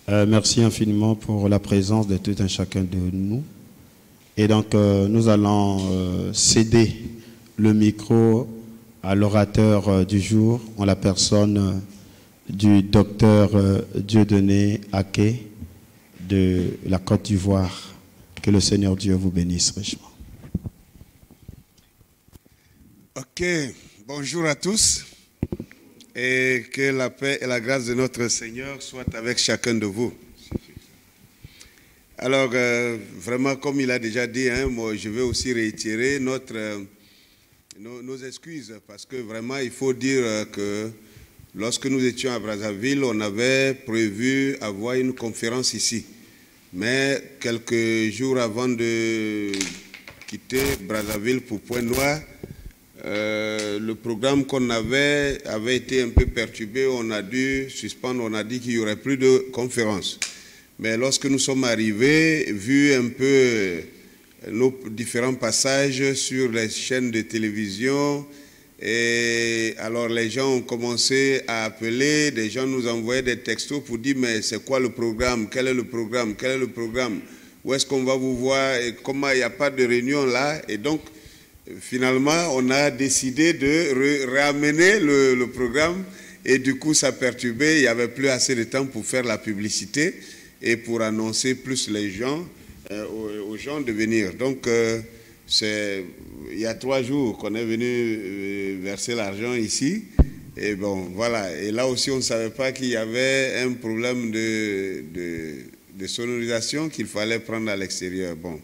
Merci infiniment pour la présence de tout un chacun de nous. Et donc, nous allons céder le micro à l'orateur du jour, en la personne du docteur Dieudonné Aké de la Côte d'Ivoire. Que le Seigneur Dieu vous bénisse richement. Ok, bonjour à tous. Et que la paix et la grâce de notre Seigneur soient avec chacun de vous. Alors, vraiment, comme il a déjà dit, moi, je vais aussi réitérer nos excuses, parce que vraiment, il faut dire que lorsque nous étions à Brazzaville, on avait prévu avoir une conférence ici. Mais quelques jours avant de quitter Brazzaville pour Pointe-Noire, le programme qu'on avait été un peu perturbé, on a dû suspendre, on a dit qu'il n'y aurait plus de conférence. Mais lorsque nous sommes arrivés, vu un peu nos différents passages sur les chaînes de télévision, et alors les gens ont commencé à appeler, des gens nous envoyaient des textos pour dire mais c'est quoi le programme, quel est le programme, quel est le programme, où est-ce qu'on va vous voir, et comment il n'y a pas de réunion là, et donc finalement, on a décidé de ramener le programme et du coup, ça perturbait. Il n'y avait plus assez de temps pour faire la publicité et pour annoncer plus les gens, aux gens de venir. Donc, il y a 3 jours qu'on est venu verser l'argent ici. Et bon, voilà. Et là aussi, on ne savait pas qu'il y avait un problème de sonorisation qu'il fallait prendre à l'extérieur. Bon.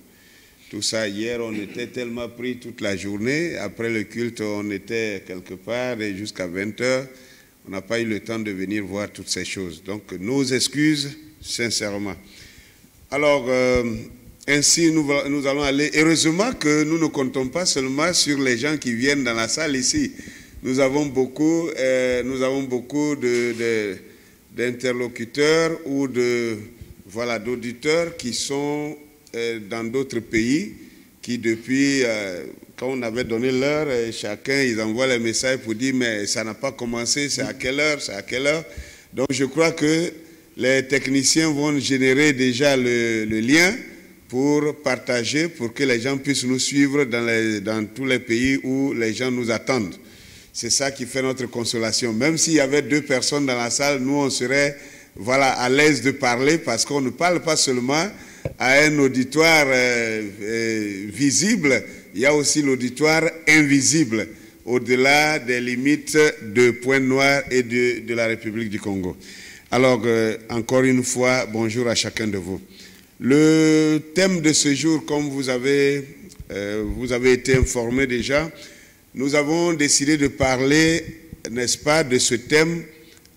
Tout ça, hier, on était tellement pris toute la journée. Après le culte, on était quelque part et jusqu'à 20h. On n'a pas eu le temps de venir voir toutes ces choses. Donc, nos excuses, sincèrement. Alors, ainsi, nous allons aller. Heureusement que nous ne comptons pas seulement sur les gens qui viennent dans la salle ici. Nous avons beaucoup d'interlocuteurs ou d'auditeurs qui sont dans d'autres pays, qui depuis, quand on avait donné l'heure, chacun, ils envoient les messages pour dire, mais ça n'a pas commencé, c'est à quelle heure, c'est à quelle heure. Donc je crois que les techniciens vont générer déjà le lien pour partager, pour que les gens puissent nous suivre dans tous les pays où les gens nous attendent. C'est ça qui fait notre consolation. Même s'il y avait 2 personnes dans la salle, nous, on serait à l'aise de parler, parce qu'on ne parle pas seulement à un auditoire visible, il y a aussi l'auditoire invisible, au-delà des limites de Pointe-Noire et de la République du Congo. Alors, encore une fois, bonjour à chacun de vous. Le thème de ce jour, comme vous avez été informés déjà, nous avons décidé de parler, n'est-ce pas, de ce thème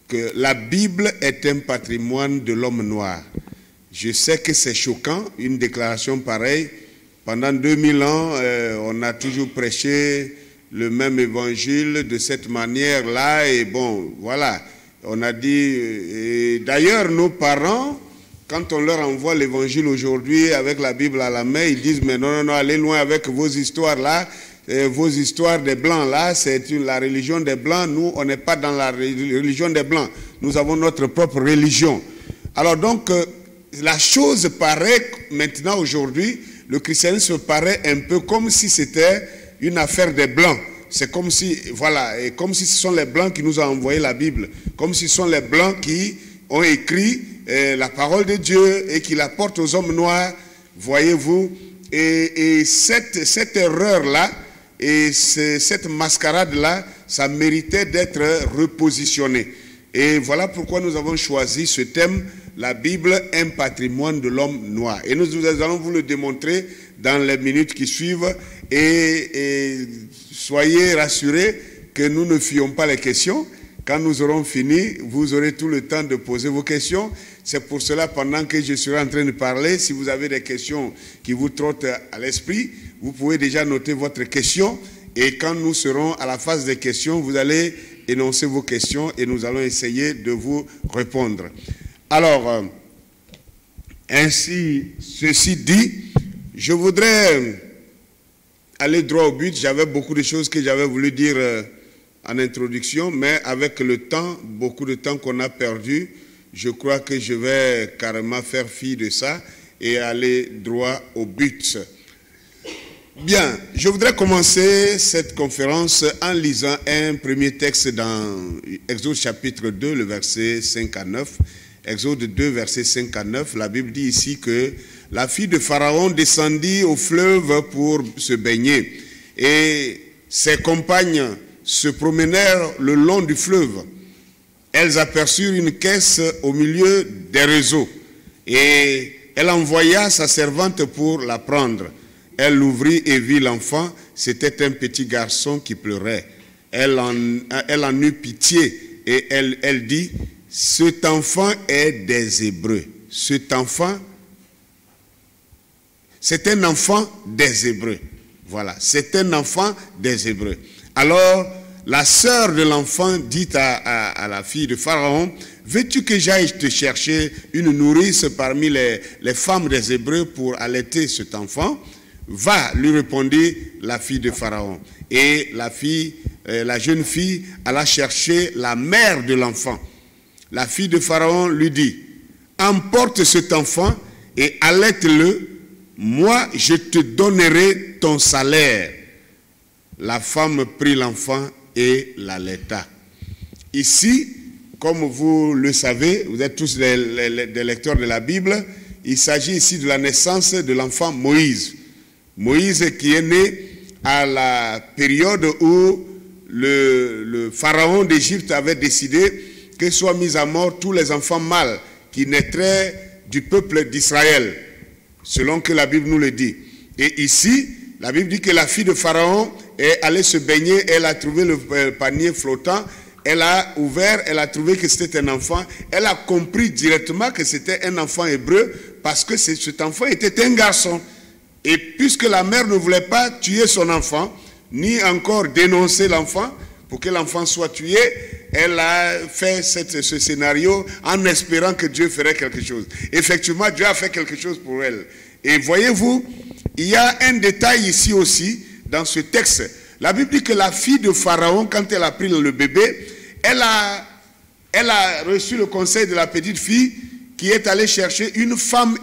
que la Bible est un patrimoine de l'homme noir. Je sais que c'est choquant, une déclaration pareille. Pendant 2000 ans, on a toujours prêché le même évangile de cette manière-là. Et bon, voilà, on a dit... D'ailleurs, nos parents, quand on leur envoie l'évangile aujourd'hui avec la Bible à la main, ils disent, mais non, allez loin avec vos histoires là, vos histoires des Blancs là, c'est la religion des Blancs. Nous, on n'est pas dans la religion des Blancs. Nous avons notre propre religion. Alors donc... la chose paraît maintenant aujourd'hui, le christianisme paraît un peu comme si c'était une affaire des Blancs. C'est comme si, et comme si ce sont les Blancs qui nous ont envoyé la Bible, comme si ce sont les Blancs qui ont écrit la parole de Dieu et qui la portent aux hommes noirs, voyez-vous. Et cette erreur-là, et cette mascarade-là, ça méritait d'être repositionné. Et voilà pourquoi nous avons choisi ce thème, la Bible, un patrimoine de l'homme noir. Et nous allons vous le démontrer dans les minutes qui suivent. Et soyez rassurés que nous ne fuyons pas les questions. Quand nous aurons fini, vous aurez tout le temps de poser vos questions. C'est pour cela, pendant que je serai en train de parler, si vous avez des questions qui vous trottent à l'esprit, vous pouvez déjà noter votre question. Et quand nous serons à la phase des questions, vous allez énoncer vos questions et nous allons essayer de vous répondre. Alors, ceci dit, je voudrais aller droit au but. J'avais beaucoup de choses que j'avais voulu dire en introduction, mais avec le temps, beaucoup de temps qu'on a perdu, je crois que je vais carrément faire fi de ça et aller droit au but. Bien, je voudrais commencer cette conférence en lisant un premier texte dans Exode chapitre 2, le verset 5 à 9. Exode 2, verset 5 à 9, la Bible dit ici que la fille de Pharaon descendit au fleuve pour se baigner et ses compagnes se promenèrent le long du fleuve. Elles aperçurent une caisse au milieu des réseaux et elle envoya sa servante pour la prendre. Elle l'ouvrit et vit l'enfant. C'était un petit garçon qui pleurait. Elle en eut pitié et elle dit, « Cet enfant est des Hébreux. » Cet enfant, c'est un enfant des Hébreux. Voilà, c'est un enfant des Hébreux. Alors, la sœur de l'enfant dit à la fille de Pharaon, « Veux-tu que j'aille te chercher une nourrice parmi les femmes des Hébreux pour allaiter cet enfant ?» Va, lui répondit la fille de Pharaon. Et la jeune fille alla chercher la mère de l'enfant. La fille de Pharaon lui dit, « Emporte cet enfant et allaite-le, moi je te donnerai ton salaire. » La femme prit l'enfant et l'allaita. Ici, comme vous le savez, vous êtes tous des lecteurs de la Bible, il s'agit ici de la naissance de l'enfant Moïse. Moïse qui est né à la période où le pharaon d'Égypte avait décidé que soient mis à mort tous les enfants mâles qui naîtraient du peuple d'Israël, selon que la Bible nous le dit. Et ici, la Bible dit que la fille de Pharaon est allée se baigner, elle a trouvé le panier flottant, elle a ouvert, elle a trouvé que c'était un enfant, elle a compris directement que c'était un enfant hébreu parce que cet enfant était un garçon. Et puisque la mère ne voulait pas tuer son enfant, ni encore dénoncer l'enfant, pour que l'enfant soit tué, elle a fait ce scénario en espérant que Dieu ferait quelque chose. Effectivement, Dieu a fait quelque chose pour elle. Et voyez-vous, il y a un détail ici aussi, dans ce texte. La Bible dit que la fille de Pharaon, quand elle a pris le bébé, elle a reçu le conseil de la petite fille qui est allée chercher une femme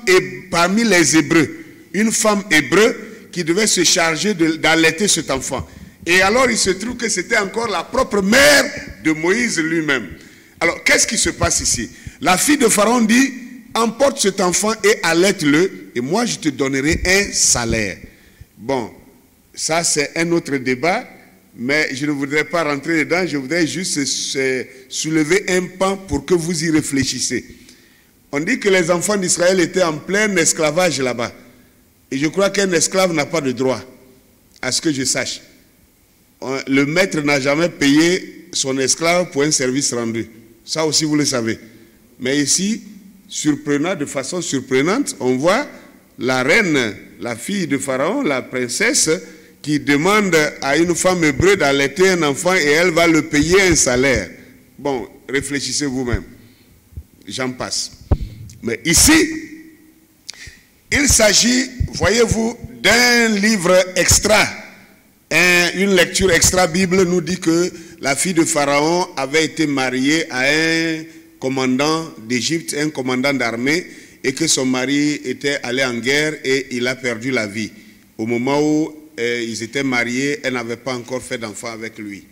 parmi les Hébreux. Une femme hébreu qui devait se charger d'allaiter cet enfant. Et alors, il se trouve que c'était encore la propre mère de Moïse lui-même. Alors, qu'est-ce qui se passe ici? La fille de Pharaon dit, emporte cet enfant et allaite-le, et moi, je te donnerai un salaire. Bon, ça, c'est un autre débat, mais je ne voudrais pas rentrer dedans, je voudrais juste soulever un pan pour que vous y réfléchissez. On dit que les enfants d'Israël étaient en plein esclavage là-bas. Et je crois qu'un esclave n'a pas de droit, à ce que je sache. Le maître n'a jamais payé son esclave pour un service rendu. Ça aussi, vous le savez. Mais ici, de façon surprenante, on voit la reine, la fille de Pharaon, la princesse, qui demande à une femme hébreu d'allaiter un enfant et elle va le payer un salaire. Bon, réfléchissez vous-même. J'en passe. Mais ici, il s'agit, voyez-vous, d'un livre extra. Une lecture extra Bible nous dit que la fille de Pharaon avait été mariée à un commandant d'Égypte, un commandant d'armée, et que son mari était allé en guerre et il a perdu la vie. Au moment où ils étaient mariés, elle n'avait pas encore fait d'enfant avec lui.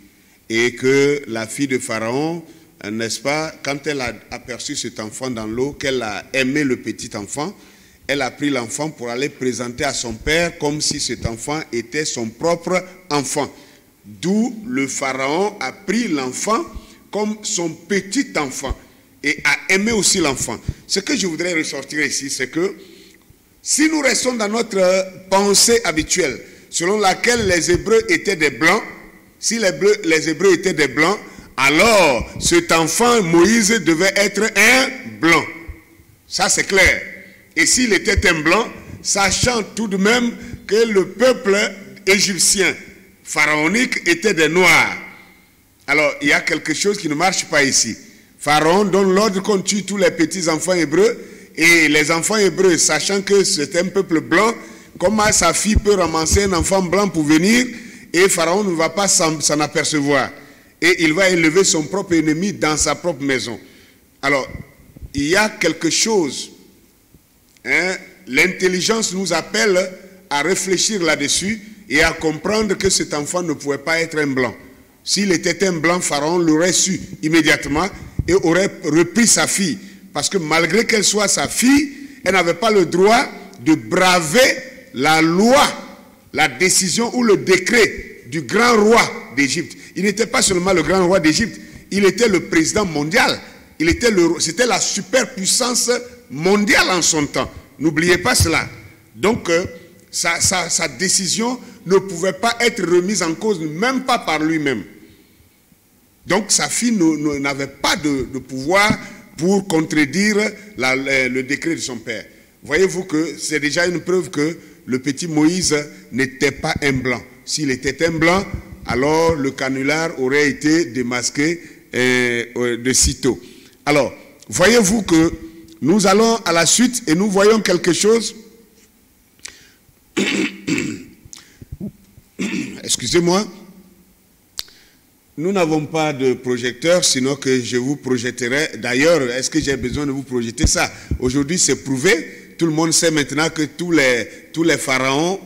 Et que la fille de Pharaon, n'est-ce pas, quand elle a aperçu cet enfant dans l'eau, qu'elle a aimé le petit enfant, elle a pris l'enfant pour aller présenter à son père comme si cet enfant était son propre enfant. D'où le pharaon a pris l'enfant comme son petit enfant et a aimé aussi l'enfant. Ce que je voudrais ressortir ici, c'est que si nous restons dans notre pensée habituelle, selon laquelle les Hébreux étaient des blancs, si les Hébreux étaient des blancs, alors cet enfant, Moïse, devait être un blanc. Ça, c'est clair. Et s'il était un blanc, sachant tout de même que le peuple égyptien pharaonique était des noirs. Alors, il y a quelque chose qui ne marche pas ici. Pharaon donne l'ordre qu'on tue tous les petits enfants hébreux, et les enfants hébreux, sachant que c'est un peuple blanc, comment sa fille peut ramasser un enfant blanc pour venir, et Pharaon ne va pas s'en apercevoir. Et il va élever son propre ennemi dans sa propre maison. Alors, il y a quelque chose. Hein, l'intelligence nous appelle à réfléchir là-dessus et à comprendre que cet enfant ne pouvait pas être un blanc. S'il était un blanc, Pharaon l'aurait su immédiatement et aurait repris sa fille. Parce que malgré qu'elle soit sa fille, elle n'avait pas le droit de braver la loi, la décision ou le décret du grand roi d'Égypte. Il n'était pas seulement le grand roi d'Égypte, il était le président mondial. C'était la superpuissance mondiale en son temps. N'oubliez pas cela. Donc, sa décision ne pouvait pas être remise en cause, même pas par lui-même. Donc, sa fille n'avait pas de pouvoir pour contredire le décret de son père. Voyez-vous que c'est déjà une preuve que le petit Moïse n'était pas un blanc. S'il était un blanc, alors le canular aurait été démasqué de sitôt. Alors, voyez-vous que nous allons à la suite et nous voyons quelque chose. Excusez-moi. Nous n'avons pas de projecteur, sinon que je vous projetterai. D'ailleurs, est-ce que j'ai besoin de vous projeter ça? Aujourd'hui, c'est prouvé. Tout le monde sait maintenant que tous les pharaons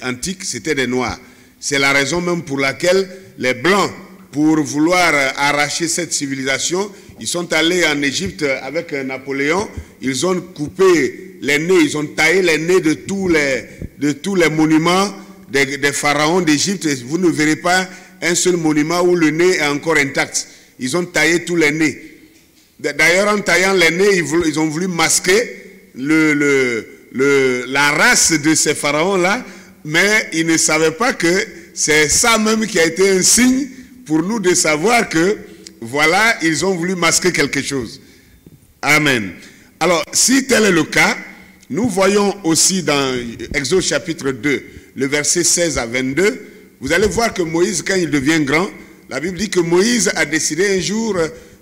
antiques, c'était des noirs. C'est la raison même pour laquelle les Blancs, pour vouloir arracher cette civilisation, ils sont allés en Égypte avec Napoléon, ils ont coupé les nez, ils ont taillé les nez de tous les monuments des pharaons d'Égypte. Vous ne verrez pas un seul monument où le nez est encore intact. Ils ont taillé tous les nez. D'ailleurs, en taillant les nez, ils ont voulu masquer la race de ces pharaons-là, mais ils ne savaient pas que c'est ça même qui a été un signe pour nous de savoir que, voilà, ils ont voulu masquer quelque chose. Amen. Alors, si tel est le cas, nous voyons aussi dans Exode chapitre 2, le verset 16 à 22, vous allez voir que Moïse, quand il devient grand, la Bible dit que Moïse a décidé un jour,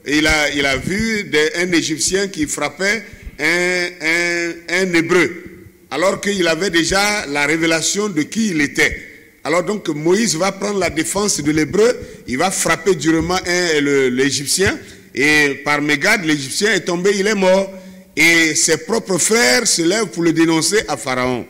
il a vu un Égyptien qui frappait un Hébreu, alors qu'il avait déjà la révélation de qui il était. Alors donc Moïse va prendre la défense de l'Hébreu, il va frapper durement l'Égyptien, et par mégarde, l'Égyptien est tombé, il est mort. Et ses propres frères se lèvent pour le dénoncer à Pharaon.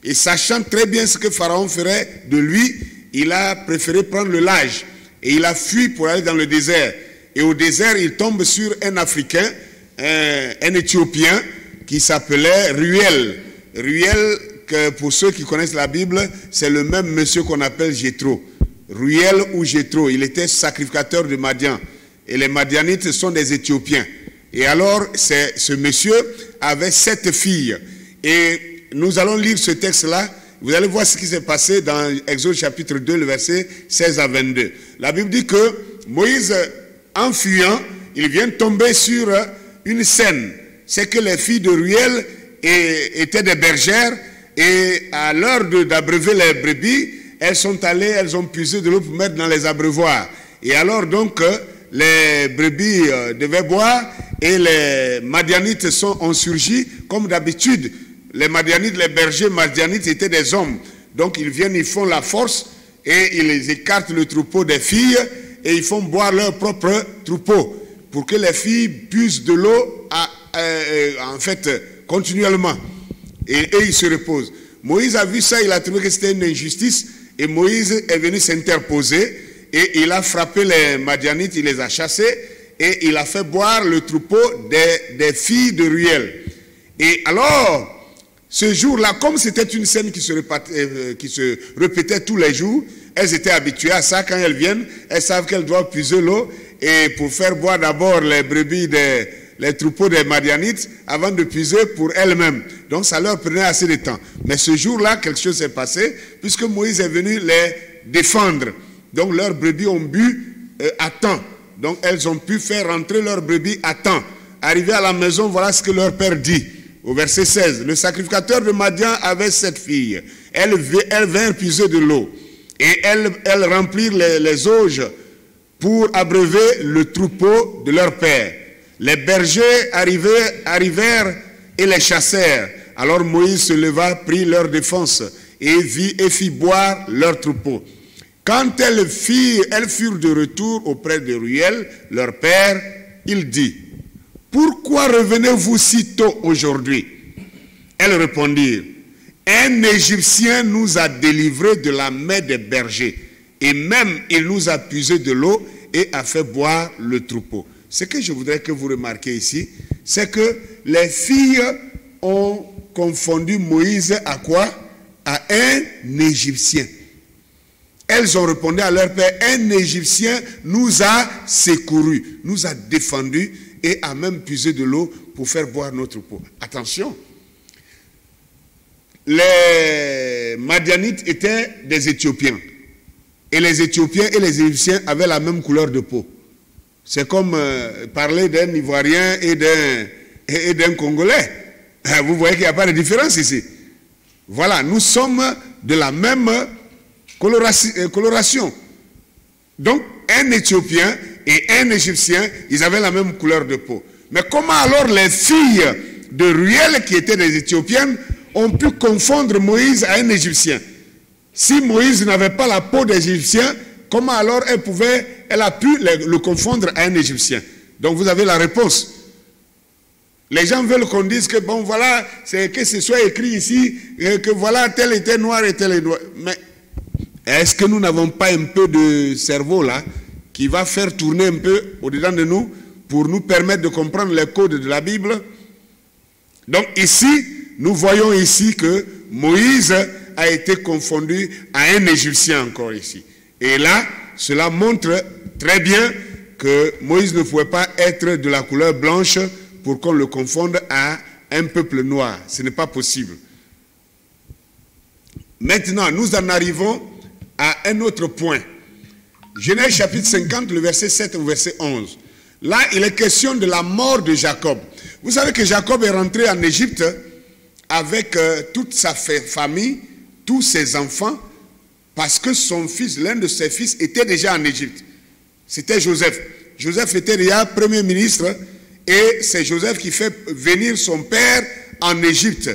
Et sachant très bien ce que Pharaon ferait de lui, il a préféré prendre le large. Et il a fui pour aller dans le désert. Et au désert, il tombe sur un Africain, un Éthiopien, qui s'appelait Ruel. Ruel, que pour ceux qui connaissent la Bible, c'est le même monsieur qu'on appelle Jéthro. Ruel ou Jéthro, il était sacrificateur de Madian. Et les Madianites sont des Éthiopiens. Et alors, ce monsieur avait 7 filles. Et nous allons lire ce texte-là. Vous allez voir ce qui s'est passé dans Exode chapitre 2, le verset 16 à 22. La Bible dit que Moïse, en fuyant, il vient tomber sur une scène. C'est que les filles de Ruel étaient des bergères. Et à l'heure d'abreuver les brebis, elles sont allées, elles ont puisé de l'eau pour mettre dans les abreuvoirs. Et alors donc, les brebis devaient boire et les Madianites ont surgi comme d'habitude. Les Madianites, les bergers Madianites étaient des hommes. Donc ils viennent, ils font la force et ils écartent le troupeau des filles et ils font boire leur propre troupeau pour que les filles puissent de l'eau en fait continuellement. Et ils se reposent. Moïse a vu ça, il a trouvé que c'était une injustice et Moïse est venu s'interposer. Et il a frappé les Madianites, il les a chassés et il a fait boire le troupeau des filles de Ruel. Et alors, ce jour-là, comme c'était une scène qui se répétait tous les jours, elles étaient habituées à ça. Quand elles viennent, elles savent qu'elles doivent puiser l'eau et pour faire boire d'abord les brebis, les troupeaux des Madianites avant de puiser pour elles-mêmes. Donc ça leur prenait assez de temps. Mais ce jour-là, quelque chose s'est passé puisque Moïse est venu les défendre. Donc leurs brebis ont bu à temps. Donc elles ont pu faire rentrer leurs brebis à temps. Arrivé à la maison, voilà ce que leur père dit. Au verset 16, le sacrificateur de Madian avait 7 filles. Elles vinrent puiser de l'eau. Et elles remplirent les auges pour abreuver le troupeau de leur père. Les bergers arrivèrent et les chassèrent. Alors Moïse se leva, prit leur défense et fit boire leur troupeau. Quand elles furent de retour auprès de Ruel, leur père, il dit, pourquoi revenez-vous si tôt aujourd'hui? Elles répondirent, un Égyptien nous a délivrés de la main des bergers, et même il nous a puisé de l'eau et a fait boire le troupeau. Ce que je voudrais que vous remarquiez ici, c'est que les filles ont confondu Moïse à quoi? À un Égyptien. Elles ont répondu à leur père, un Égyptien nous a secourus, nous a défendus et a même puisé de l'eau pour faire boire notre troupeau. Attention, les Madianites étaient des Éthiopiens. Et les Éthiopiens et les Égyptiens avaient la même couleur de peau. C'est comme parler d'un Ivoirien et d'un Congolais. Vous voyez qu'il n'y a pas de différence ici. Voilà, nous sommes de la même coloration. Donc, un Éthiopien et un Égyptien, ils avaient la même couleur de peau. Mais comment alors les filles de Ruel, qui étaient des Éthiopiennes, ont pu confondre Moïse à un Égyptien? Si Moïse n'avait pas la peau d'Égyptien, comment alors elle a pu le confondre à un Égyptien? Donc vous avez la réponse. Les gens veulent qu'on dise que bon voilà, c'est que ce soit écrit ici, que voilà, tel était noir et tel est noir. Mais est-ce que nous n'avons pas un peu de cerveau là, qui va faire tourner un peu au-dedans de nous, pour nous permettre de comprendre les codes de la Bible? Donc ici, nous voyons ici que Moïse a été confondu à un Égyptien encore ici. Et là, cela montre très bien que Moïse ne pouvait pas être de la couleur blanche pour qu'on le confonde à un peuple noir. Ce n'est pas possible. Maintenant, nous en arrivons à un autre point. Genèse chapitre 50, le verset 7 au verset 11. Là, il est question de la mort de Jacob. Vous savez que Jacob est rentré en Égypte avec toute sa famille, tous ses enfants, parce que son fils, l'un de ses fils, était déjà en Égypte. C'était Joseph. Joseph était déjà premier ministre, et c'est Joseph qui fait venir son père en Égypte.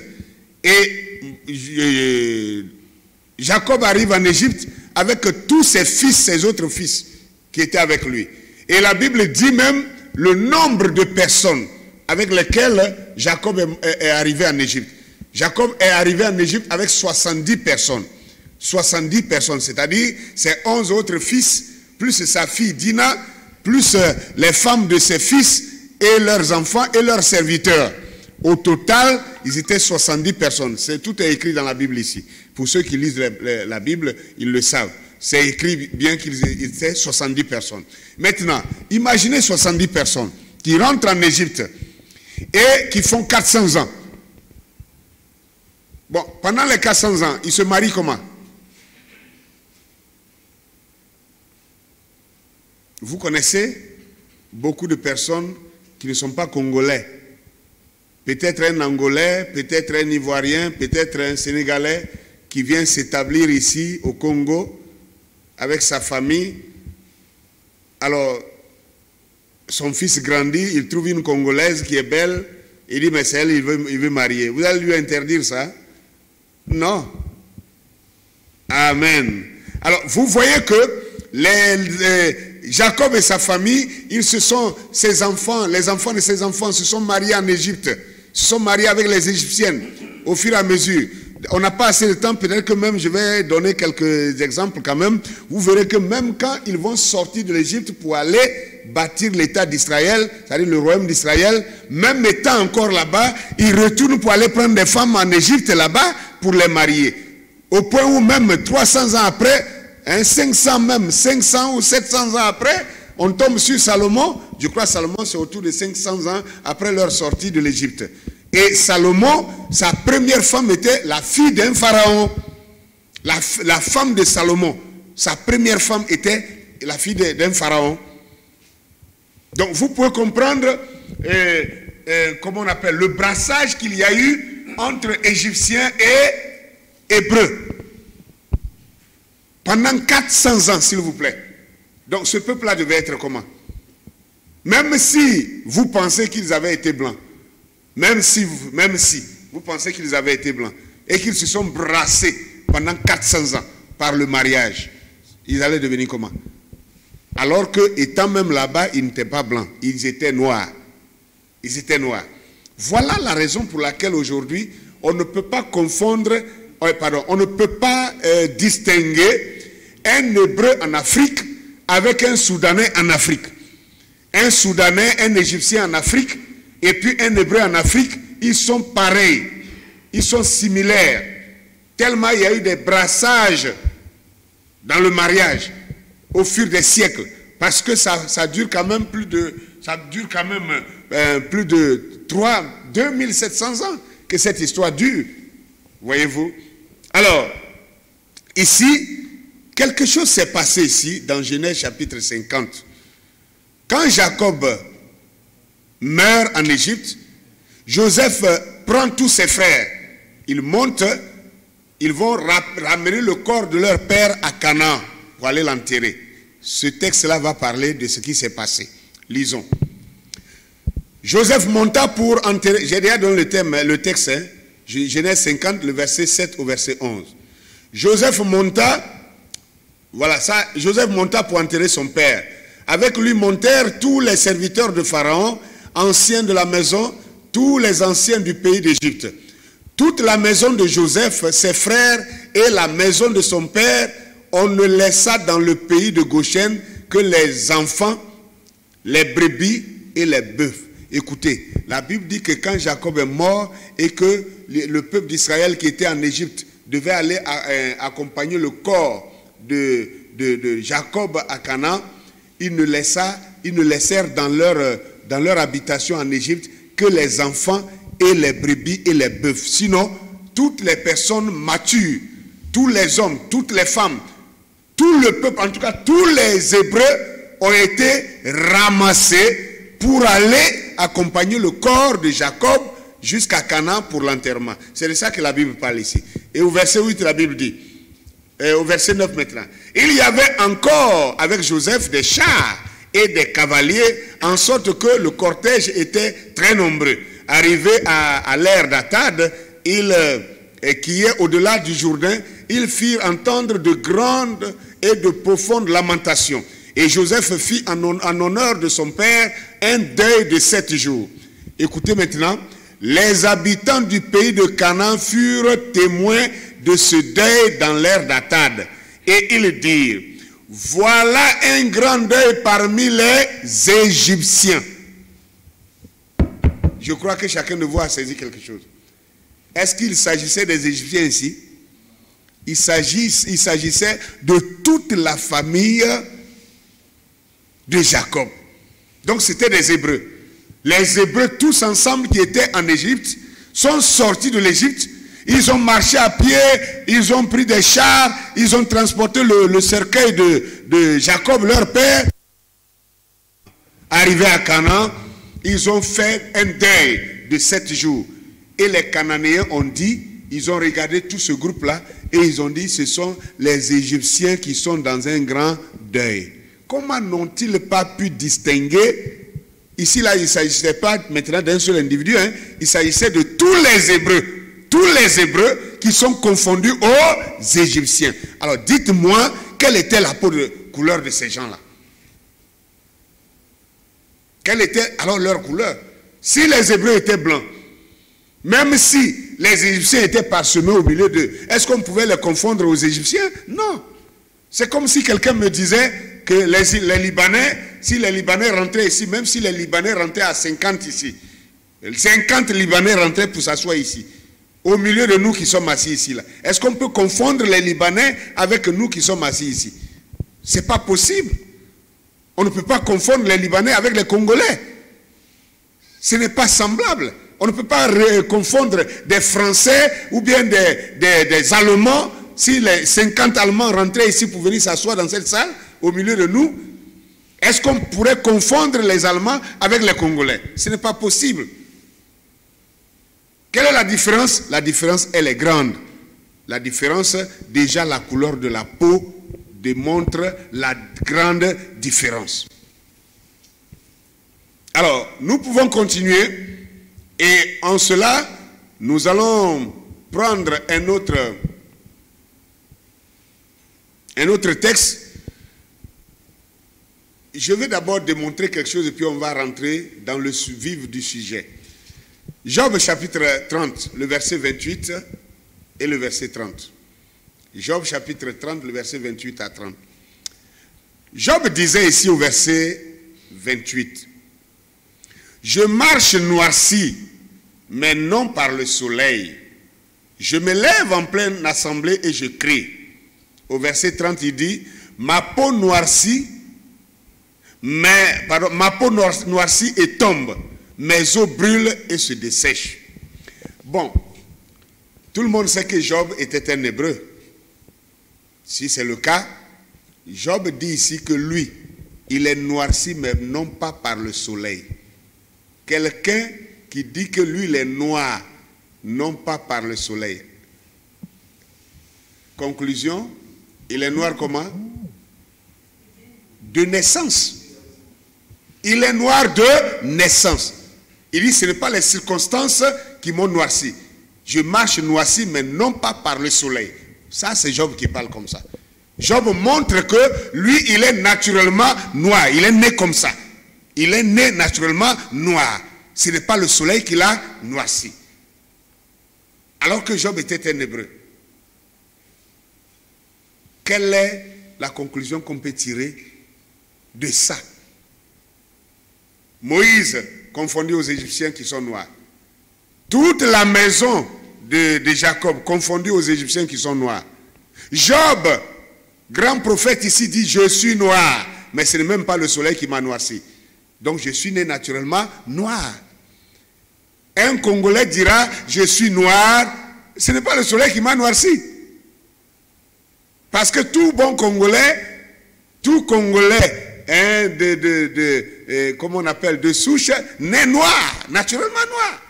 Et Jacob arrive en Égypte avec tous ses fils, ses autres fils qui étaient avec lui. Et la Bible dit même le nombre de personnes avec lesquelles Jacob est arrivé en Égypte. Jacob est arrivé en Égypte avec 70 personnes. 70 personnes, c'est-à-dire ses 11 autres fils, plus sa fille Dina, plus les femmes de ses fils et leurs enfants et leurs serviteurs. Au total, ils étaient 70 personnes. Tout est écrit dans la Bible ici. Pour ceux qui lisent la Bible, ils le savent. C'est écrit bien qu'ils étaient 70 personnes. Maintenant, imaginez 70 personnes qui rentrent en Égypte et qui font 400 ans. Bon, pendant les 400 ans, ils se marient comment? Vous connaissez beaucoup de personnes qui ne sont pas congolais. Peut-être un Angolais, peut-être un Ivoirien, peut-être un Sénégalais qui vient s'établir ici au Congo avec sa famille. Alors, son fils grandit, il trouve une Congolaise qui est belle, il dit mais c'est elle, il veut marier. Vous allez lui interdire ça? Non. Amen. Alors, vous voyez que Jacob et sa famille, ses enfants, les enfants de ses enfants se sont mariés en Égypte, se sont mariés avec les Égyptiennes au fur et à mesure. On n'a pas assez de temps, peut-être que même je vais donner quelques exemples quand même. Vous verrez que même quand ils vont sortir de l'Égypte pour aller bâtir l'État d'Israël, c'est-à-dire le royaume d'Israël, même étant encore là-bas, ils retournent pour aller prendre des femmes en Égypte là-bas pour les marier. Au point où même 300 ans après, 500 ou 700 ans après, on tombe sur Salomon. Je crois que Salomon, c'est autour de 500 ans après leur sortie de l'Égypte. Et Salomon, sa première femme était la fille d'un pharaon. La femme de Salomon, sa première femme était la fille d'un pharaon. Donc vous pouvez comprendre, comment on appelle, le brassage qu'il y a eu entre Égyptiens et Hébreux. Pendant 400 ans, s'il vous plaît. Donc ce peuple-là devait être comment? Même si vous pensez qu'ils avaient été blancs, même si vous pensez qu'ils avaient été blancs, et qu'ils se sont brassés pendant 400 ans par le mariage, ils allaient devenir comment? Alors que, étant même là-bas, ils n'étaient pas blancs, ils étaient noirs. Ils étaient noirs. Voilà la raison pour laquelle aujourd'hui, on ne peut pas confondre, on ne peut pas distinguer un Hébreu en Afrique avec un Soudanais en Afrique. Un Soudanais, un Égyptien en Afrique, et puis un Hébreu en Afrique, ils sont pareils, ils sont similaires. Tellement il y a eu des brassages dans le mariage au fur des siècles, parce que ça dure quand même plus de 2700 ans que cette histoire dure, voyez-vous. Alors, ici, quelque chose s'est passé ici, dans Genèse chapitre 50. Quand Jacob meurt en Égypte, Joseph prend tous ses frères. Ils montent, ils vont ramener le corps de leur père à Canaan pour aller l'enterrer. Ce texte-là va parler de ce qui s'est passé. Lisons. Joseph monta pour enterrer, j'ai déjà donné le texte, hein, Genèse 50, le verset 7 au verset 11. Joseph monta, voilà ça, Joseph monta pour enterrer son père. Avec lui montèrent tous les serviteurs de Pharaon, anciens de la maison, tous les anciens du pays d'Égypte. Toute la maison de Joseph, ses frères et la maison de son père, on ne laissa dans le pays de Goshen que les enfants, les brebis et les bœufs. Écoutez, la Bible dit que quand Jacob est mort et que le peuple d'Israël qui était en Égypte devait aller accompagner le corps de Jacob à Canaan, ils ne laissèrent dans leur habitation en Égypte que les enfants et les brebis et les bœufs. Sinon, toutes les personnes matures, tous les hommes, toutes les femmes, tout le peuple, en tout cas tous les Hébreux ont été ramassés pour aller accompagner le corps de Jacob jusqu'à Canaan pour l'enterrement. C'est de ça que la Bible parle ici. Et au verset 8, la Bible dit, au verset 9 maintenant, il y avait encore avec Joseph des chars et des cavaliers, en sorte que le cortège était très nombreux. Arrivé à l'ère d'Atad, qui est au-delà du Jourdain, ils firent entendre de grandes et de profondes lamentations. Et Joseph fit en honneur de son père un deuil de 7 jours. Écoutez maintenant, les habitants du pays de Canaan furent témoins de ce deuil dans l'ère d'Atad. Et ils dirent, voilà un grand deuil parmi les Égyptiens. Je crois que chacun de vous a saisi quelque chose. Est-ce qu'il s'agissait des Égyptiens ici? Il s'agissait de toute la famille de Jacob. Donc c'était des Hébreux. Les Hébreux tous ensemble qui étaient en Égypte sont sortis de l'Égypte. Ils ont marché à pied, ils ont pris des chars, ils ont transporté le cercueil de Jacob, leur père. Arrivés à Canaan, ils ont fait un deuil de 7 jours. Et les Cananéens ont dit, ils ont regardé tout ce groupe-là, et ils ont dit, ce sont les Égyptiens qui sont dans un grand deuil. Comment n'ont-ils pas pu distinguer? Ici, là, il ne s'agissait pas maintenant d'un seul individu, hein, il s'agissait de tous les Hébreux. Tous les Hébreux qui sont confondus aux Égyptiens. Alors, dites-moi, quelle était la couleur de ces gens-là? Quelle était alors leur couleur? Si les Hébreux étaient blancs, même si les Égyptiens étaient parsemés au milieu d'eux, est-ce qu'on pouvait les confondre aux Égyptiens? Non. C'est comme si quelqu'un me disait que les Libanais, si les Libanais rentraient ici, même si les Libanais rentraient à 50 ici, 50 Libanais rentraient pour s'asseoir ici, au milieu de nous qui sommes assis ici, là. Est-ce qu'on peut confondre les Libanais avec nous qui sommes assis ici? Ce n'est pas possible. On ne peut pas confondre les Libanais avec les Congolais. Ce n'est pas semblable. On ne peut pas confondre des Français ou bien des Allemands. Si les 50 Allemands rentraient ici pour venir s'asseoir dans cette salle, au milieu de nous, est-ce qu'on pourrait confondre les Allemands avec les Congolais? Ce n'est pas possible. Quelle est la différence? La différence, elle est grande. La différence, déjà la couleur de la peau démontre la grande différence. Alors, nous pouvons continuer et en cela, nous allons prendre un autre texte. je vais d'abord démontrer quelque chose et puis on va rentrer dans le vif du sujet. Job chapitre 30, le verset 28 et le verset 30. Job chapitre 30, le verset 28 à 30. Job disait ici au verset 28, « Je marche noirci, mais non par le soleil. Je me lève en pleine assemblée et je crie. » Au verset 30, il dit, « Ma peau noircit, ma peau noircit et tombe. Mes os brûlent et se dessèchent. » Bon, tout le monde sait que Job était un Hébreu. Si c'est le cas, Job dit ici que lui, il est noirci, mais non pas par le soleil. Quelqu'un qui dit que lui, il est noir, non pas par le soleil. Conclusion, il est noir comment? De naissance. Il est noir de naissance. Il dit, ce n'est pas les circonstances qui m'ont noirci. Je marche noirci, mais non pas par le soleil. Ça, c'est Job qui parle comme ça. Job montre que lui, il est naturellement noir. Il est né comme ça. Il est né naturellement noir. Ce n'est pas le soleil qui l'a noirci. Alors que Job était un Hébreu. Quelle est la conclusion qu'on peut tirer de ça? Moïse confondu aux Égyptiens qui sont noirs. Toute la maison de Jacob confondue aux Égyptiens qui sont noirs. Job, grand prophète ici, dit « Je suis noir », mais ce n'est même pas le soleil qui m'a noirci. Donc je suis né naturellement noir. Un Congolais dira « Je suis noir », ce n'est pas le soleil qui m'a noirci. Parce que tout bon Congolais, tout Congolais, comment on appelle, de souche, naît noir, naturellement noir.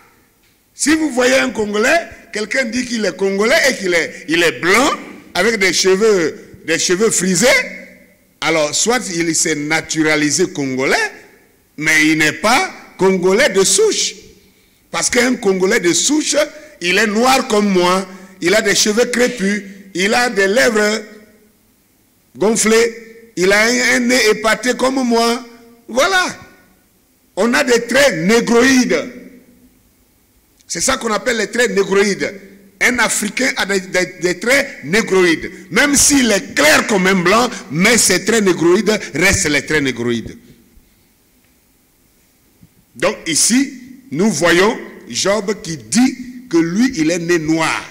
Si vous voyez un Congolais, quelqu'un dit qu'il est Congolais et qu'il est blanc, avec des cheveux frisés, alors soit il s'est naturalisé Congolais, mais il n'est pas Congolais de souche. Parce qu'un Congolais de souche, il est noir comme moi, il a des cheveux crépus, il a des lèvres gonflées, il a un nez épaté comme moi. Voilà. On a des traits négroïdes. C'est ça qu'on appelle les traits négroïdes. Un Africain a des traits négroïdes. Même s'il est clair comme un blanc, mais ces traits négroïdes restent les traits négroïdes. Donc ici, nous voyons Job qui dit que lui, il est né noir.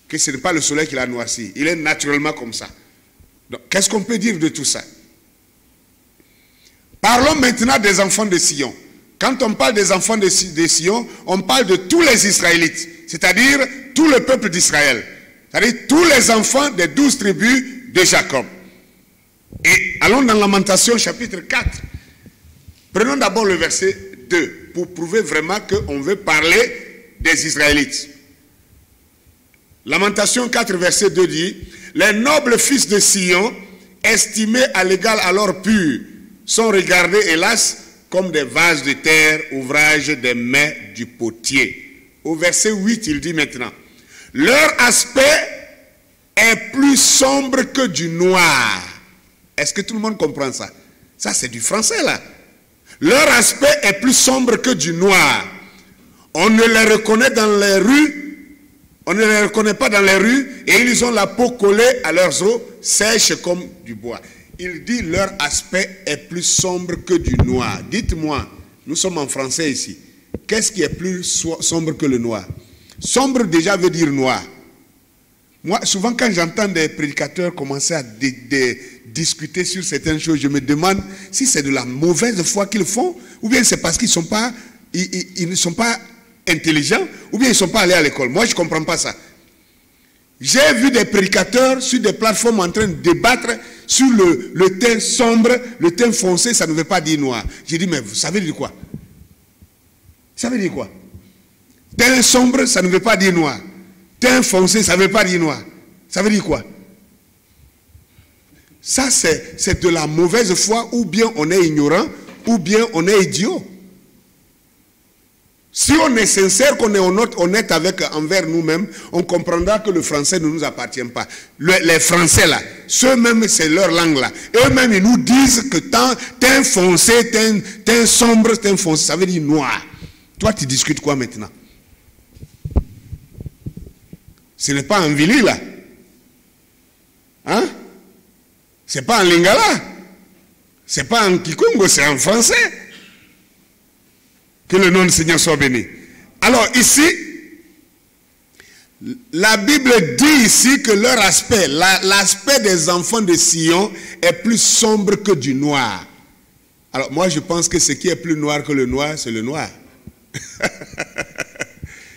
Que ce n'est pas le soleil qui l'a noirci. Il est naturellement comme ça. Donc, qu'est-ce qu'on peut dire de tout ça? Parlons maintenant des enfants de Sion. Quand on parle des enfants de Sion, on parle de tous les Israélites, c'est-à-dire tout le peuple d'Israël, c'est-à-dire tous les enfants des 12 tribus de Jacob. Et allons dans Lamentation chapitre 4. Prenons d'abord le verset 2 pour prouver vraiment qu'on veut parler des Israélites. Lamentation 4, verset 2 dit, « Les nobles fils de Sion, estimés à l'égal alors pur, sont regardés, hélas, comme des vases de terre, ouvrage des mains du potier. » Au verset 8, il dit maintenant, « Leur aspect est plus sombre que du noir. » Est-ce que tout le monde comprend ça? Ça, c'est du français, là. Leur aspect est plus sombre que du noir. On ne les reconnaît dans les rues, on ne les reconnaît pas dans les rues, et ils ont la peau collée à leurs os, sèche comme du bois. Il dit leur aspect est plus sombre que du noir. Dites-moi, nous sommes en français ici. Qu'est-ce qui est plus sombre que le noir? Sombre déjà veut dire noir. Moi, souvent quand j'entends des prédicateurs commencer à discuter sur certaines choses, je me demande si c'est de la mauvaise foi qu'ils font, ou bien c'est parce qu'ils ne sont pas intelligents, ou bien ils ne sont pas allés à l'école. Moi, je ne comprends pas ça. J'ai vu des prédicateurs sur des plateformes en train de débattre sur le teint sombre, le teint foncé, ça ne veut pas dire noir. J'ai dit, mais ça veut dire quoi? Ça veut dire quoi? Teint sombre, ça ne veut pas dire noir. Teint foncé, ça ne veut pas dire noir. Ça veut dire quoi? Ça, c'est de la mauvaise foi, ou bien on est ignorant, ou bien on est idiot. Si on est sincère, qu'on est honnête envers nous-mêmes, on comprendra que le français ne nous appartient pas. Les Français là, ceux-mêmes, c'est leur langue là. Eux-mêmes, ils nous disent que t'es foncé, t'es sombre, t'es foncé, ça veut dire noir. Toi, tu discutes quoi maintenant? Ce n'est pas en Vili là. Hein? C'est pas en Lingala. C'est pas en Kikongo, c'est en français. Que le nom du Seigneur soit béni. Alors ici, la Bible dit ici que leur aspect, l'aspect des enfants de Sion est plus sombre que du noir. Alors moi je pense que ce qui est plus noir que le noir, c'est le noir.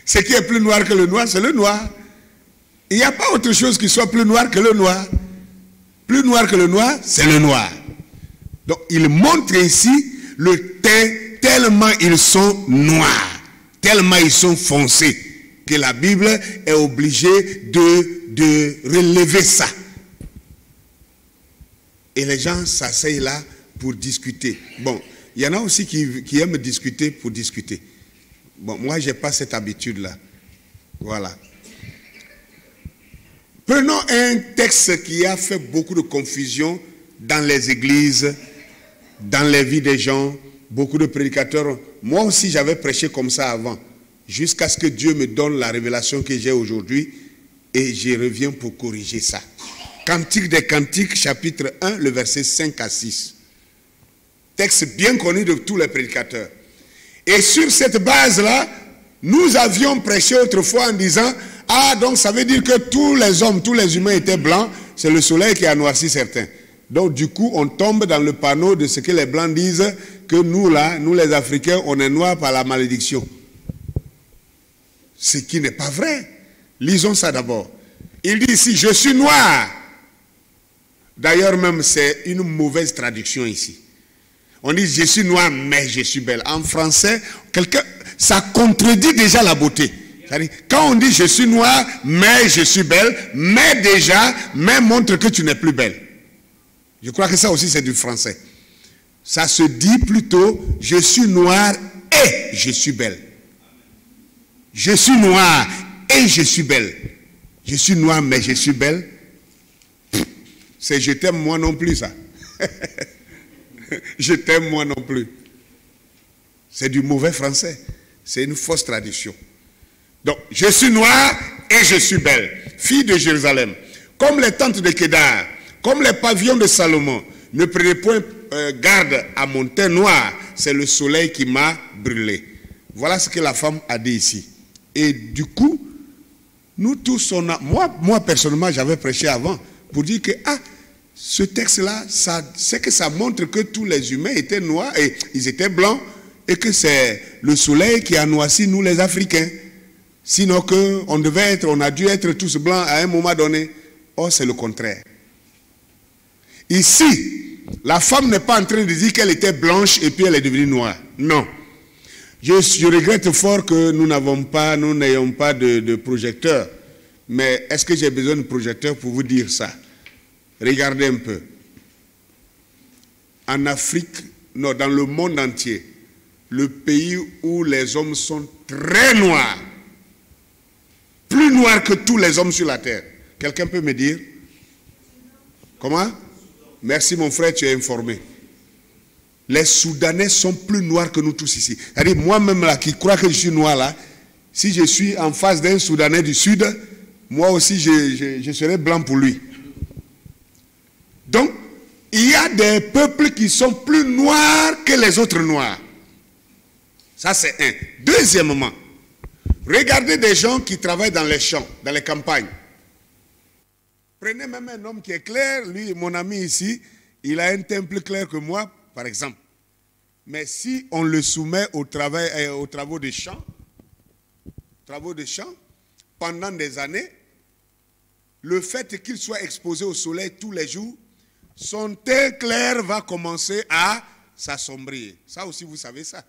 Ce qui est plus noir que le noir, c'est le noir. Il n'y a pas autre chose qui soit plus noir que le noir. Plus noir que le noir, c'est le noir. Donc il montre ici le teint tellement ils sont noirs, tellement ils sont foncés, que la Bible est obligée de relever ça. Et les gens s'asseyent là pour discuter. Bon, il y en a aussi qui aiment discuter pour discuter. Bon, moi, je n'ai pas cette habitude-là. Voilà. Prenons un texte qui a fait beaucoup de confusion dans les églises, dans les vies des gens. Beaucoup de prédicateurs, moi aussi j'avais prêché comme ça avant, jusqu'à ce que Dieu me donne la révélation que j'ai aujourd'hui, et je reviens pour corriger ça. Cantique des Cantiques, chapitre 1, le verset 5 à 6. Texte bien connu de tous les prédicateurs. Et sur cette base-là, nous avions prêché autrefois en disant, ah donc ça veut dire que tous les hommes, tous les humains étaient blancs, c'est le soleil qui a noirci certains. Donc du coup, on tombe dans le panneau de ce que les Blancs disent, que nous là, nous les Africains, on est noirs par la malédiction. Ce qui n'est pas vrai. Lisons ça d'abord. Il dit ici, je suis noir. D'ailleurs même, c'est une mauvaise traduction ici. On dit, je suis noir, mais je suis belle. En français, ça contredit déjà la beauté. Quand on dit, je suis noir, mais je suis belle, mais déjà, mais montre que tu n'es plus belle. Je crois que ça aussi c'est du français. Ça se dit plutôt, je suis noir et je suis belle. Je suis noir et je suis belle. Je suis noir mais je suis belle. C'est je t'aime moi non plus ça. Je t'aime moi non plus. C'est du mauvais français. C'est une fausse tradition. Donc, je suis noir et je suis belle. Fille de Jérusalem. Comme les tentes de Kédar. Comme les pavillons de Salomon, ne prenez point garde à mon teint noir, c'est le soleil qui m'a brûlé. Voilà ce que la femme a dit ici. Et du coup, nous tous, moi personnellement, j'avais prêché avant pour dire que, ce texte-là, c'est que ça montre que tous les humains étaient noirs et ils étaient blancs et que c'est le soleil qui a noirci nous les Africains. Sinon on a dû être tous blancs à un moment donné. Or, c'est le contraire. Ici, la femme n'est pas en train de dire qu'elle était blanche et puis elle est devenue noire. Non. Je regrette fort que nous n'ayons pas de projecteur. Mais est-ce que j'ai besoin de projecteur pour vous dire ça? Regardez un peu. En Afrique, non, dans le monde entier, le pays où les hommes sont très noirs, plus noirs que tous les hommes sur la terre. Quelqu'un peut me dire? Comment? Merci mon frère, tu es informé. Les Soudanais sont plus noirs que nous tous ici. C'est-à-dire moi-même là, qui crois que je suis noir là, si je suis en face d'un Soudanais du Sud, moi aussi je serai blanc pour lui. Donc, il y a des peuples qui sont plus noirs que les autres noirs. Ça c'est un. Deuxièmement, regardez des gens qui travaillent dans les champs, dans les campagnes. Prenez même un homme qui est clair, lui, mon ami ici, il a un teint plus clair que moi, par exemple. Mais si on le soumet aux travaux de champs, pendant des années, le fait qu'il soit exposé au soleil tous les jours, son teint clair va commencer à s'assombrir. Ça aussi, vous savez ça.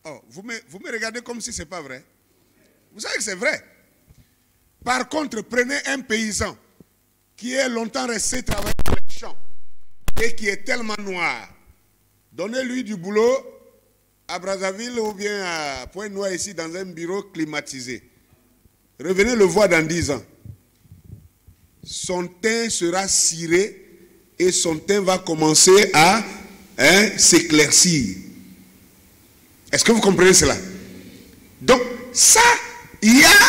Oh, vous me regardez comme si ce n'est pas vrai. Vous savez que c'est vrai. Par contre, prenez un paysan qui est longtemps resté travailler dans les champs et qui est tellement noir. Donnez-lui du boulot à Brazzaville ou bien à Pointe-Noire ici dans un bureau climatisé. Revenez le voir dans 10 ans. Son teint sera ciré et son teint va commencer à s'éclaircir. Est-ce que vous comprenez cela? Donc ça, il y a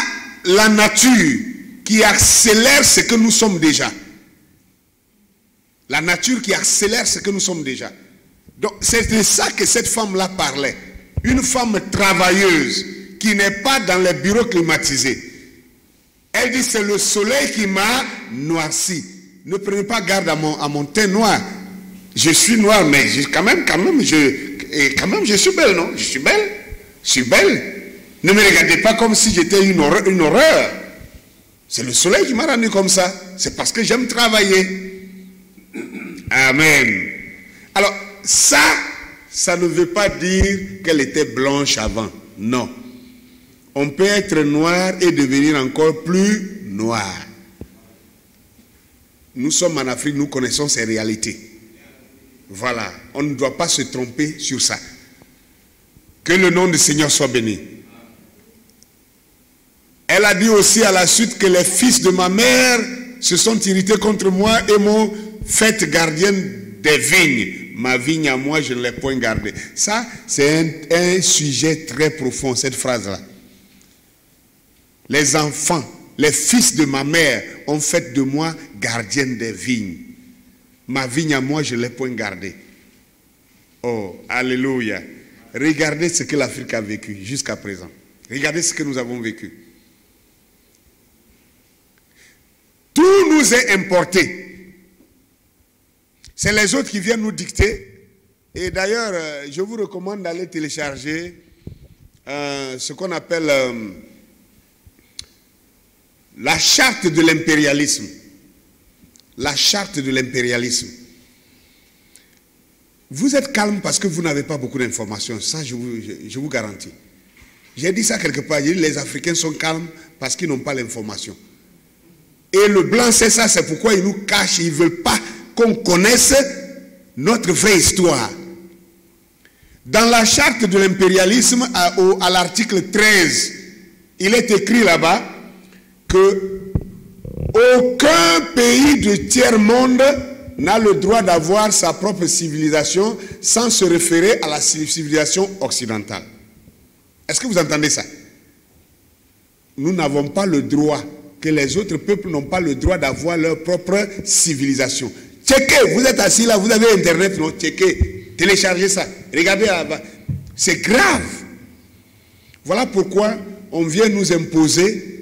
la nature qui accélère ce que nous sommes déjà. La nature qui accélère ce que nous sommes déjà. Donc c'est de ça que cette femme-là parlait. Une femme travailleuse qui n'est pas dans les bureaux climatisés. Elle dit c'est le soleil qui m'a noirci. Ne prenez pas garde à mon teint noir. Je suis noir mais quand même je suis belle, non? Je suis belle. Je suis belle. Ne me regardez pas comme si j'étais une horreur. C'est le soleil qui m'a rendu comme ça. C'est parce que j'aime travailler. Amen. Alors, ça ne veut pas dire qu'elle était blanche avant. Non. On peut être noir et devenir encore plus noir. Nous sommes en Afrique, nous connaissons ces réalités. Voilà. On ne doit pas se tromper sur ça. Que le nom du Seigneur soit béni. Elle a dit aussi à la suite que les fils de ma mère se sont irrités contre moi et m'ont fait gardienne des vignes. Ma vigne à moi, je ne l'ai point gardée. Ça, c'est un sujet très profond, cette phrase-là. Les enfants, les fils de ma mère ont fait de moi gardienne des vignes. Ma vigne à moi, je ne l'ai point gardée. Oh, alléluia. Regardez ce que l'Afrique a vécu jusqu'à présent. Regardez ce que nous avons vécu. Tout nous est importé. C'est les autres qui viennent nous dicter. Et d'ailleurs, je vous recommande d'aller télécharger ce qu'on appelle la charte de l'impérialisme. La charte de l'impérialisme. Vous êtes calme parce que vous n'avez pas beaucoup d'informations. Ça, je vous garantis. J'ai dit ça quelque part. J'ai dit les Africains sont calmes parce qu'ils n'ont pas l'information. Et le blanc, c'est ça. C'est pourquoi ils nous cachent. Ils ne veulent pas qu'on connaisse notre vraie histoire. Dans la charte de l'impérialisme, à l'article 13, il est écrit là-bas que aucun pays du tiers-monde n'a le droit d'avoir sa propre civilisation sans se référer à la civilisation occidentale. Est-ce que vous entendez ça? Nous n'avons pas le droit, que les autres peuples n'ont pas le droit d'avoir leur propre civilisation. Checkez, vous êtes assis là, vous avez Internet, non? Checkez, téléchargez ça, regardez là-bas. C'est grave. Voilà pourquoi on vient nous imposer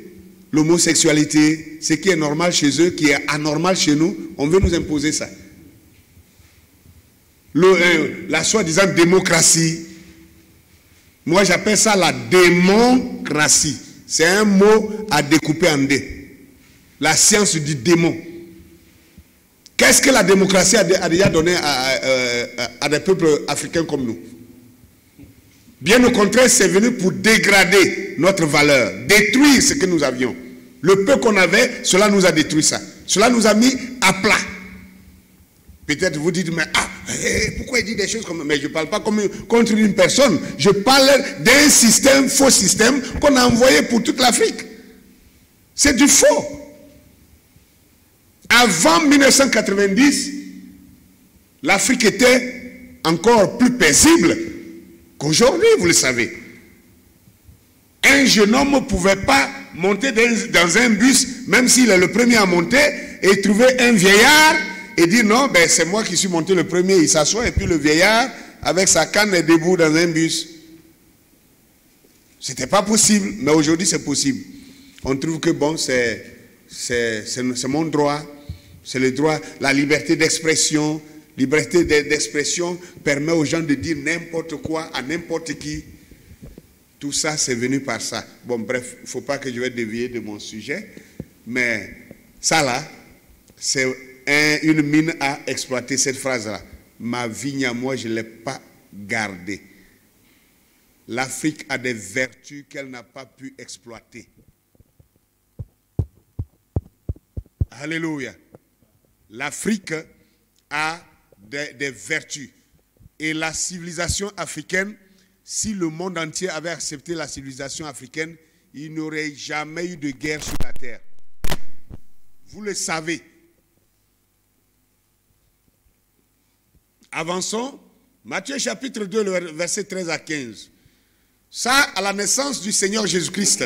l'homosexualité, ce qui est normal chez eux, qui est anormal chez nous, on veut nous imposer ça. La soi-disant démocratie, moi j'appelle ça la démocratie. C'est un mot à découper en deux. La science du démon. Qu'est-ce que la démocratie a déjà donné à des peuples africains comme nous? Bien au contraire, c'est venu pour dégrader notre valeur, détruire ce que nous avions. Le peu qu'on avait, cela nous a détruit ça. Cela nous a mis à plat. Peut-être vous dites, mais pourquoi il dit des choses comme ça? Mais je ne parle pas contre une personne. Je parle d'un système, faux système, qu'on a envoyé pour toute l'Afrique. C'est du faux. Avant 1990, l'Afrique était encore plus paisible qu'aujourd'hui, vous le savez. Un jeune homme ne pouvait pas monter dans un bus, même s'il est le premier à monter, et trouver un vieillard et dire non, ben c'est moi qui suis monté le premier. Il s'assoit et puis le vieillard, avec sa canne, est debout dans un bus. C'était pas possible, mais aujourd'hui c'est possible. On trouve que bon, c'est mon droit, c'est le droit, la liberté d'expression. Liberté d'expression permet aux gens de dire n'importe quoi à n'importe qui. Tout ça, c'est venu par ça. Bon, bref, il ne faut pas que je vais dévier de mon sujet. Mais ça là, c'est une mine à exploiter, cette phrase-là. Ma vigne à moi, je ne l'ai pas gardée. L'Afrique a des vertus qu'elle n'a pas pu exploiter. Alléluia. L'Afrique a des vertus. Et la civilisation africaine si le monde entier avait accepté la civilisation africaine, il n'y aurait jamais eu de guerre sur la terre. Vous le savez. Avançons. Matthieu chapitre 2, verset 13 à 15. Ça, à la naissance du Seigneur Jésus-Christ,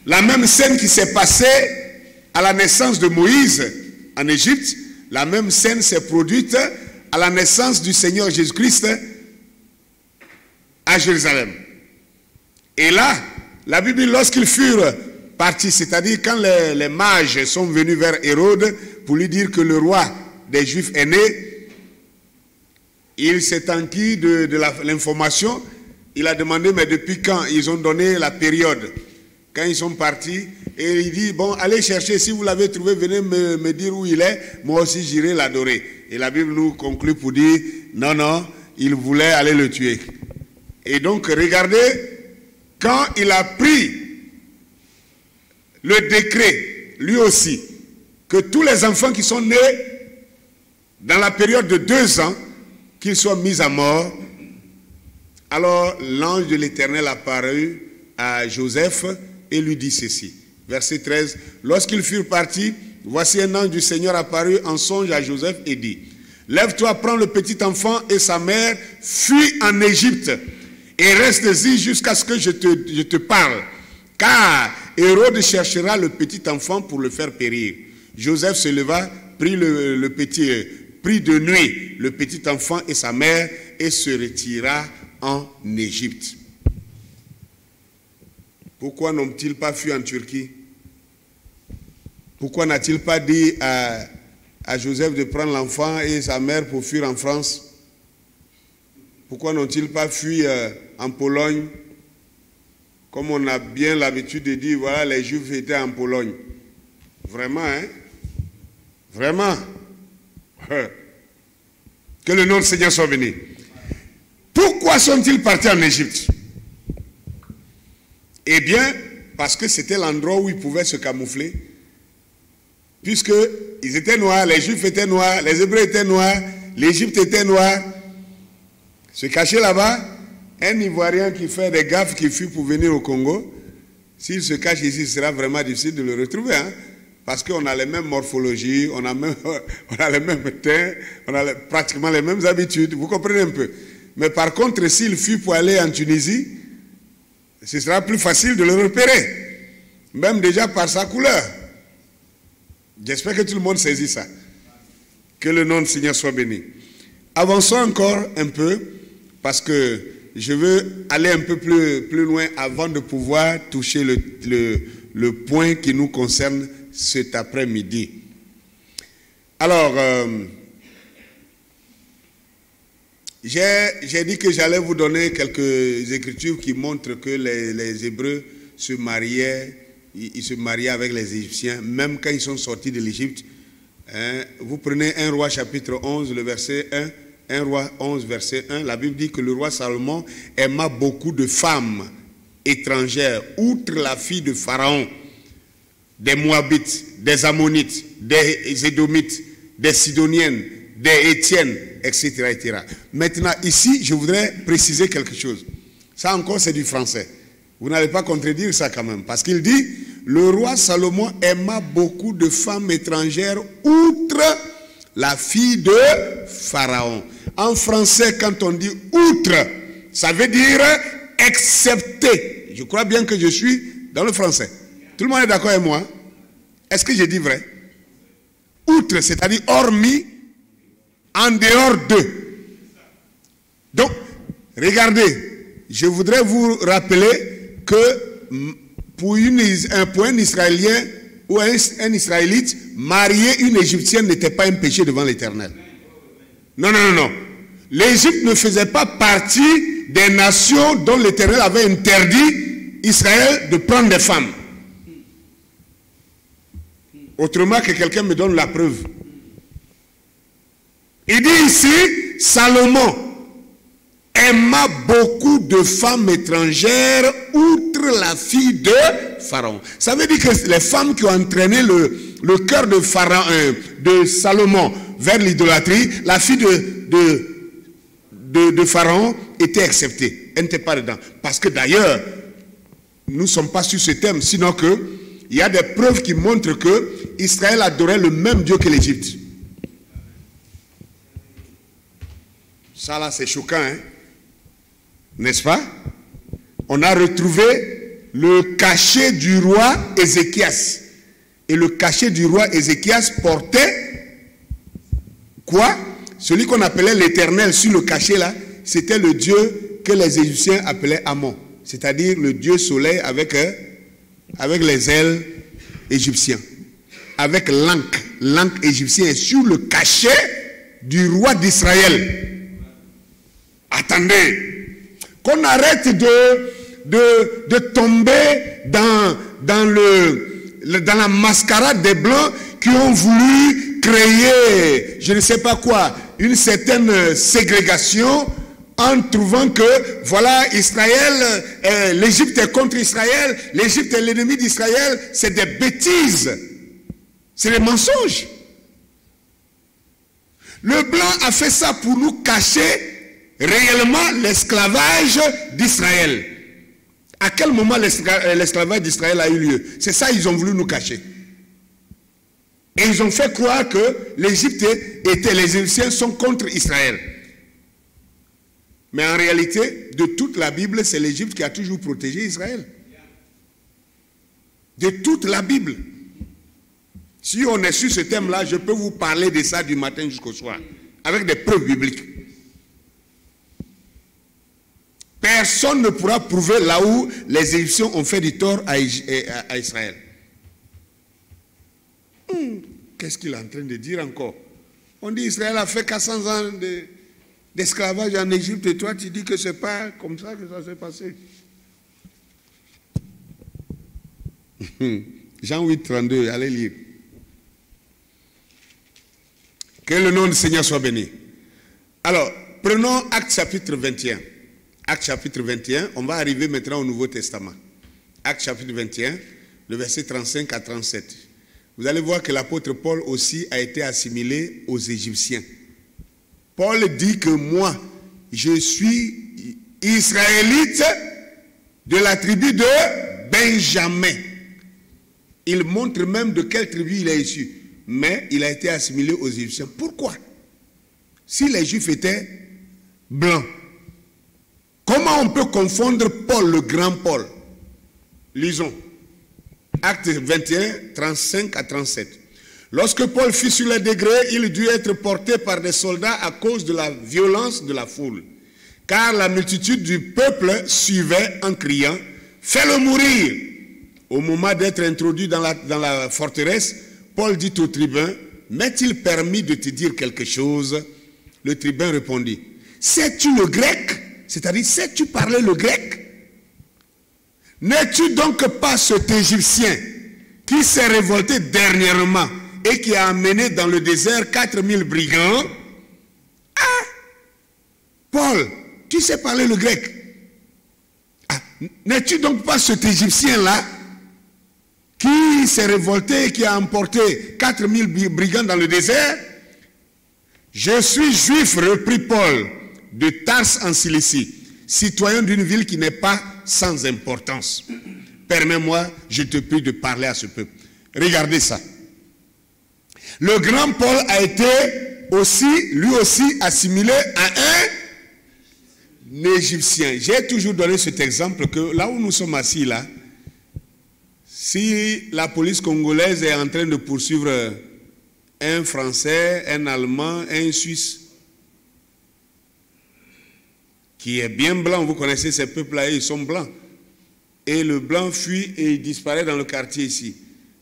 la même scène qui s'est passée à la naissance de Moïse en Égypte, la même scène s'est produite à la naissance du Seigneur Jésus-Christ à Jérusalem. Et là, la Bible dit, lorsqu'ils furent partis, c'est-à-dire quand les mages sont venus vers Hérode pour lui dire que le roi des Juifs est né, il s'est enquis de l'information. Il a demandé, mais depuis quand? Ils ont donné la période. Quand ils sont partis, et il dit, bon, allez chercher, si vous l'avez trouvé, venez me dire où il est, moi aussi j'irai l'adorer. Et la Bible nous conclut pour dire, non, non, il voulait aller le tuer. Et donc, regardez, quand il a pris le décret, lui aussi, que tous les enfants qui sont nés dans la période de 2 ans, qu'ils soient mis à mort, alors l'ange de l'Éternel apparut à Joseph et lui dit ceci. Verset 13. Lorsqu'ils furent partis, voici un ange du Seigneur apparut en songe à Joseph et dit, lève-toi, prends le petit enfant et sa mère, fuis en Égypte et reste-y jusqu'à ce que je te parle. Car Hérode cherchera le petit enfant pour le faire périr. Joseph se leva, prit prit de nuit le petit enfant et sa mère et se retira en Égypte. Pourquoi n'ont-ils pas fui en Turquie? Pourquoi n'a-t-il pas dit à Joseph de prendre l'enfant et sa mère pour fuir en France? Pourquoi n'ont-ils pas fui en Pologne? Comme on a bien l'habitude de dire, voilà, les Juifs étaient en Pologne. Vraiment, hein? Vraiment. Que le nom du Seigneur soit béni. Pourquoi sont-ils partis en Égypte? Eh bien, parce que c'était l'endroit où ils pouvaient se camoufler. Puisqu'ils étaient noirs, les Juifs étaient noirs, les Hébreux étaient noirs, l'Égypte était noire. Se cacher là-bas, un Ivoirien qui fait des gaffes qui fuit pour venir au Congo, s'il se cache ici, ce sera vraiment difficile de le retrouver. Hein? Parce qu'on a les mêmes morphologies, on a les mêmes teints, on a pratiquement les mêmes habitudes. Vous comprenez un peu? Mais par contre, s'il fuit pour aller en Tunisie, ce sera plus facile de le repérer. Même déjà par sa couleur. J'espère que tout le monde saisit ça. Que le nom du Seigneur soit béni. Avançons encore un peu, parce que je veux aller un peu plus loin avant de pouvoir toucher le point qui nous concerne cet après-midi. Alors, j'ai dit que j'allais vous donner quelques écritures qui montrent que les Hébreux se mariaient, ils se mariaient avec les Égyptiens, même quand ils sont sortis de l'Égypte. Hein, vous prenez 1 Roi chapitre 11, le verset 1, 1 Roi 11, verset 1, la Bible dit que le roi Salomon aima beaucoup de femmes étrangères, outre la fille de Pharaon, des Moabites, des Ammonites, des Édomites, des Sidoniennes, des Étiennes, etc., etc. Maintenant, ici, je voudrais préciser quelque chose. Ça encore, c'est du français. Vous n'allez pas contredire ça quand même. Parce qu'il dit, le roi Salomon aima beaucoup de femmes étrangères, outre la fille de Pharaon. En français, quand on dit outre, ça veut dire excepté. Je crois bien que je suis dans le français. Tout le monde est d'accord avec moi? Est-ce que j'ai dit vrai? Outre, c'est-à-dire hormis, en dehors d'eux. Donc, regardez, je voudrais vous rappeler que pour un Israélien ou un Israélite, marier une Égyptienne n'était pas un péché devant l'Éternel. Non, non, non, non. L'Égypte ne faisait pas partie des nations dont l'Éternel avait interdit Israël de prendre des femmes. Autrement que quelqu'un me donne la preuve. Il dit ici, Salomon aima beaucoup de femmes étrangères outre la fille de Pharaon. Ça veut dire que les femmes qui ont entraîné le cœur de Pharaon, de Salomon vers l'idolâtrie, la fille de Pharaon était acceptée. Elle n'était pas dedans. Parce que d'ailleurs, nous ne sommes pas sur ce thème, sinon qu'il y a des preuves qui montrent que Israël adorait le même Dieu que l'Égypte. Ça là, c'est choquant, hein? N'est-ce pas? On a retrouvé le cachet du roi Ézéchias. Et le cachet du roi Ézéchias portait quoi? Celui qu'on appelait l'Éternel sur le cachet là, c'était le Dieu que les Égyptiens appelaient Amon. C'est-à-dire le Dieu soleil avec les ailes égyptiennes. Avec l'ankh égyptien est sur le cachet du roi d'Israël. Attendez. Qu'on arrête de tomber dans la mascarade des Blancs qui ont voulu créer, je ne sais pas quoi, une certaine ségrégation en trouvant que, voilà, Israël, l'Égypte est contre Israël, l'Égypte est l'ennemi d'Israël. C'est des bêtises. C'est des mensonges. Le Blanc a fait ça pour nous cacher réellement l'esclavage d'Israël. À quel moment l'esclavage d'Israël a eu lieu? C'est ça ils ont voulu nous cacher. Et ils ont fait croire que l'Égypte était, les Égyptiens sont contre Israël. Mais en réalité, de toute la Bible, c'est l'Égypte qui a toujours protégé Israël. De toute la Bible. Si on est sur ce thème-là, je peux vous parler de ça du matin jusqu'au soir, avec des preuves bibliques. Personne ne pourra prouver là où les Égyptiens ont fait du tort à Israël. Qu'est-ce qu'il est en train de dire encore? On dit Israël a fait 400 ans d'esclavage en Égypte et toi tu dis que c'est pas comme ça que ça s'est passé. Jean 8, 32, allez lire. Que le nom du Seigneur soit béni. Alors, prenons Actes chapitre 21. Actes chapitre 21, on va arriver maintenant au Nouveau Testament. Actes chapitre 21, le verset 35 à 37. Vous allez voir que l'apôtre Paul aussi a été assimilé aux Égyptiens. Paul dit que moi, je suis israélite de la tribu de Benjamin. Il montre même de quelle tribu il est issu. Mais il a été assimilé aux Égyptiens. Pourquoi? Si les Juifs étaient blancs, comment on peut confondre Paul, le grand Paul? Lisons. Actes 21, 35 à 37. Lorsque Paul fut sur les degrés, il dut être porté par des soldats à cause de la violence de la foule. Car la multitude du peuple suivait en criant « Fais-le mourir !» Au moment d'être introduit dans la forteresse, Paul dit au tribun « M'est-il permis de te dire quelque chose ?» Le tribun répondit « Sais-tu le grec ?» C'est-à-dire, sais-tu parler le grec? N'es-tu donc pas cet Égyptien qui s'est révolté dernièrement et qui a amené dans le désert 4000 brigands? Ah! Paul, tu sais parler le grec? Ah, n'es-tu donc pas cet Égyptien-là qui s'est révolté et qui a emporté 4000 brigands dans le désert? Je suis juif, reprit Paul, de Tars en Cilicie, citoyen d'une ville qui n'est pas sans importance. Permets-moi, je te prie de parler à ce peuple. Regardez ça. Le grand Paul a été lui aussi assimilé à un Égyptien. J'ai toujours donné cet exemple que là où nous sommes assis là, si la police congolaise est en train de poursuivre un Français, un Allemand, un Suisse, qui est bien blanc, vous connaissez ces peuples-là, ils sont blancs. Et le blanc fuit et il disparaît dans le quartier ici.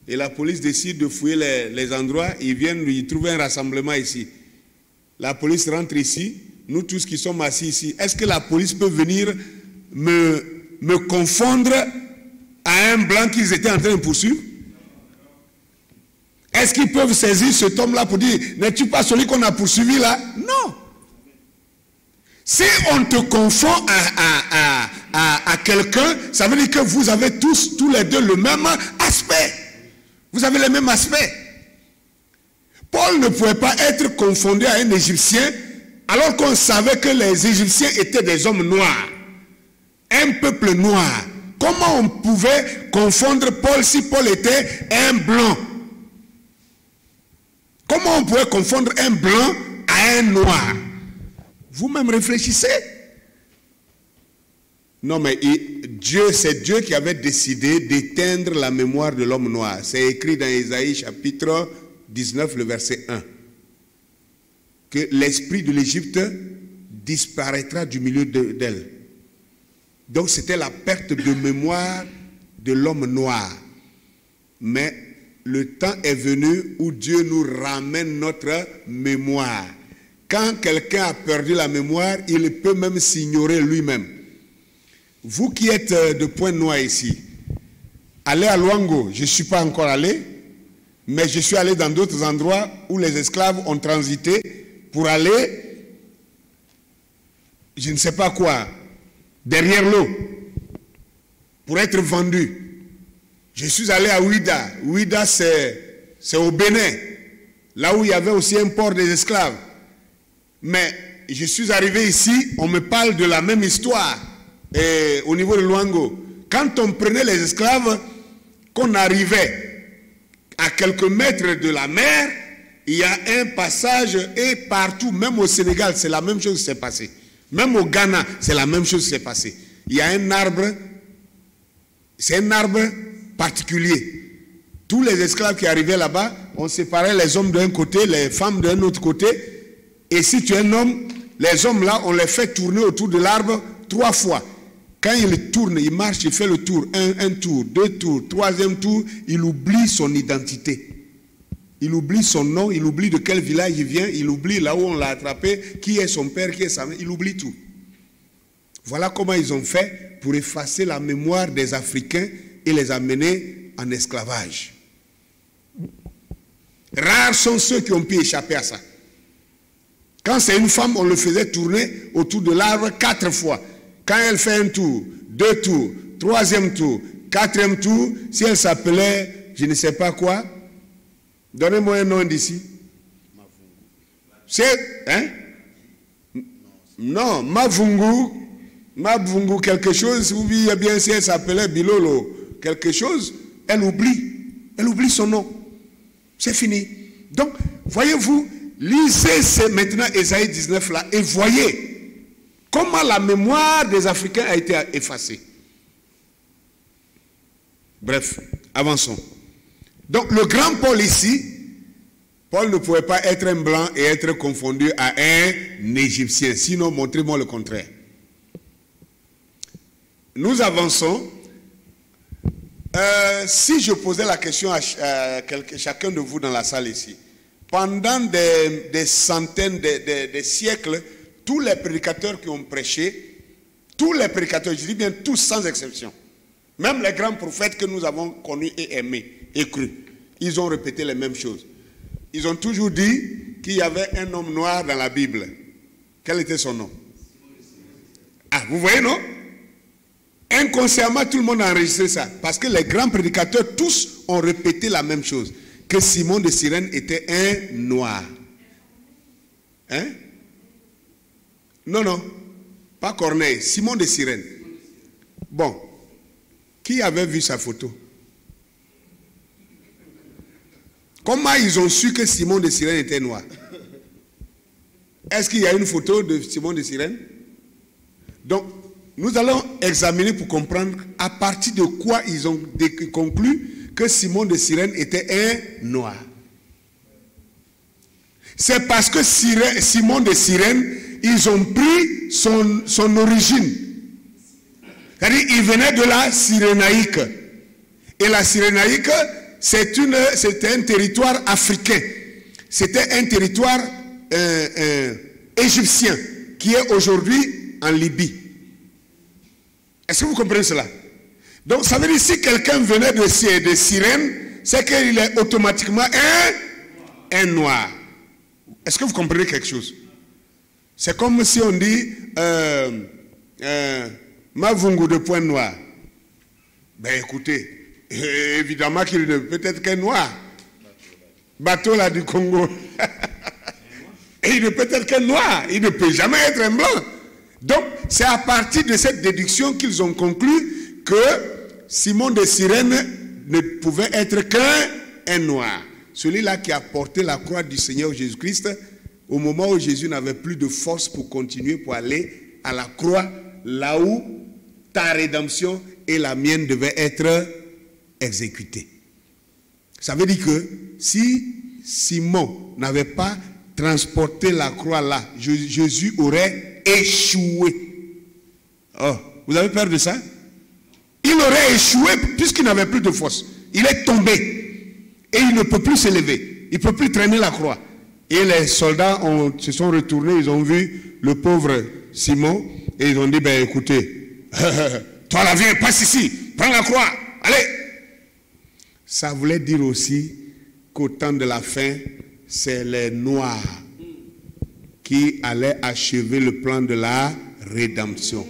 Et la police décide de fouiller les endroits, ils viennent lui trouver un rassemblement ici. La police rentre ici, nous tous qui sommes assis ici, est-ce que la police peut venir me confondre à un blanc qu'ils étaient en train de poursuivre? Est-ce qu'ils peuvent saisir cet homme-là pour dire, n'es-tu pas celui qu'on a poursuivi là? Non. Si on te confond à quelqu'un, ça veut dire que vous avez tous les deux le même aspect. Vous avez le même aspect. Paul ne pouvait pas être confondu à un Égyptien alors qu'on savait que les Égyptiens étaient des hommes noirs. un peuple noir. Comment on pouvait confondre Paul si Paul était un blanc? Comment on pouvait confondre un blanc à un noir? Vous-même réfléchissez. Non, mais c'est Dieu qui avait décidé d'éteindre la mémoire de l'homme noir. C'est écrit dans Ésaïe chapitre 19, le verset 1. Que l'esprit de l'Égypte disparaîtra du milieu d'elle. Donc c'était la perte de mémoire de l'homme noir. Mais le temps est venu où Dieu nous ramène notre mémoire. Quand quelqu'un a perdu la mémoire, il peut même s'ignorer lui-même. Vous qui êtes de Pointe-Noire ici, allez à Luango. Je ne suis pas encore allé, mais je suis allé dans d'autres endroits où les esclaves ont transité pour aller, je ne sais pas quoi, derrière l'eau, pour être vendus. Je suis allé à Ouida. Ouida, c'est au Bénin, là où il y avait aussi un port des esclaves. Mais je suis arrivé ici, on me parle de la même histoire au niveau de Luango. Quand on prenait les esclaves, qu'on arrivait à quelques mètres de la mer, il y a un passage et partout, même au Sénégal, c'est la même chose qui s'est passée. Même au Ghana, c'est la même chose qui s'est passée. Il y a un arbre, c'est un arbre particulier. Tous les esclaves qui arrivaient là-bas, on séparait les hommes d'un côté, les femmes d'un autre côté. Et si tu es un homme, les hommes là, on les fait tourner autour de l'arbre 3 fois. Quand il tourne, il marche, il fait le tour, un tour, 2 tours, 3e tour, il oublie son identité. Il oublie son nom, il oublie de quel village il vient, il oublie là où on l'a attrapé, qui est son père, qui est sa mère, il oublie tout. Voilà comment ils ont fait pour effacer la mémoire des Africains et les amener en esclavage. Rares sont ceux qui ont pu échapper à ça. Quand c'est une femme, on le faisait tourner autour de l'arbre 4 fois. Quand elle fait un tour, 2 tours, 3e tour, 4e tour, si elle s'appelait je ne sais pas quoi, donnez-moi un nom d'ici. C'est, hein? Non, Mavungu quelque chose, ou bien si elle s'appelait Bilolo, quelque chose, elle oublie son nom. C'est fini. Donc, voyez-vous, lisez maintenant Ésaïe 19 là et voyez comment la mémoire des Africains a été effacée. Bref, avançons. Donc le grand Paul ici, Paul ne pouvait pas être un blanc et être confondu à un Égyptien. Sinon, montrez-moi le contraire. Nous avançons. Si je posais la question à chacun de vous dans la salle ici, pendant des centaines, des siècles, tous les prédicateurs qui ont prêché, tous les prédicateurs, je dis bien tous sans exception, même les grands prophètes que nous avons connus et aimés et crus, ils ont répété les mêmes choses. Ils ont toujours dit qu'il y avait un homme noir dans la Bible. Quel était son nom? Ah, vous voyez, non? Inconsciemment, tout le monde a enregistré ça. Parce que les grands prédicateurs, tous ont répété la même chose. Que Simon de Cyrène était un noir. Hein? Non, pas Corneille, Simon de Cyrène. Bon, qui avait vu sa photo? Comment ils ont su que Simon de Cyrène était noir? Est-ce qu'il y a une photo de Simon de Cyrène? Donc, nous allons examiner pour comprendre à partir de quoi ils ont conclu que Simon de Cyrène était un noir. C'est parce que Simon de Cyrène, ils ont pris son origine. C'est-à-dire, il venait de la Cyrénaïque. Et la Cyrénaïque, c'était un territoire africain. C'était un territoire égyptien qui est aujourd'hui en Libye. Est-ce que vous comprenez cela? Donc, ça veut dire si quelqu'un venait de Cyrène, c'est qu'il est automatiquement un noir. Est-ce que vous comprenez quelque chose? C'est comme si on dit Mavungu de Pointe-Noire. Ben écoutez, évidemment qu'il ne peut être qu'un noir. Bateau là du Congo. Et il ne peut être qu'un noir. Il ne peut jamais être un blanc. Donc, c'est à partir de cette déduction qu'ils ont conclu que Simon de Cyrène ne pouvait être qu'un noir. Celui-là qui a porté la croix du Seigneur Jésus-Christ au moment où Jésus n'avait plus de force pour continuer, pour aller à la croix, là où ta rédemption et la mienne devaient être exécutées. Ça veut dire que si Simon n'avait pas transporté la croix là, Jésus aurait échoué. Oh, vous avez peur de ça? Il aurait échoué puisqu'il n'avait plus de force. Il est tombé. Et il ne peut plus se lever. Il ne peut plus traîner la croix. Et les soldats se sont retournés. Ils ont vu le pauvre Simon. Et ils ont dit, ben écoutez, toi là, viens, passe ici. Prends la croix. Allez. Ça voulait dire aussi qu'au temps de la fin, c'est les Noirs qui allaient achever le plan de la rédemption.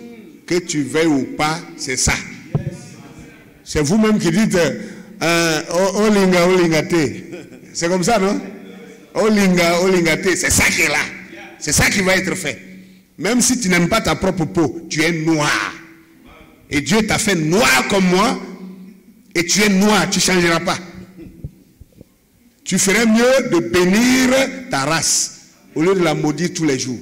Que tu veuilles ou pas, c'est ça. C'est vous-même qui dites... Olinga, olingate. C'est comme ça, non? Olinga, olingate. C'est ça qui est là. C'est ça qui va être fait. Même si tu n'aimes pas ta propre peau, tu es noir. Et Dieu t'a fait noir comme moi. Et tu es noir, tu ne changeras pas. Tu ferais mieux de bénir ta race au lieu de la maudire tous les jours.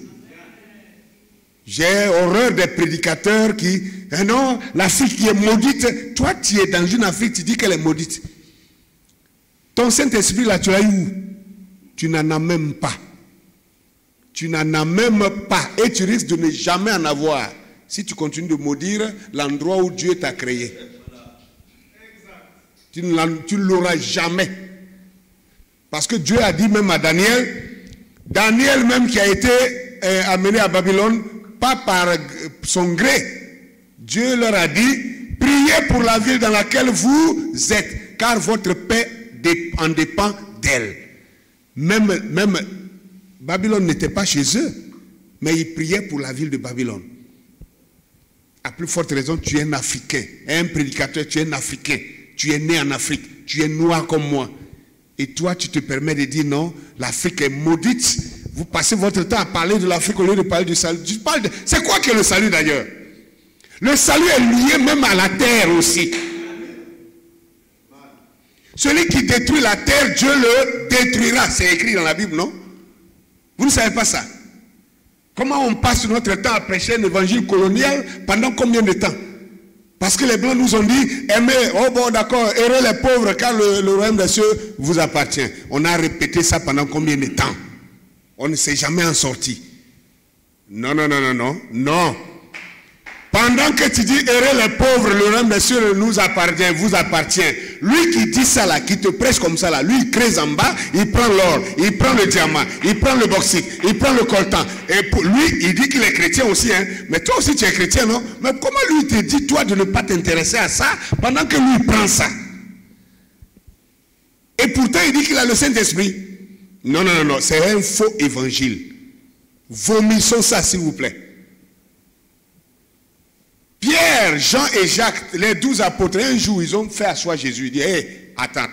J'ai horreur des prédicateurs qui... non, l'Afrique qui est maudite. Toi, tu es dans une Afrique, tu dis qu'elle est maudite. Ton Saint-Esprit, là, tu l'as eu où? Tu n'en as même pas. Tu n'en as même pas. Et tu risques de ne jamais en avoir si tu continues de maudire l'endroit où Dieu t'a créé. Tu ne l'auras jamais. Parce que Dieu a dit même à Daniel, Daniel même qui a été amené à Babylone, pas par son gré. Dieu leur a dit, priez pour la ville dans laquelle vous êtes, car votre paix en dépend d'elle. Même Babylone n'était pas chez eux, mais ils priaient pour la ville de Babylone. À plus forte raison, tu es un Africain, un prédicateur, tu es un Africain, tu es né en Afrique, tu es noir comme moi. Et toi, tu te permets de dire non, l'Afrique est maudite. Vous passez votre temps à parler de l'Afrique au lieu de parler du salut. C'est quoi que le salut d'ailleurs? Le salut est lié même à la terre aussi. Celui qui détruit la terre, Dieu le détruira. C'est écrit dans la Bible, non? Vous ne savez pas ça? Comment on passe notre temps à prêcher un évangile colonial pendant combien de temps? Parce que les Blancs nous ont dit, aimez, oh bon d'accord, aimez les pauvres car le royaume des cieux vous appartient. On a répété ça pendant combien de temps? On ne s'est jamais en sorti. Non, non, non, non, non, non. Pendant que tu dis, aimez les pauvres, le royaume des cieux nous appartient, vous appartient. Lui qui dit ça là, qui te prêche comme ça là, lui il creuse en bas, il prend l'or, il prend le diamant, il prend le bauxite, il prend le coltan. Et pour lui, il dit qu'il est chrétien aussi, hein. Mais toi aussi tu es chrétien, non? Mais comment lui te dit toi de ne pas t'intéresser à ça pendant que lui il prend ça? Et pourtant il dit qu'il a le Saint-Esprit. Non, non, non, non, c'est un faux évangile. Vomissons ça s'il vous plaît. Pierre, Jean et Jacques, les 12 apôtres, un jour, ils ont fait asseoir Jésus. Ils disent, hey, attends,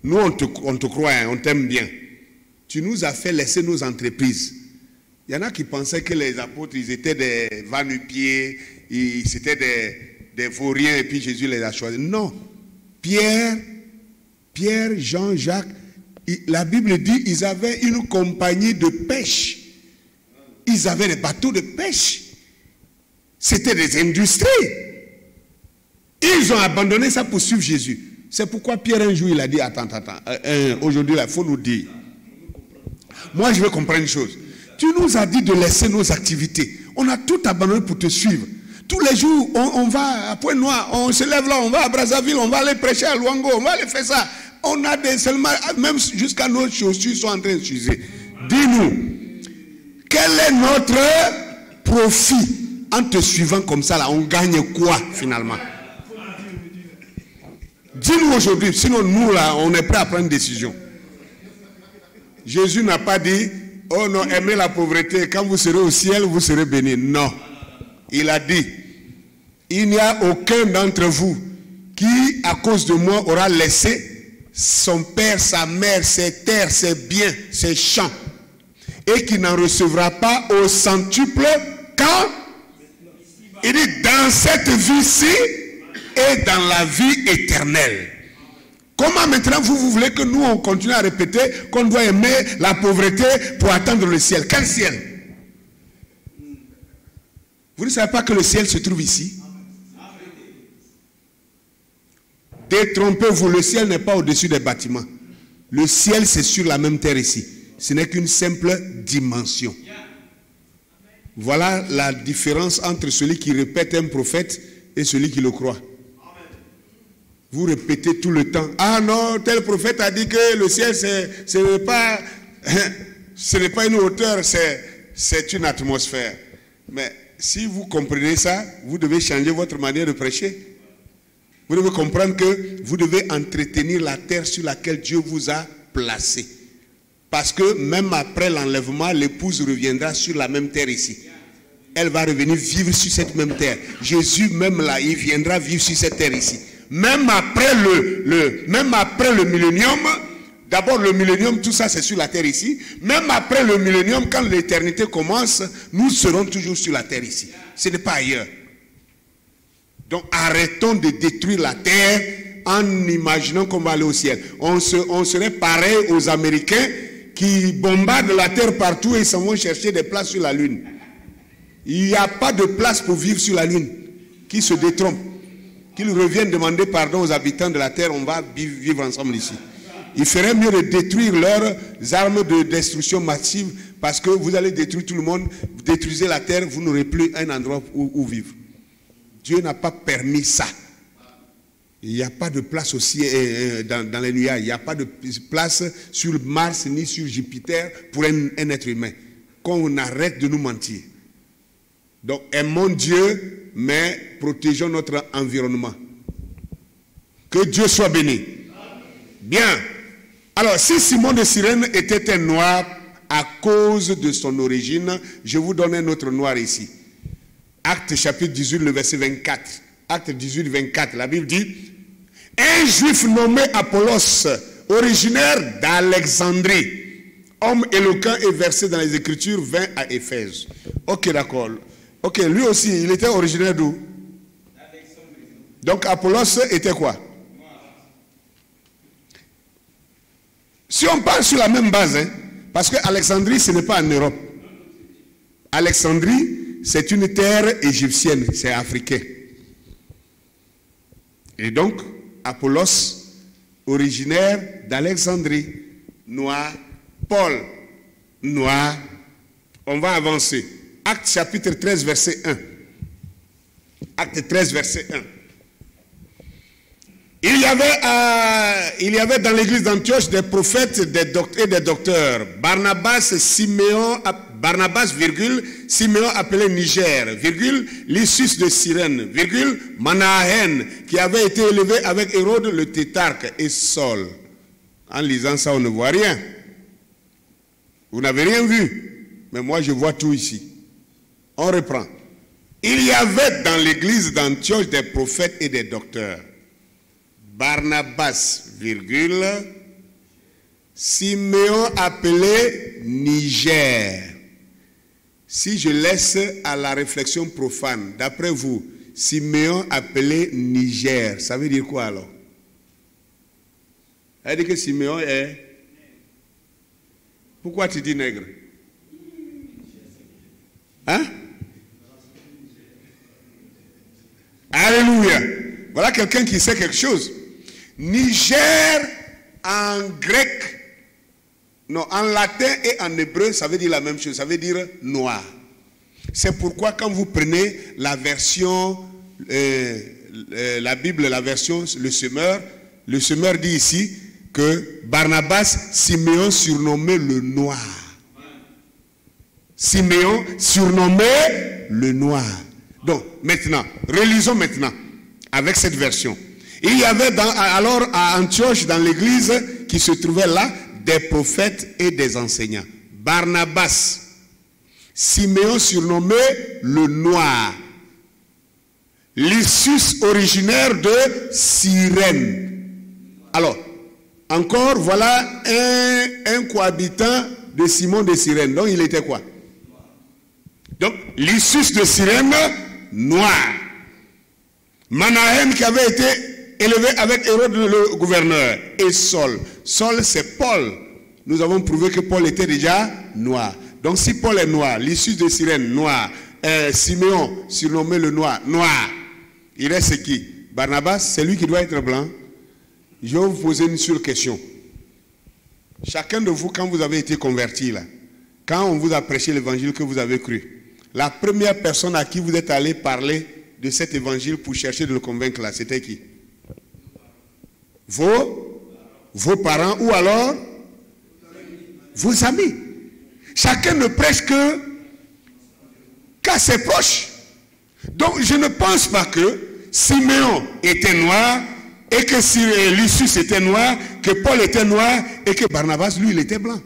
nous on te croit, hein, on t'aime bien. Tu nous as fait laisser nos entreprises. Il y en a qui pensaient que les apôtres, ils étaient des va-nu-pieds, c'était des vauriens, et puis Jésus les a choisis. Non. Pierre, Jean, Jacques, la Bible dit, ils avaient une compagnie de pêche. Ils avaient des bateaux de pêche. C'était des industries. Ils ont abandonné ça pour suivre Jésus. C'est pourquoi Pierre un jour il a dit, attends, aujourd'hui il faut nous dire. Moi je veux comprendre une chose. Tu nous as dit de laisser nos activités. On a tout abandonné pour te suivre. Tous les jours on va à Pointe-Noire, on se lève là, on va à Brazzaville, on va aller prêcher à Luango, on va aller faire ça. On a seulement, même jusqu'à nos chaussures sont en train de s'user. Dis-nous, quel est notre profit? En te suivant comme ça, là, on gagne quoi finalement? Dis-nous aujourd'hui, sinon nous là, on est prêt à prendre une décision. Jésus n'a pas dit, oh non, aimez la pauvreté, quand vous serez au ciel, vous serez bénis. Non. Il a dit, il n'y a aucun d'entre vous qui, à cause de moi, aura laissé son père, sa mère, ses terres, ses biens, ses champs, et qui n'en recevra pas au centuple quand Il dit dans cette vie-ci et dans la vie éternelle. Comment maintenant vous voulez que nous on continue à répéter qu'on doit aimer la pauvreté pour atteindre le ciel? Quel ciel? Vous ne savez pas que le ciel se trouve ici? Détrompez-vous, le ciel n'est pas au-dessus des bâtiments. Le ciel, c'est sur la même terre ici. Ce n'est qu'une simple dimension. Voilà la différence entre celui qui répète un prophète et celui qui le croit. Vous répétez tout le temps. Ah non, tel prophète a dit que le ciel, ce n'est pas une hauteur, c'est une atmosphère. Mais si vous comprenez ça, vous devez changer votre manière de prêcher. Vous devez comprendre que vous devez entretenir la terre sur laquelle Dieu vous a placé. Parce que même après l'enlèvement, l'épouse reviendra sur la même terre ici. Elle va revenir vivre sur cette même terre. Jésus même là, il viendra vivre sur cette terre ici. Même après le millénium, d'abord le millénium, tout ça c'est sur la terre ici. Même après le millénium, quand l'éternité commence, nous serons toujours sur la terre ici. Ce n'est pas ailleurs. Donc arrêtons de détruire la terre en imaginant qu'on va aller au ciel. On serait pareil aux Américains qui bombardent la terre partout et s'en vont chercher des places sur la lune. Il n'y a pas de place pour vivre sur la lune. Qui se détrompent, qu'ils reviennent demander pardon aux habitants de la terre, on va vivre ensemble ici. Il ferait mieux de détruire leurs armes de destruction massive parce que vous allez détruire tout le monde, vous détruisez la terre, vous n'aurez plus un endroit où vivre. Dieu n'a pas permis ça. Il n'y a pas de place aussi dans les nuages. Il n'y a pas de place sur Mars ni sur Jupiter pour un être humain. Qu'on arrête de nous mentir. Donc aimons Dieu, mais protégeons notre environnement. Que Dieu soit béni. Bien. Alors si Simon de Cyrène était un noir à cause de son origine, je vous donne un autre noir ici. Acte chapitre 18, le verset 24. Acte 18, 24, la Bible dit: un juif nommé Apollos, originaire d'Alexandrie, homme éloquent et versé dans les Écritures, vint à Éphèse. Ok, d'accord. Ok, lui aussi, il était originaire d'où? Donc Apollos était quoi? Si on parle sur la même base, hein, parce que Alexandrie, ce n'est pas en Europe. Alexandrie, c'est une terre égyptienne, c'est africain. Et donc, Apollos, originaire d'Alexandrie, noir, Paul, noir. On va avancer. Acte chapitre 13, verset 1. Acte 13, verset 1. Il y avait dans l'église d'Antioche des prophètes et des docteurs. Barnabas, Siméon, appelé Niger, Lysius de Cyrène, Manahen, qui avait été élevé avec Hérode le tétrarque, et Saul. En lisant ça, on ne voit rien. Vous n'avez rien vu, mais moi je vois tout ici. On reprend. Il y avait dans l'église d'Antioche des prophètes et des docteurs. Barnabas, Siméon appelé Niger. Si je laisse à la réflexion profane, d'après vous, Siméon appelé Niger, ça veut dire quoi alors? Ça veut dire que Siméon est... Pourquoi tu dis nègre? Hein? Alléluia. Voilà quelqu'un qui sait quelque chose. Niger en grec, non, en latin et en hébreu, ça veut dire la même chose, ça veut dire noir. C'est pourquoi quand vous prenez la version, la Bible, la version le semeur dit ici que Barnabas, Siméon surnommé le noir. Siméon surnommé le noir. Donc maintenant, relisons maintenant avec cette version. Il y avait alors à Antioche, dans l'église qui se trouvait là, des prophètes et des enseignants. Barnabas, Siméon surnommé le noir, Lysius originaire de Cyrène. Alors, encore voilà un cohabitant de Simon de Cyrène. Donc il était quoi? Donc Lysius de Cyrène noir. Manahem qui avait été élevé avec Hérode le gouverneur. Et Saul. Saul, c'est Paul. Nous avons prouvé que Paul était déjà noir. Donc si Paul est noir, l'issue de Cyrène, noir. Siméon, surnommé le noir, noir. Il reste qui? Barnabas, c'est lui qui doit être blanc. Je vais vous poser une seule question. Chacun de vous, quand vous avez été converti, là, quand on vous a prêché l'évangile que vous avez cru, la première personne à qui vous êtes allé parler de cet évangile pour chercher de le convaincre, là, c'était qui? Vos parents ou alors vos amis. Chacun ne prêche qu'à ses proches. Donc je ne pense pas que Siméon était noir et que Lucius était noir, que Paul était noir et que Barnabas, lui, il était blanc.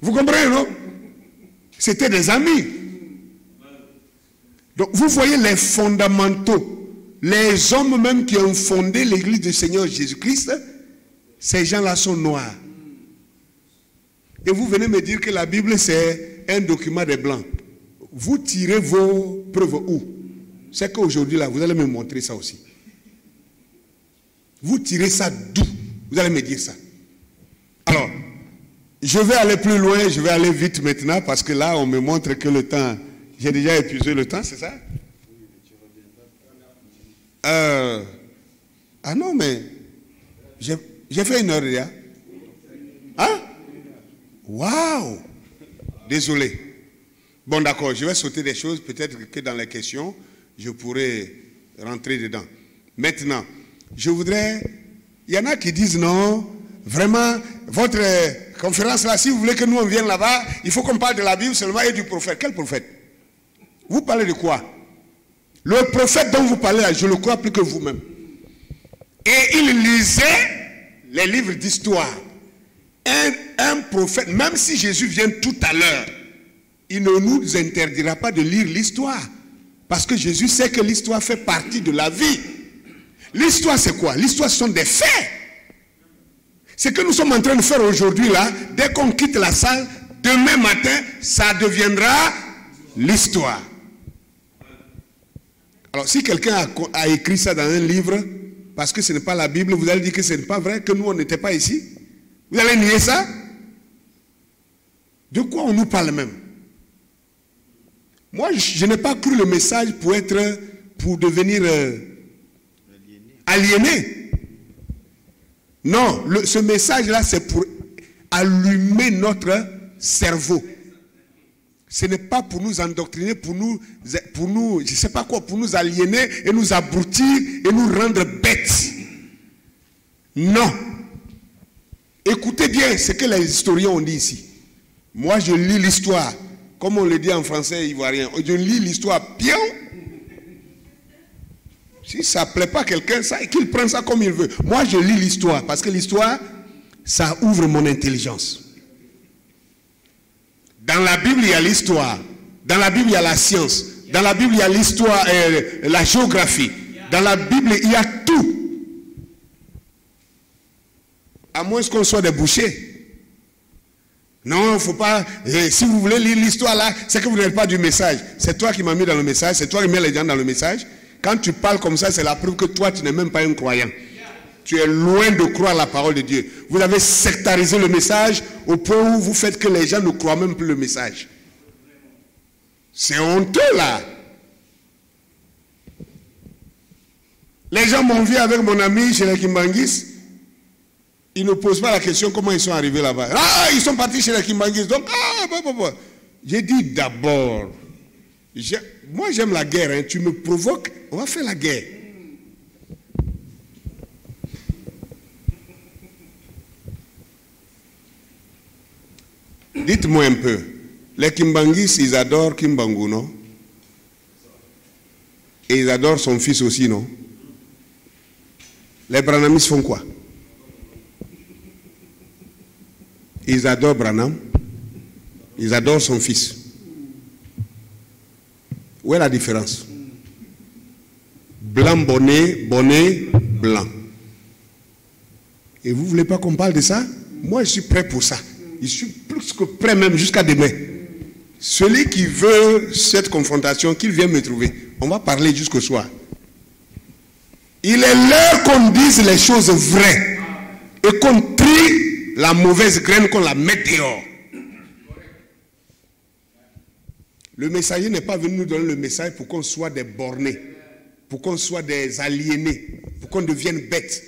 Vous comprenez, non? C'était des amis. Donc vous voyez les fondamentaux, les hommes même qui ont fondé l'église du Seigneur Jésus-Christ, ces gens-là sont noirs. Et vous venez me dire que la Bible c'est un document des blancs. Vous tirez vos preuves où? C'est qu'aujourd'hui là, vous allez me montrer ça aussi. Vous tirez ça d'où? Vous allez me dire ça. Alors, je vais aller plus loin, je vais aller vite maintenant parce que là, on me montre que le temps, j'ai déjà épuisé le temps, c'est ça? Ah non, mais j'ai fait 1 heure déjà. Hein? Waouh! Désolé. Bon, d'accord, je vais sauter des choses, peut-être que dans les questions, je pourrais rentrer dedans. Maintenant, je voudrais... Il y en a qui disent non, vraiment, votre conférence là, si vous voulez que nous on vienne là-bas, il faut qu'on parle de la Bible seulement et du prophète. Quel prophète? Vous parlez de quoi? Le prophète dont vous parlez là, je le crois plus que vous-même. Et il lisait les livres d'histoire. Un prophète, même si Jésus vient tout à l'heure, il ne nous interdira pas de lire l'histoire. Parce que Jésus sait que l'histoire fait partie de la vie. L'histoire c'est quoi? L'histoire ce sont des faits. Ce que nous sommes en train de faire aujourd'hui là, dès qu'on quitte la salle, demain matin, ça deviendra l'histoire. Alors si quelqu'un a écrit ça dans un livre, parce que ce n'est pas la Bible, vous allez dire que ce n'est pas vrai, que nous on n'était pas ici. Vous allez nier ça? De quoi on nous parle même? Moi, je n'ai pas cru le message pour devenir aliéné. Non, ce message-là, c'est pour allumer notre cerveau. Ce n'est pas pour nous endoctriner, pour nous, je ne sais pas quoi, pour nous aliéner et nous abrutir et nous rendre bêtes. Non. Écoutez bien ce que les historiens ont dit ici. Moi, je lis l'histoire. Comme on le dit en français ivoirien, je lis l'histoire bien. Si ça ne plaît pas à quelqu'un, qu'il prenne ça comme il veut. Moi, je lis l'histoire parce que l'histoire, ça ouvre mon intelligence. Dans la Bible, il y a l'histoire. Dans la Bible, il y a la science. Dans la Bible, il y a l'histoire, la géographie. Dans la Bible, il y a tout. À moins qu'on soit des bouchers. Non, il ne faut pas... si vous voulez lire l'histoire là, c'est que vous n'êtes pas du message. C'est toi qui m'as mis dans le message, c'est toi qui mets les gens dans le message. Quand tu parles comme ça, c'est la preuve que toi, tu n'es même pas un croyant. Tu es loin de croire la parole de Dieu. Vous avez sectarisé le message au point où vous faites que les gens ne croient même plus le message. C'est honteux là. Les gens m'ont vu avec mon ami chez les Kimbangis. Ils ne posent pas la question comment ils sont arrivés là-bas. Ah, ils sont partis chez les Kimbangis. Donc, j'ai dit d'abord, moi j'aime la guerre. Hein. Tu me provoques, on va faire la guerre. Dites-moi un peu, les Kimbangis, ils adorent Kimbangu, non? Et ils adorent son fils aussi, non? Les Branamis font quoi? Ils adorent Branham, ils adorent son fils. Où est la différence? Blanc, bonnet, bonnet, blanc. Et vous ne voulez pas qu'on parle de ça? Moi, je suis prêt pour ça. Je suis plus que prêt même jusqu'à demain. celui qui veut cette confrontation, qu'il vienne me trouver. On va parler jusqu'au soir. Il est l'heure qu'on dise les choses vraies et qu'on trie la mauvaise graine, qu'on la mette dehors. Le messager n'est pas venu nous donner le message pour qu'on soit des bornés, pour qu'on soit des aliénés, pour qu'on devienne bêtes.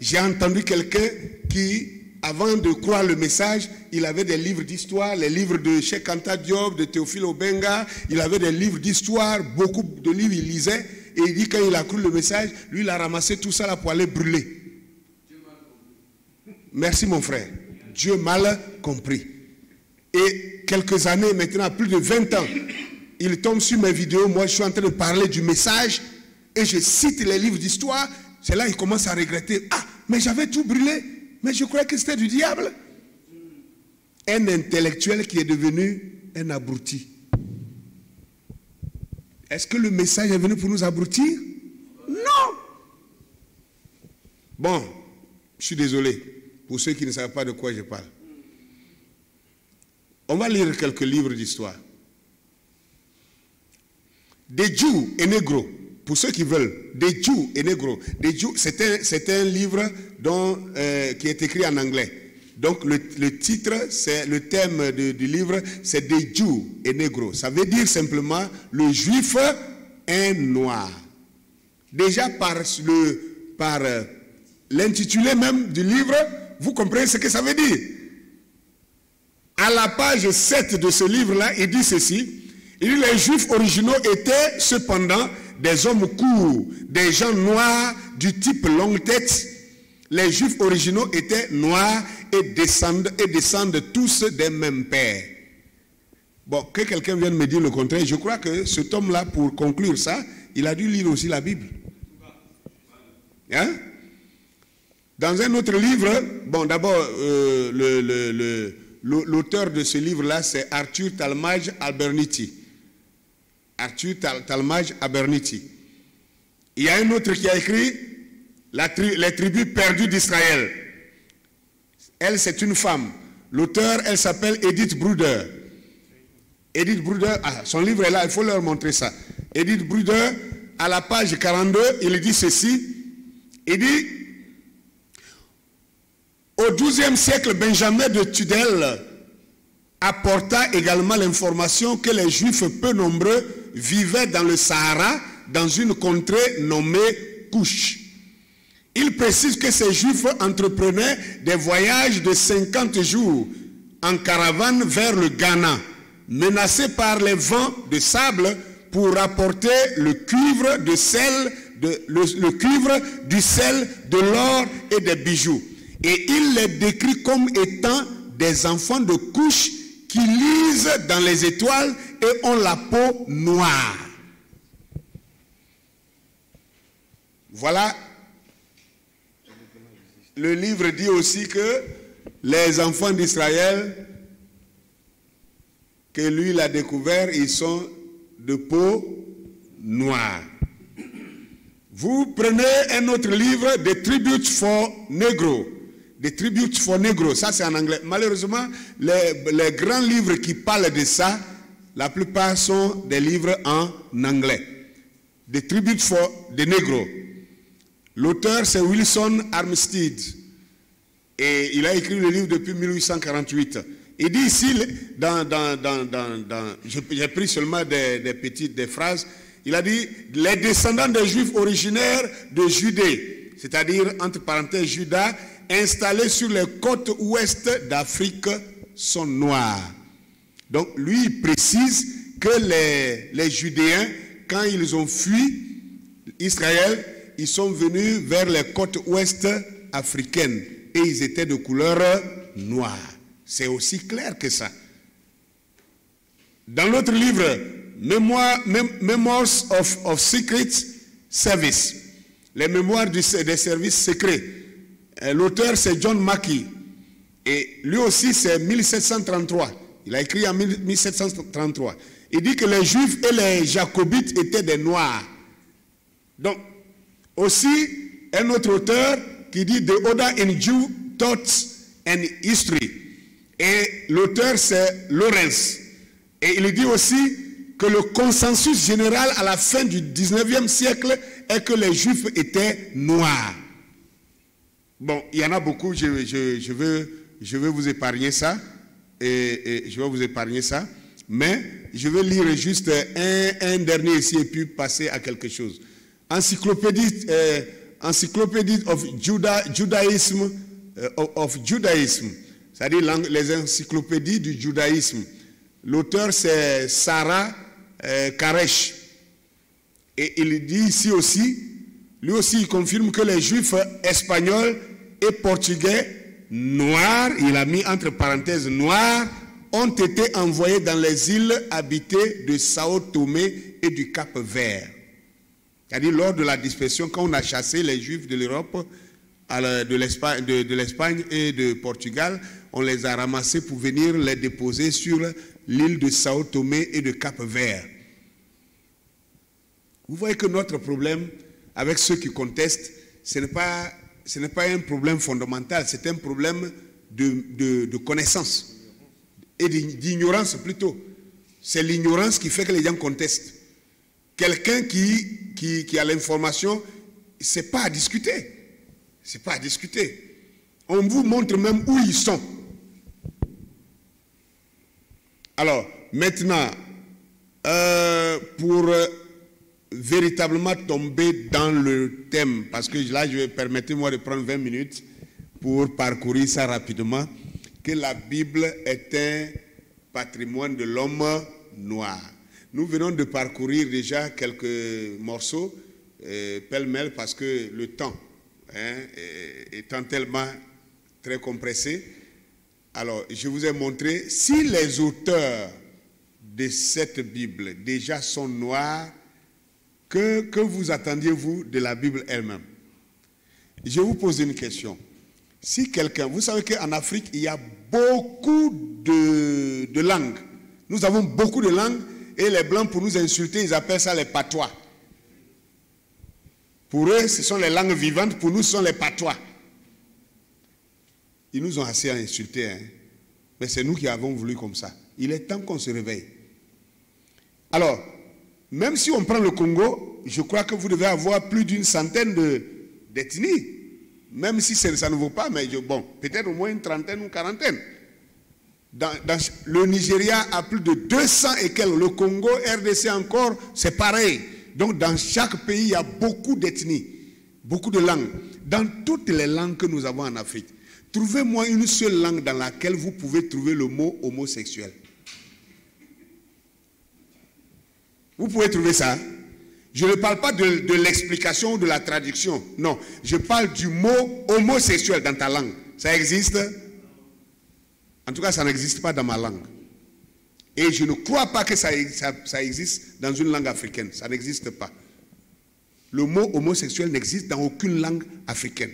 J'ai entendu quelqu'un qui, avant de croire le message, il avait des livres d'histoire, les livres de Cheikh Anta Diop, de Théophile Obenga, il avait des livres d'histoire, beaucoup de livres il lisait, et il dit quand il a cru le message, lui il a ramassé tout ça là pour aller brûler. Merci mon frère. Dieu mal compris. Et quelques années maintenant, plus de 20 ans, il tombe sur mes vidéos, moi je suis en train de parler du message, et je cite les livres d'histoire, c'est là qu'il commence à regretter. Ah, mais j'avais tout brûlé, mais je croyais que c'était du diable. Un intellectuel qui est devenu un abruti. Est-ce que le message est venu pour nous abrutir? Non. Bon, je suis désolé pour ceux qui ne savent pas de quoi je parle. On va lire quelques livres d'histoire. Des Jews et Négros, pour ceux qui veulent, des Jews et Négros. C'est un livre qui est écrit en anglais. Donc le titre, c'est le thème du livre, c'est des Jews et Négros. Ça veut dire simplement le juif est noir. Déjà par l'intitulé même du livre, vous comprenez ce que ça veut dire. À la page 7 de ce livre-là, il dit ceci. Il dit les juifs originaux étaient cependant des hommes courts, des gens noirs du type longue tête. Les juifs originaux étaient noirs et descendent tous des mêmes pères. Bon, que quelqu'un vienne me dire le contraire, je crois que cet homme-là, pour conclure ça, il a dû lire aussi la Bible. Hein? Dans un autre livre, bon d'abord, l'auteur de ce livre-là, c'est Arthur Talmage Abernethy. Arthur Talmage Abernethy. Il y a un autre qui a écrit les tribus perdues d'Israël. Elle, c'est une femme. L'auteur, elle s'appelle Edith Bruder. Edith Bruder, son livre est là, il faut leur montrer ça. Edith Bruder, à la page 42, il dit ceci. Il dit, au XIIe siècle, Benjamin de Tudel apporta également l'information que les Juifs peu nombreux vivaient dans le Sahara, dans une contrée nommée Couche. Il précise que ces Juifs entreprenaient des voyages de 50 jours en caravane vers le Ghana, menacés par les vents de sable pour rapporter le cuivre, du sel, de l'or et des bijoux. Et il les décrit comme étant des enfants de Couche qui lisent dans les étoiles et ont la peau noire. Voilà. Le livre dit aussi que les enfants d'Israël, que lui il a découvert, ils sont de peau noire. Vous prenez un autre livre, The Tribute for Negro. The Tribute for Negro, ça c'est en anglais. Malheureusement, les grands livres qui parlent de ça, la plupart sont des livres en anglais. The Tribute for the Negro. L'auteur c'est Wilson Armistead. Et il a écrit le livre depuis 1848. Il dit ici, j'ai pris seulement des phrases, il a dit, les descendants des Juifs originaires de Judée, c'est-à-dire, entre parenthèses, Juda, installés sur les côtes ouest d'Afrique, sont noirs. Donc, lui, il précise que les Judéens, quand ils ont fui Israël, ils sont venus vers les côtes ouest africaines et ils étaient de couleur noire. C'est aussi clair que ça. Dans l'autre livre, Memoirs of Secret Service, les mémoires des services secrets, l'auteur c'est John Mackey, et lui aussi c'est 1733, il a écrit en 1733. Il dit que les Juifs et les Jacobites étaient des Noirs. Donc, aussi, un autre auteur qui dit The Order in Jew Thought and History. Et l'auteur c'est Lawrence. Et il dit aussi que le consensus général à la fin du 19e siècle est que les Juifs étaient noirs. Bon, il y en a beaucoup, je vais vous épargner ça, mais je vais lire juste un dernier ici et puis passer à quelque chose. Encyclopédie of Judaism, c'est-à-dire les encyclopédies du judaïsme. L'auteur c'est Sarah Karesh. Et il dit ici aussi, lui aussi il confirme que les Juifs espagnols et portugais noirs, il a mis entre parenthèses noirs, ont été envoyés dans les îles habitées de Sao Tomé et du Cap Vert. C'est-à-dire lors de la dispersion, quand on a chassé les Juifs de l'Europe, de l'Espagne et de Portugal, on les a ramassés pour venir les déposer sur l'île de Sao Tomé et de Cap Vert. Vous voyez que notre problème avec ceux qui contestent, ce n'est pas un problème fondamental, c'est un problème de connaissance et d'ignorance plutôt. C'est l'ignorance qui fait que les gens contestent. Quelqu'un qui a l'information, c'est pas à discuter. C'est pas à discuter. On vous montre même où ils sont. Alors, maintenant, pour véritablement tomber dans le thème, parce que là, permettez-moi de prendre 20 minutes pour parcourir ça rapidement, que la Bible est un patrimoine de l'homme noir. Nous venons de parcourir déjà quelques morceaux, pêle-mêle, parce que le temps étant tellement très compressé. Alors, je vous ai montré, si les auteurs de cette Bible déjà sont noirs, que vous attendiez-vous de la Bible elle-même? Je vous pose une question. Si quelqu'un, vous savez qu'en Afrique, il y a beaucoup de langues. Nous avons beaucoup de langues et les Blancs, pour nous insulter, ils appellent ça les patois. Pour eux, ce sont les langues vivantes, pour nous, ce sont les patois. Ils nous ont assez insultés, hein? Mais c'est nous qui avons voulu comme ça. Il est temps qu'on se réveille. Alors, même si on prend le Congo, je crois que vous devez avoir plus d'une centaine d'ethnies. Même si ça ne vaut pas, mais bon, peut-être au moins une trentaine ou quarantaine. Le Nigeria a plus de 200 et quelques. Le Congo, RDC encore, c'est pareil. Donc dans chaque pays, il y a beaucoup d'ethnies, beaucoup de langues. Dans toutes les langues que nous avons en Afrique, trouvez-moi une seule langue dans laquelle vous pouvez trouver le mot homosexuel. Vous pouvez trouver ça. Je ne parle pas de l'explication ou de la traduction. Non, je parle du mot homosexuel dans ta langue. Ça existe? En tout cas, ça n'existe pas dans ma langue. Et je ne crois pas que ça existe dans une langue africaine. Ça n'existe pas. Le mot homosexuel n'existe dans aucune langue africaine.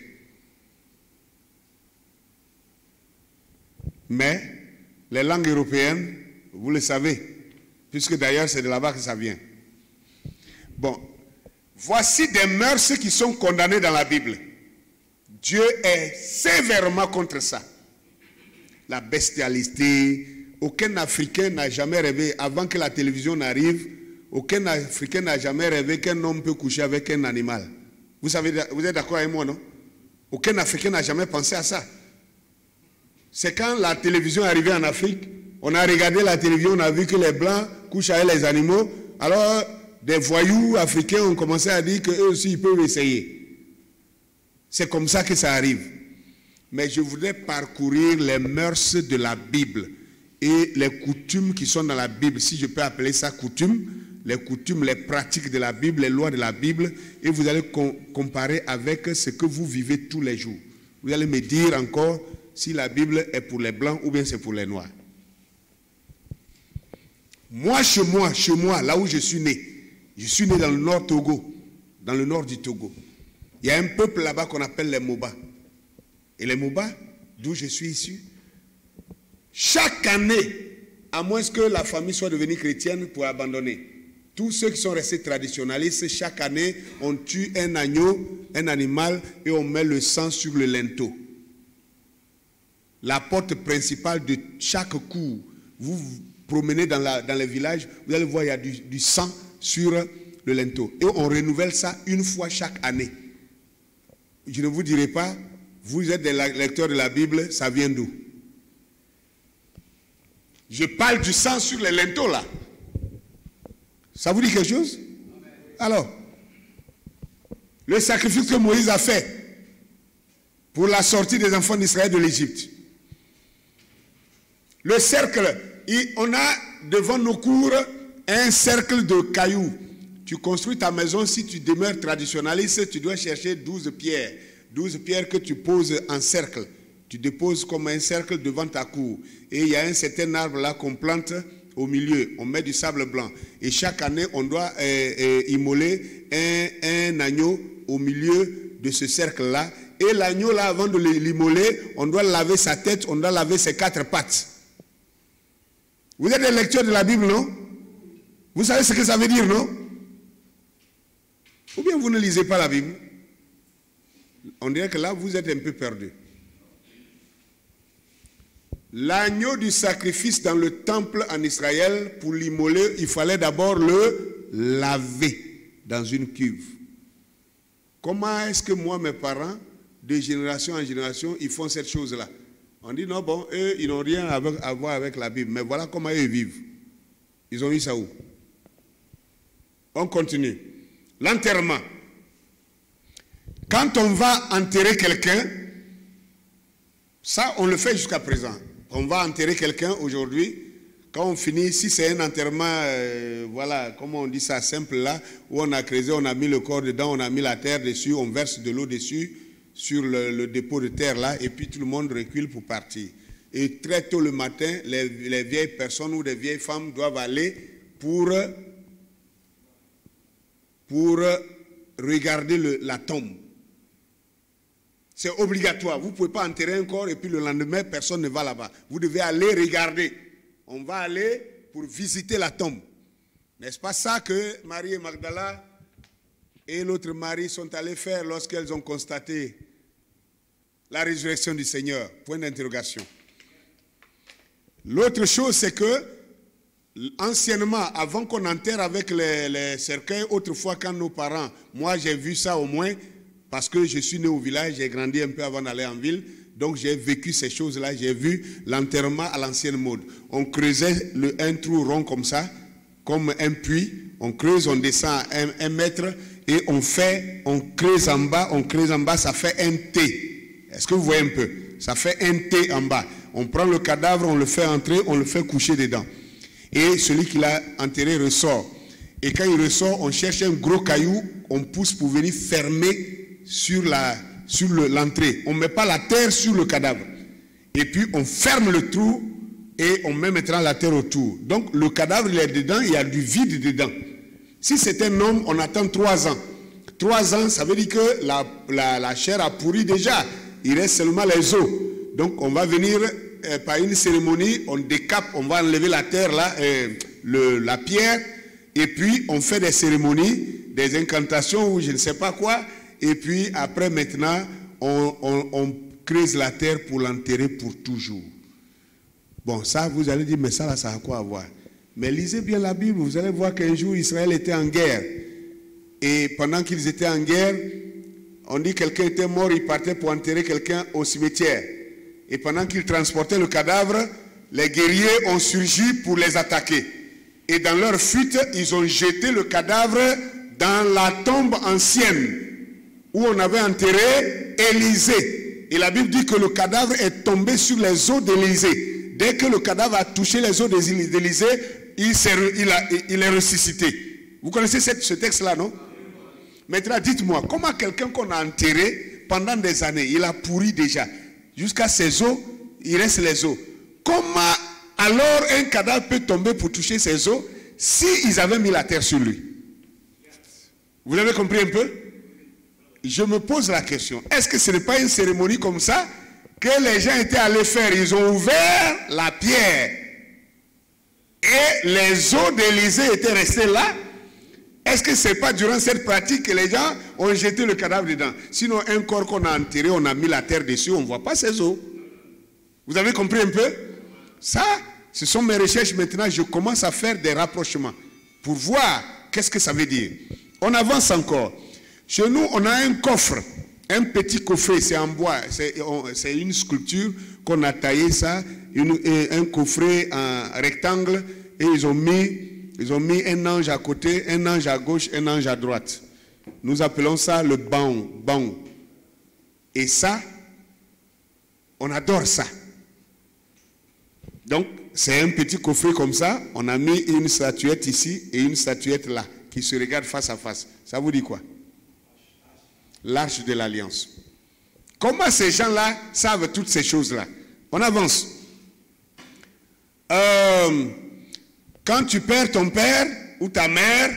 Mais les langues européennes, vous le savez, puisque d'ailleurs c'est de là-bas que ça vient. Bon, voici des mœurs qui sont condamnées dans la Bible. Dieu est sévèrement contre ça. La bestialité. Aucun Africain n'a jamais rêvé, avant que la télévision n'arrive, aucun Africain n'a jamais rêvé qu'un homme peut coucher avec un animal. Vous êtes d'accord avec moi, non? Aucun Africain n'a jamais pensé à ça. C'est quand la télévision est arrivée en Afrique, on a regardé la télévision, on a vu que les Blancs couchent avec les animaux, alors des voyous africains ont commencé à dire qu'eux aussi ils peuvent essayer. C'est comme ça que ça arrive. Mais je voudrais parcourir les mœurs de la Bible et les coutumes qui sont dans la Bible, si je peux appeler ça coutumes, les pratiques de la Bible, les lois de la Bible, et vous allez comparer avec ce que vous vivez tous les jours. Vous allez me dire encore si la Bible est pour les Blancs ou bien c'est pour les Noirs. Moi, chez moi, là où je suis né dans le nord Togo, dans le nord du Togo. Il y a un peuple là-bas qu'on appelle les Moba. Et les Moba, d'où je suis issu, chaque année, à moins que la famille soit devenue chrétienne pour abandonner, tous ceux qui sont restés traditionnalistes, chaque année, on tue un agneau, un animal, et on met le sang sur le linteau. La porte principale de chaque cour, vous promenez dans les villages, vous allez voir, il y a du sang sur le linteau. Et on renouvelle ça une fois chaque année. Je ne vous dirai pas, vous êtes des lecteurs de la Bible, ça vient d'où? Je parle du sang sur les linteaux là. Ça vous dit quelque chose? Alors, le sacrifice que Moïse a fait pour la sortie des enfants d'Israël de l'Égypte. Le cercle, on a devant nos cours un cercle de cailloux. Tu construis ta maison, si tu demeures traditionnaliste, tu dois chercher 12 pierres. 12 pierres que tu poses en cercle. Tu déposes comme un cercle devant ta cour. Et il y a un certain arbre là qu'on plante au milieu. On met du sable blanc. Et chaque année, on doit immoler un agneau au milieu de ce cercle-là. Et l'agneau là, avant de l'immoler, on doit laver sa tête, on doit laver ses 4 pattes. Vous êtes des lecteurs de la Bible, non? Vous savez ce que ça veut dire, non? Ou bien vous ne lisez pas la Bible? On dirait que là, vous êtes un peu perdu. L'agneau du sacrifice dans le temple en Israël, pour l'immoler, il fallait d'abord le laver dans une cuve. Comment est-ce que moi, mes parents, de génération en génération, ils font cette chose-là? On dit non, bon, eux, ils n'ont rien à voir avec la Bible. Mais voilà comment eux vivent. Ils ont eu ça où? On continue. L'enterrement. Quand on va enterrer quelqu'un, ça, on le fait jusqu'à présent. On va enterrer quelqu'un aujourd'hui. Quand on finit, si c'est un enterrement, voilà, comment on dit ça, simple là, où on a creusé, on a mis le corps dedans, on a mis la terre dessus, on verse de l'eau dessus, sur le dépôt de terre là, et puis tout le monde recule pour partir. Et très tôt le matin, les vieilles personnes ou les vieilles femmes doivent aller pour regarder la tombe. C'est obligatoire. Vous ne pouvez pas enterrer un corps et puis le lendemain, personne ne va là-bas. Vous devez aller regarder. On va aller pour visiter la tombe. N'est-ce pas ça que Marie et Magdala et l'autre Marie sont allées faire lorsqu'elles ont constaté la résurrection du Seigneur? Point d'interrogation. L'autre chose, c'est que anciennement, avant qu'on enterre avec les cercueils, autrefois quand nos parents, moi j'ai vu ça au moins, parce que je suis né au village, j'ai grandi un peu avant d'aller en ville, donc j'ai vécu ces choses-là, j'ai vu l'enterrement à l'ancienne mode. On creusait un trou rond comme ça, comme un puits, on creuse, on descend un mètre, et on creuse en bas, ça fait un T. Est-ce que vous voyez un peu? Ça fait un T en bas. On prend le cadavre, on le fait entrer, on le fait coucher dedans. Et celui qui l'a enterré ressort. Et quand il ressort, on cherche un gros caillou, on pousse pour venir fermer sur l'entrée. On ne met pas la terre sur le cadavre. Et puis on ferme le trou et on met maintenant la terre autour. Donc le cadavre il est dedans, il y a du vide dedans. Si c'est un homme, on attend 3 ans. 3 ans, ça veut dire que la chair a pourri déjà. Il reste seulement les os. Donc on va venir par une cérémonie, on décape, on va enlever la terre là, la pierre, et puis on fait des cérémonies, des incantations ou je ne sais pas quoi. Et puis après maintenant, on creuse la terre pour l'enterrer pour toujours. Bon, ça vous allez dire, mais ça là, ça a quoi à voir? Mais lisez bien la Bible, vous allez voir qu'un jour Israël était en guerre. Et pendant qu'ils étaient en guerre, on dit que quelqu'un était mort, il partait pour enterrer quelqu'un au cimetière. Et pendant qu'ils transportaient le cadavre, les guerriers ont surgi pour les attaquer. Et dans leur fuite, ils ont jeté le cadavre dans la tombe ancienne où on avait enterré Élisée. Et la Bible dit que le cadavre est tombé sur les os d'Élisée. Dès que le cadavre a touché les os d'Élisée, il est ressuscité. Vous connaissez ce texte-là, non? Maintenant, dites-moi, comment quelqu'un qu'on a enterré pendant des années, il a pourri déjà, jusqu'à ses os, il reste les os. Comment alors un cadavre peut tomber pour toucher ses os s'ils avaient mis la terre sur lui? Vous avez compris un peu? Je me pose la question, est-ce que ce n'est pas une cérémonie comme ça que les gens étaient allés faire? Ils ont ouvert la pierre et les os d'Élisée étaient restés là. Est-ce que ce n'est pas durant cette pratique que les gens ont jeté le cadavre dedans? Sinon, un corps qu'on a enterré, on a mis la terre dessus, on ne voit pas ses os. Vous avez compris un peu? Ça, Ce sont mes recherches maintenant, je commence à faire des rapprochements pour voir qu'est-ce que ça veut dire. On avance encore. Chez nous, on a un coffre, un petit coffret, c'est en bois, c'est une sculpture qu'on a taillé ça, un coffret en rectangle, et ils ont mis un ange à côté, un ange à gauche, un ange à droite. Nous appelons ça le baon. Et ça, on adore ça. Donc, c'est un petit coffret comme ça, on a mis une statuette ici et une statuette là, qui se regardent face à face. Ça vous dit quoi? L'arche de l'alliance. Comment ces gens-là savent toutes ces choses-là? On avance. Quand tu perds ton père ou ta mère,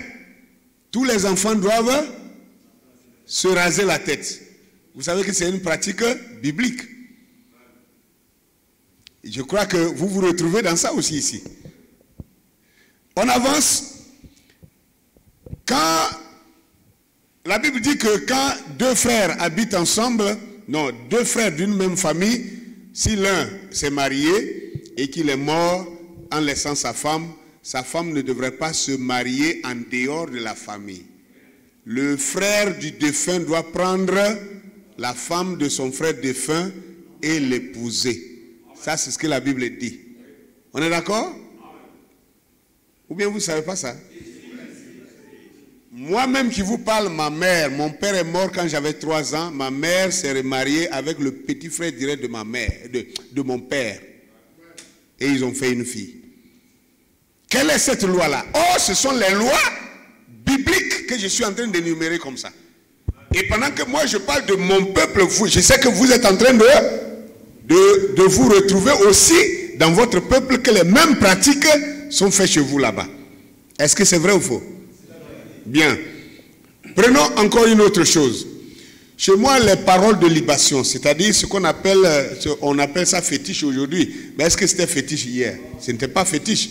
tous les enfants doivent se raser la tête. Vous savez que c'est une pratique biblique. Je crois que vous vous retrouvez dans ça aussi ici. On avance. Quand la Bible dit que quand deux frères habitent ensemble, non, deux frères d'une même famille, si l'un s'est marié et qu'il est mort en laissant sa femme ne devrait pas se marier en dehors de la famille. Le frère du défunt doit prendre la femme de son frère défunt et l'épouser. Ça, c'est ce que la Bible dit. On est d'accord? Ou bien vous ne savez pas ça? Moi-même qui vous parle, ma mère, mon père est mort quand j'avais 3 ans. Ma mère s'est remariée avec le petit frère direct de ma mère, de mon père. Et ils ont fait une fille. Quelle est cette loi-là? Oh, ce sont les lois bibliques que je suis en train d'énumérer comme ça. Et pendant que moi je parle de mon peuple, je sais que vous êtes en train de vous retrouver aussi dans votre peuple, que les mêmes pratiques sont faites chez vous là-bas. Est-ce que c'est vrai ou faux? Bien. Prenons encore une autre chose. Chez moi, les paroles de libation, c'est-à-dire ce qu'on appelle, on appelle ça fétiche aujourd'hui. Mais est-ce que c'était fétiche hier? Ce n'était pas fétiche.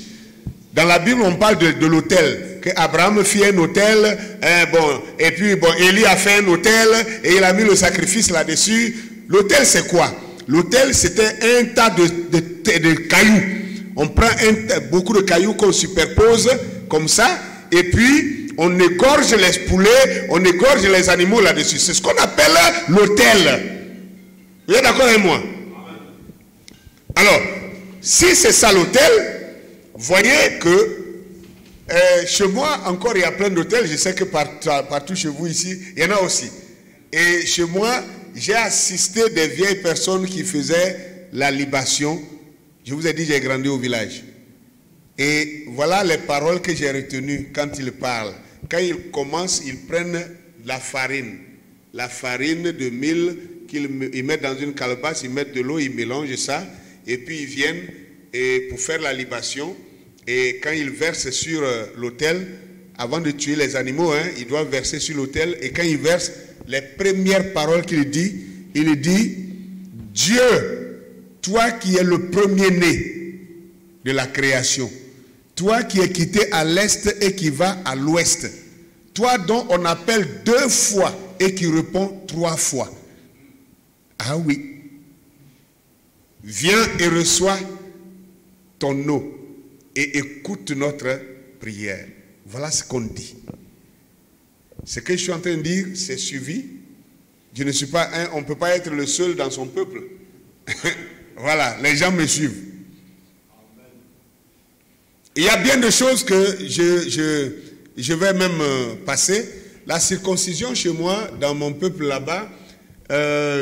Dans la Bible, on parle de l'autel. Que Abraham fit un autel, et puis Élie a fait un autel, et il a mis le sacrifice là-dessus. L'autel, c'est quoi? L'autel, c'était un tas de cailloux. On prend beaucoup de cailloux qu'on superpose comme ça, et puis on égorge les poulets, on égorge les animaux là-dessus. C'est ce qu'on appelle l'autel. Vous êtes d'accord avec moi? Alors, si c'est ça l'autel, voyez que chez moi, encore, il y a plein d'hôtels. Je sais que partout chez vous ici, il y en a aussi. Et chez moi, j'ai assisté des vieilles personnes qui faisaient la libation. Je vous ai dit, j'ai grandi au village. Et voilà les paroles que j'ai retenues quand ils parlent. Quand ils commencent, ils prennent la farine de mil qu'ils mettent dans une calebasse, ils mettent de l'eau, ils mélangent ça, et puis ils viennent pour faire la libation. Et quand ils versent sur l'autel, avant de tuer les animaux, ils doivent verser sur l'autel. Et quand ils versent, les premières paroles qu'il dit, il dit, Dieu, toi qui es le premier-né de la création, toi qui es quitté à l'est et qui va à l'ouest, toi dont on appelle 2 fois et qui répond 3 fois. Ah oui. Viens et reçois ton eau et écoute notre prière. Voilà ce qu'on dit. Ce que je suis en train de dire, c'est suivi. Je ne suis pas on ne peut pas être le seul dans son peuple. Voilà, les gens me suivent. Il y a bien de choses que je vais même passer. La circoncision chez moi, dans mon peuple là-bas,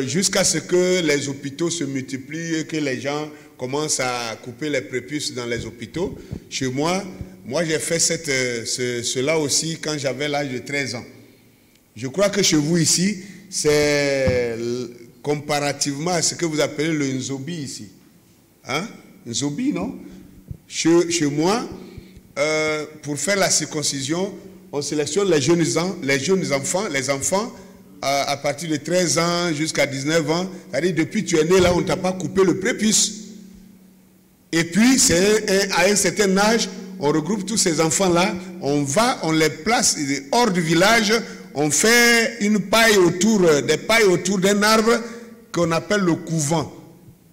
jusqu'à ce que les hôpitaux se multiplient, que les gens commencent à couper les prépuces dans les hôpitaux. Chez moi, j'ai fait cela aussi quand j'avais l'âge de 13 ans. Je crois que chez vous ici, c'est comparativement à ce que vous appelez le nzobi ici. Hein? Nzobi, non? Chez moi, pour faire la circoncision, on sélectionne les jeunes enfants, les enfants à partir de 13 ans jusqu'à 19 ans. C'est-à-dire, depuis que tu es né là, on ne t'a pas coupé le prépuce. Et puis, à un certain âge, on regroupe tous ces enfants-là, on les place hors du village, on fait des pailles autour d'un arbre qu'on appelle le couvent.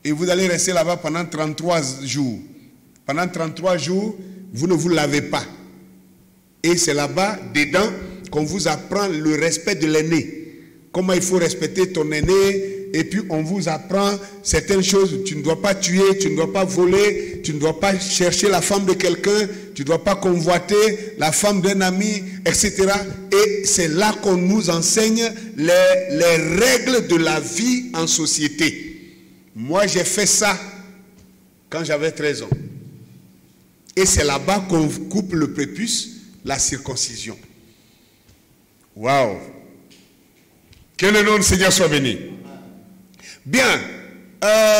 Et vous allez rester là-bas pendant 33 jours. Pendant 33 jours, vous ne vous lavez pas. Et c'est là-bas, dedans, qu'on vous apprend le respect de l'aîné. Comment il faut respecter ton aîné. Et puis on vous apprend certaines choses. Tu ne dois pas tuer, tu ne dois pas voler, tu ne dois pas chercher la femme de quelqu'un, tu ne dois pas convoiter la femme d'un ami, etc. Et c'est là qu'on nous enseigne les règles de la vie en société. Moi, j'ai fait ça quand j'avais 13 ans. Et c'est là-bas qu'on coupe le prépuce, la circoncision. Waouh! Que le nom du Seigneur soit béni. Bien,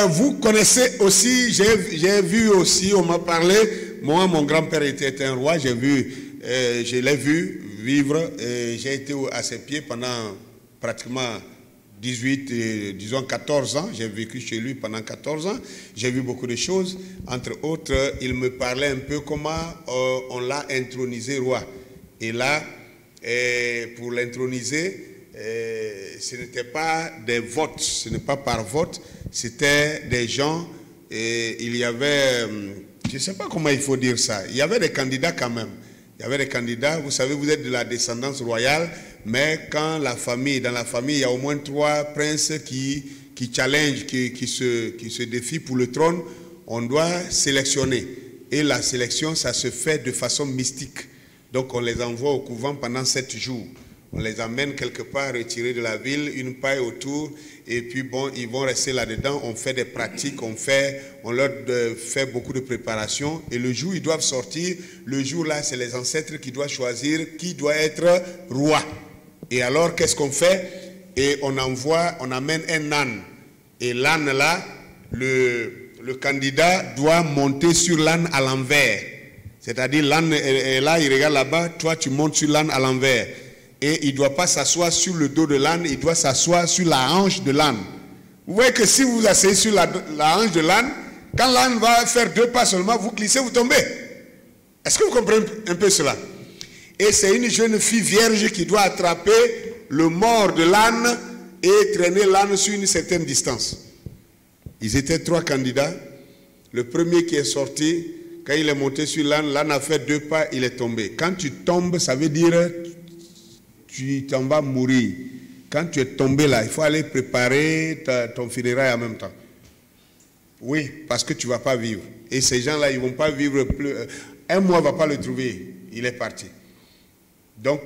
vous connaissez aussi, j'ai vu aussi, on m'a parlé, moi mon grand-père était un roi, je l'ai vu vivre, j'ai été à ses pieds pendant pratiquement 14 ans, j'ai vécu chez lui pendant 14 ans, j'ai vu beaucoup de choses, entre autres, il me parlait un peu comment on l'a intronisé roi. Et là, pour l'introniser, ce n'était pas des votes, ce n'est pas par vote, c'était des gens, et il y avait, je ne sais pas comment il faut dire ça, il y avait des candidats quand même. Il y avait des candidats, vous savez, vous êtes de la descendance royale, mais quand dans la famille, il y a au moins 3 princes qui challenge, qui se défient pour le trône, on doit sélectionner. Et la sélection, ça se fait de façon mystique. Donc on les envoie au couvent pendant 7 jours. On les amène quelque part retirés de la ville, une paille autour, et puis bon, ils vont rester là-dedans. On fait des pratiques, on leur fait beaucoup de préparation. Et le jour où ils doivent sortir, le jour-là, c'est les ancêtres qui doivent choisir qui doit être roi. Et alors, qu'est-ce qu'on fait? Et on amène un âne. Et l'âne là, le candidat doit monter sur l'âne à l'envers. C'est-à-dire, l'âne est là, il regarde là-bas, toi tu montes sur l'âne à l'envers. Et il ne doit pas s'asseoir sur le dos de l'âne, il doit s'asseoir sur la hanche de l'âne. Vous voyez que si vous vous asseyez sur la hanche de l'âne, quand l'âne va faire 2 pas seulement, vous glissez, vous tombez. Est-ce que vous comprenez un peu cela? Et c'est une jeune fille vierge qui doit attraper le mors de l'âne et traîner l'âne sur une certaine distance. Ils étaient 3 candidats. Le premier qui est sorti, quand il est monté sur l'âne, l'âne a fait 2 pas, il est tombé. Quand tu tombes, ça veut dire tu t'en vas mourir. Quand tu es tombé là, il faut aller préparer ton funérail en même temps. Oui, parce que tu ne vas pas vivre. Et ces gens-là, ils ne vont pas vivre plus. 1 mois ne va pas le trouver. Il est parti. Donc,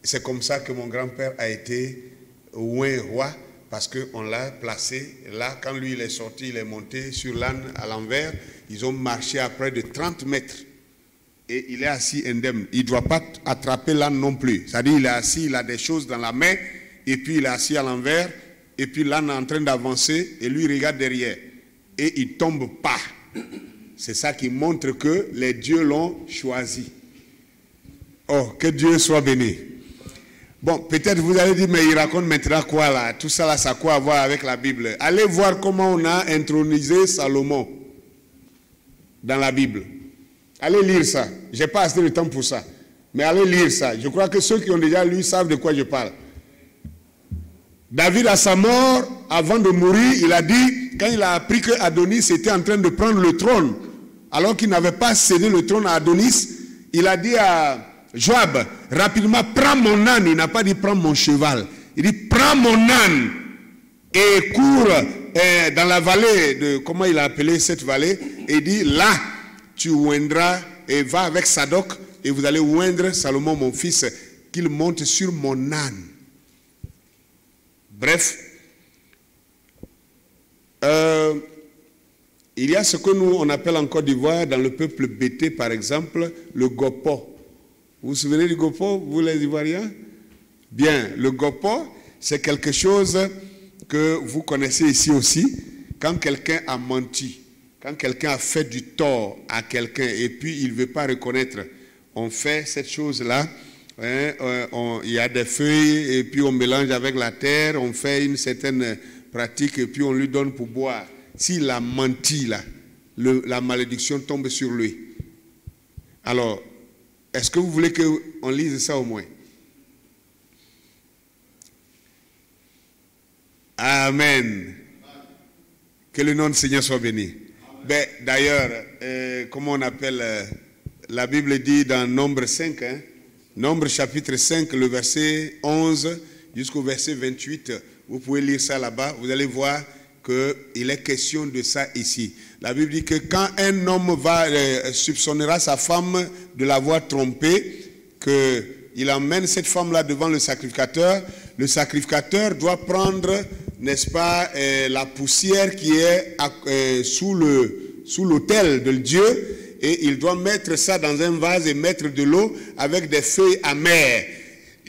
c'est comme ça que mon grand-père a été oint roi, parce qu'on l'a placé là. Quand lui, il est sorti, il est monté sur l'âne à l'envers. Ils ont marché à près de 30 mètres. Et il est assis indemne. Il ne doit pas attraper l'âne non plus. C'est-à-dire il est assis, il a des choses dans la main, et puis il est assis à l'envers, et puis l'âne est en train d'avancer, et lui il regarde derrière. Et il ne tombe pas. C'est ça qui montre que les dieux l'ont choisi. Oh, que Dieu soit béni. Bon, peut-être vous allez dire, mais il raconte maintenant quoi là? Tout ça là, ça a quoi à voir avec la Bible? Allez voir comment on a intronisé Salomon dans la Bible. Allez lire ça. Je n'ai pas assez de temps pour ça. Mais allez lire ça. Je crois que ceux qui ont déjà lu savent de quoi je parle. David, à sa mort, avant de mourir, il a dit, quand il a appris que Adonis était en train de prendre le trône, alors qu'il n'avait pas cédé le trône à Adonis, il a dit à Joab, rapidement, prends mon âne. Il n'a pas dit, prends mon cheval. Il dit, prends mon âne et cours dans la vallée de, comment il a appelé cette vallée, et il dit, là, tu oindras et va avec Sadoc et vous allez oindre Salomon mon fils qu'il monte sur mon âne. Bref, il y a ce que nous on appelle en Côte d'Ivoire dans le peuple bété par exemple le gopo. Vous vous souvenez du gopo, vous les Ivoiriens? Bien, le gopo c'est quelque chose que vous connaissez ici aussi quand quelqu'un a menti. Quand quelqu'un a fait du tort à quelqu'un et puis il ne veut pas reconnaître, on fait cette chose-là, hein, il y a des feuilles et puis on mélange avec la terre, on fait une certaine pratique et puis on lui donne pour boire. S'il a menti là, la malédiction tombe sur lui. Alors, est-ce que vous voulez qu'on lise ça au moins? Amen. Que le nom du Seigneur soit béni. Ben, d'ailleurs, comment on appelle, la Bible dit dans Nombre 5, hein, Nombre chapitre 5, le verset 11 jusqu'au verset 28, vous pouvez lire ça là-bas, vous allez voir qu'il est question de ça ici. La Bible dit que quand un homme soupçonnera sa femme de l'avoir trompée, qu'il emmène cette femme-là devant le sacrificateur doit prendre, n'est-ce pas, la poussière qui est sous l'autel de Dieu, et il doit mettre ça dans un vase et mettre de l'eau avec des feuilles amères.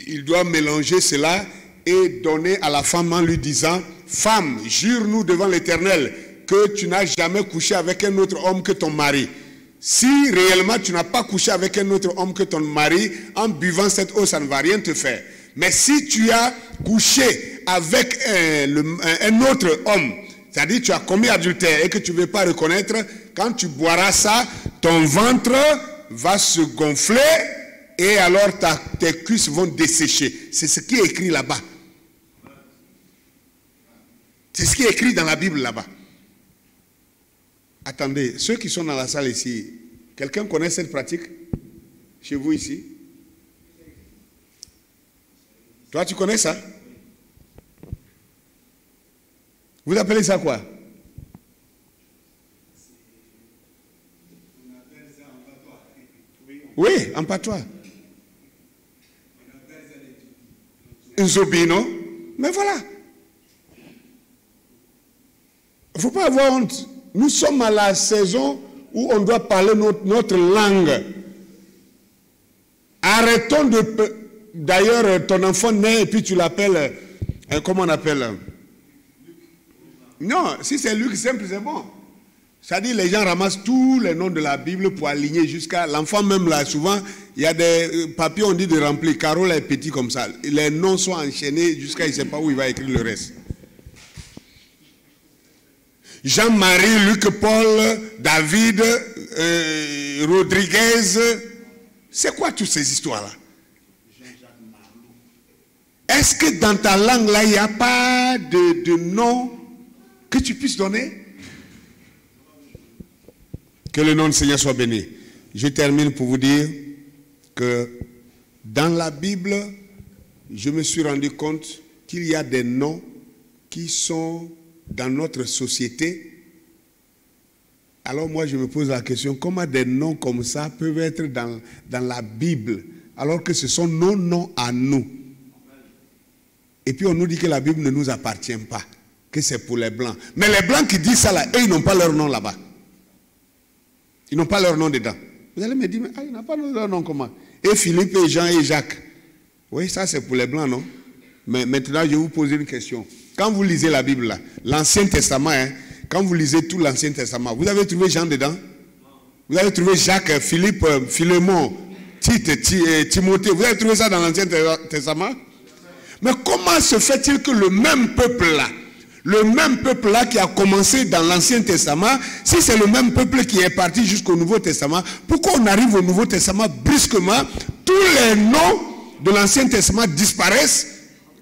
Il doit mélanger cela et donner à la femme en lui disant: femme, jure-nous devant l'Éternel que tu n'as jamais couché avec un autre homme que ton mari. Si réellement tu n'as pas couché avec un autre homme que ton mari, en buvant cette eau, ça ne va rien te faire. Mais si tu as couché avec un autre homme, c'est-à-dire tu as commis adultère et que tu ne veux pas reconnaître, quand tu boiras ça, ton ventre va se gonfler et alors tes cuisses vont dessécher. C'est ce qui est écrit là-bas. C'est ce qui est écrit dans la Bible là-bas. Attendez, ceux qui sont dans la salle ici, quelqu'un connaît cette pratique chez vous ici? Toi, tu connais ça? Vous appelez ça quoi? Oui, en patois. Un zobino. Mais voilà. Il ne faut pas avoir honte. Nous sommes à la saison où on doit parler notre langue. Arrêtons de... D'ailleurs, ton enfant naît et puis tu l'appelles... comment on appelle? Non, si c'est Luc simple, c'est bon. C'est-à-dire les gens ramassent tous les noms de la Bible pour aligner jusqu'à... L'enfant même là, souvent, il y a des papiers, on dit de remplir. Carole est petit comme ça. Les noms sont enchaînés jusqu'à il ne sait pas où il va écrire le reste. Jean-Marie, Luc, Paul, David, Rodriguez. C'est quoi toutes ces histoires-là? Est-ce que dans ta langue là, il n'y a pas de nom que tu puisses donner? Que le nom du Seigneur soit béni. Je termine pour vous dire que dans la Bible, je me suis rendu compte qu'il y a des noms qui sont dans notre société. Alors moi je me pose la question, comment des noms comme ça peuvent être dans la Bible alors que ce sont nos noms à nous? Et puis on nous dit que la Bible ne nous appartient pas, que c'est pour les Blancs. Mais les Blancs qui disent ça là, eux ils n'ont pas leur nom là-bas. Ils n'ont pas leur nom dedans. Vous allez me dire, mais ils n'ont pas leur nom comment? Et Philippe et Jean et Jacques. Oui, ça c'est pour les Blancs, non? Mais maintenant je vais vous poser une question. Quand vous lisez la Bible là, l'Ancien Testament, hein, quand vous lisez tout l'Ancien Testament, vous avez trouvé Jean dedans? Vous avez trouvé Jacques, Philippe, Philémon, Tite, Timothée, vous avez trouvé ça dans l'Ancien Testament? Mais comment se fait-il que le même peuple là qui a commencé dans l'Ancien Testament, si c'est le même peuple qui est parti jusqu'au Nouveau Testament, pourquoi on arrive au Nouveau Testament brusquement, tous les noms de l'Ancien Testament disparaissent?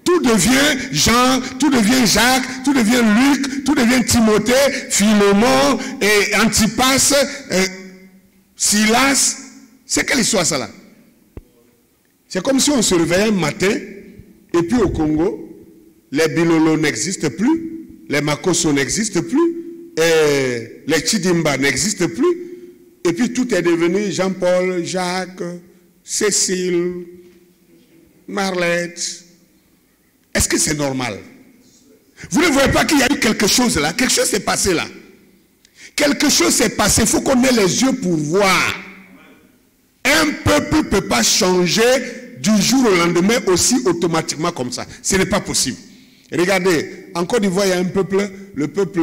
Tout devient Jean, tout devient Jacques, tout devient Luc, tout devient Timothée, Philémon, et Antipas, Silas. C'est quelle histoire ça là? C'est comme si on se réveillait un matin, et puis au Congo, les Bilolo n'existent plus, les Makoso n'existent plus, et les Chidimba n'existent plus, et puis tout est devenu Jean-Paul, Jacques, Cécile, Marlette. Est-ce que c'est normal? Vous ne voyez pas qu'il y a eu quelque chose là? Quelque chose s'est passé là. Quelque chose s'est passé. Il faut qu'on ait les yeux pour voir. Un peuple ne peut pas changer du jour au lendemain aussi automatiquement comme ça. Ce n'est pas possible. Regardez, en Côte d'Ivoire, il y a un peuple, le peuple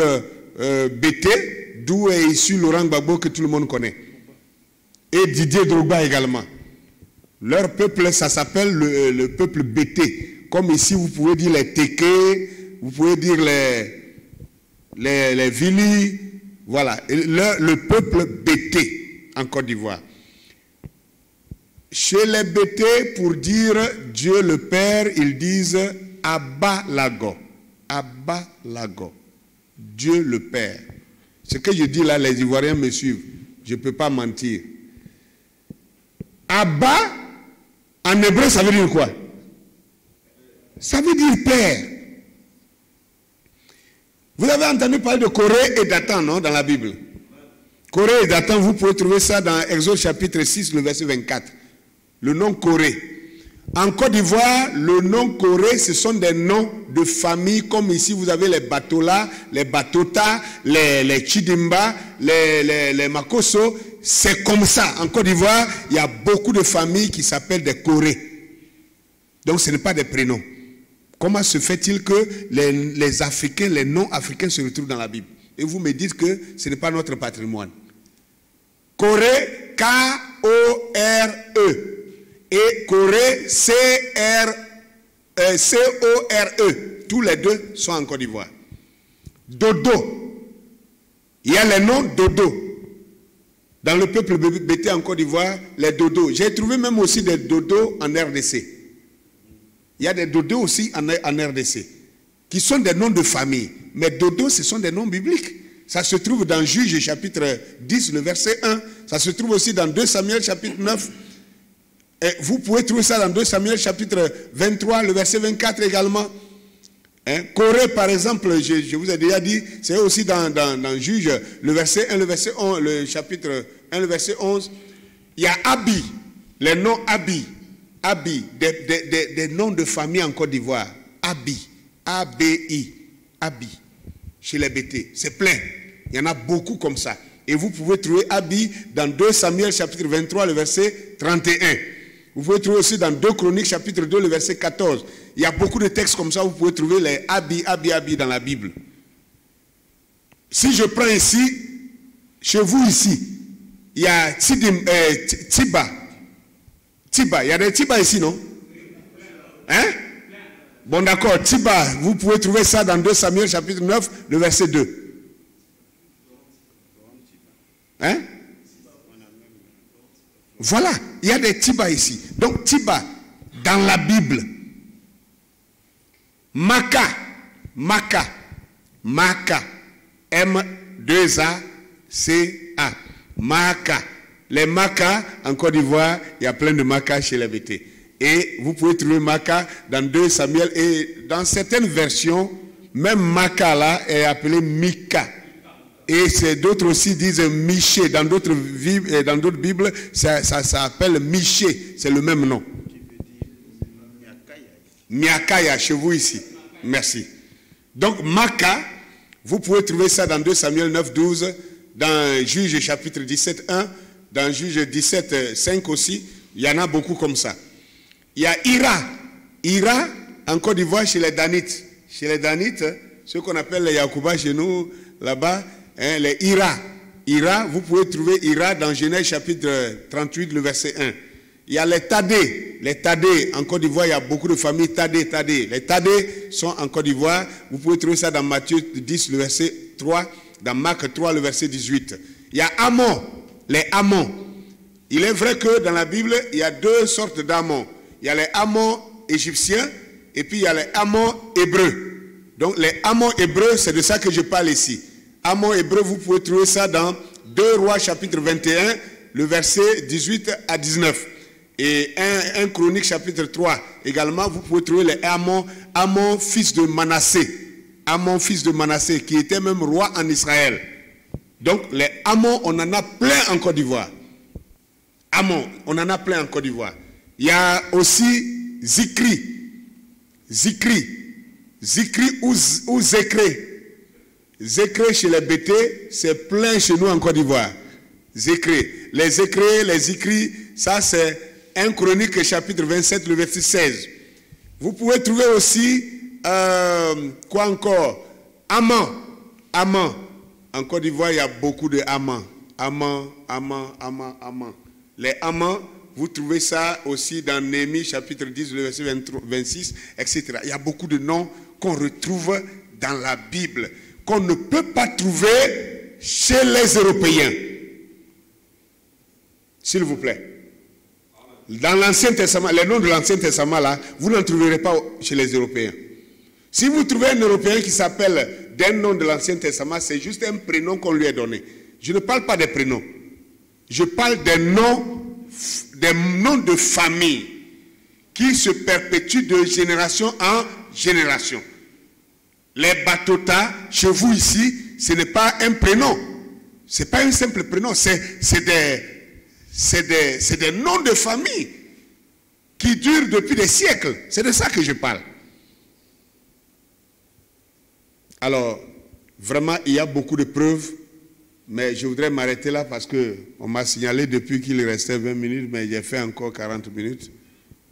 Bété, d'où est issu Laurent Gbagbo que tout le monde connaît. Et Didier Drogba également. Leur peuple, ça s'appelle le peuple Bété. Comme ici, vous pouvez dire les Téké, vous pouvez dire les Vili, voilà. Le peuple Bété en Côte d'Ivoire. Chez les Bété, pour dire Dieu le Père, ils disent Abba Lago. Abba Lago. Dieu le Père. Ce que je dis là, les Ivoiriens me suivent. Je ne peux pas mentir. Abba, en hébreu, ça veut dire quoi? Ça veut dire père. Vous avez entendu parler de Corée et Dathan, non, dans la Bible? Corée et Dathan, vous pouvez trouver ça dans Exode chapitre 6, le verset 24. Le nom Corée. En Côte d'Ivoire, le nom Corée, ce sont des noms de famille, comme ici, vous avez les Batola, les Batota, les Chidimba, les Makoso. C'est comme ça. En Côte d'Ivoire, il y a beaucoup de familles qui s'appellent des Corées. Donc, ce n'est pas des prénoms. Comment se fait-il que les Africains, les noms africains se retrouvent dans la Bible? Et vous me dites que ce n'est pas notre patrimoine. Corée, K-O-R-E. Et Corée, C-O-R-E. Tous les deux sont en Côte d'Ivoire. Dodo. Il y a les noms Dodo. Dans le peuple bété en Côte d'Ivoire, les Dodo. J'ai trouvé même aussi des Dodo en RDC. Il y a des Dodo aussi en RDC. Qui sont des noms de famille. Mais Dodo, ce sont des noms bibliques. Ça se trouve dans Juge chapitre 10, le verset 1. Ça se trouve aussi dans 2 Samuel chapitre 9. Et vous pouvez trouver ça dans 2 Samuel chapitre 23, le verset 24 également. Corée, par exemple, je vous ai déjà dit, c'est aussi dans Juge, le verset 1, le verset 11, le chapitre 1, le verset 11. Il y a Abi, les noms Abi, des noms de famille en Côte d'Ivoire. Abi, A-B-I, Abi, chez les BT. C'est plein. Il y en a beaucoup comme ça. Et vous pouvez trouver Abi dans 2 Samuel chapitre 23, le verset 31. Vous pouvez trouver aussi dans 2 Chroniques chapitre 2, le verset 14. Il y a beaucoup de textes comme ça, vous pouvez trouver les Abi dans la Bible. Si je prends ici, chez vous ici, il y a Tiba. Il y a des Tiba ici, non? Hein? Bon d'accord, Tiba, vous pouvez trouver ça dans 2 Samuel chapitre 9, le verset 2. Hein? Voilà, il y a des Tiba ici. Donc Tiba, dans la Bible. Maka, M-2-A-C-A. Maka. Les Maka, en Côte d'Ivoire, il y a plein de Maka chez les BT. Et vous pouvez trouver Maka dans 2 Samuel. Et dans certaines versions, même Maka là est appelé Mika. Et d'autres aussi disent Miché. Dans d'autres Bibles, ça s'appelle Miché. C'est le même nom. Miakaya, chez vous ici. Merci. Donc, Maka, vous pouvez trouver ça dans 2 Samuel 9, 12, dans Juge chapitre 17, 1, dans Juge 17, 5 aussi. Il y en a beaucoup comme ça. Il y a Ira. Ira, en Côte d'Ivoire, chez les Danites. Chez les Danites, ceux qu'on appelle les Yakuba chez nous, là-bas, les Ira. Ira, vous pouvez trouver Ira dans Genèse chapitre 38, le verset 1. Il y a les Tadé. Les Tadé, en Côte d'Ivoire, il y a beaucoup de familles Tadé. Les Tadé sont en Côte d'Ivoire. Vous pouvez trouver ça dans Matthieu 10, le verset 3, dans Marc 3, le verset 18. Il y a Amon, les Amons. Il est vrai que dans la Bible, il y a 2 sortes d'Amons. Il y a les Amons égyptiens et puis il y a les Amons hébreux. Donc les Amons hébreux, c'est de ça que je parle ici. Amons hébreux, vous pouvez trouver ça dans 2 Rois chapitre 21, le verset 18 à 19. Et 1 Chronique chapitre 3 également, vous pouvez trouver les Amon, fils de Manassé. Amon, fils de Manassé, qui était même roi en Israël. Donc les Amon, on en a plein en Côte d'Ivoire. Amon, on en a plein en Côte d'Ivoire. Il y a aussi Zikri ou Zékré. Zékré chez les BT, c'est plein chez nous en Côte d'Ivoire. Zékré. Les Zékré, les Zikri, ça c'est 1 Chronique chapitre 27, le verset 16. Vous pouvez trouver aussi, quoi encore? Amman. En Côte d'Ivoire, il y a beaucoup de Amman. Amman. Les Amman, vous trouvez ça aussi dans Néhémie chapitre 10, le verset 26, etc. Il y a beaucoup de noms qu'on retrouve dans la Bible, qu'on ne peut pas trouver chez les Européens. S'il vous plaît. Dans l'Ancien Testament, les noms de l'Ancien Testament, là, vous n'en trouverez pas chez les Européens. Si vous trouvez un Européen qui s'appelle d'un nom de l'Ancien Testament, c'est juste un prénom qu'on lui a donné. Je ne parle pas des prénoms. Je parle des noms de famille qui se perpétuent de génération en génération. Les Batota, chez vous ici, ce n'est pas un prénom. Ce n'est pas un simple prénom. C'est des noms de famille qui durent depuis des siècles. C'est de ça que je parle. Alors, vraiment, il y a beaucoup de preuves, mais je voudrais m'arrêter là parce qu'on m'a signalé depuis qu'il restait 20 minutes, mais j'ai fait encore 40 minutes.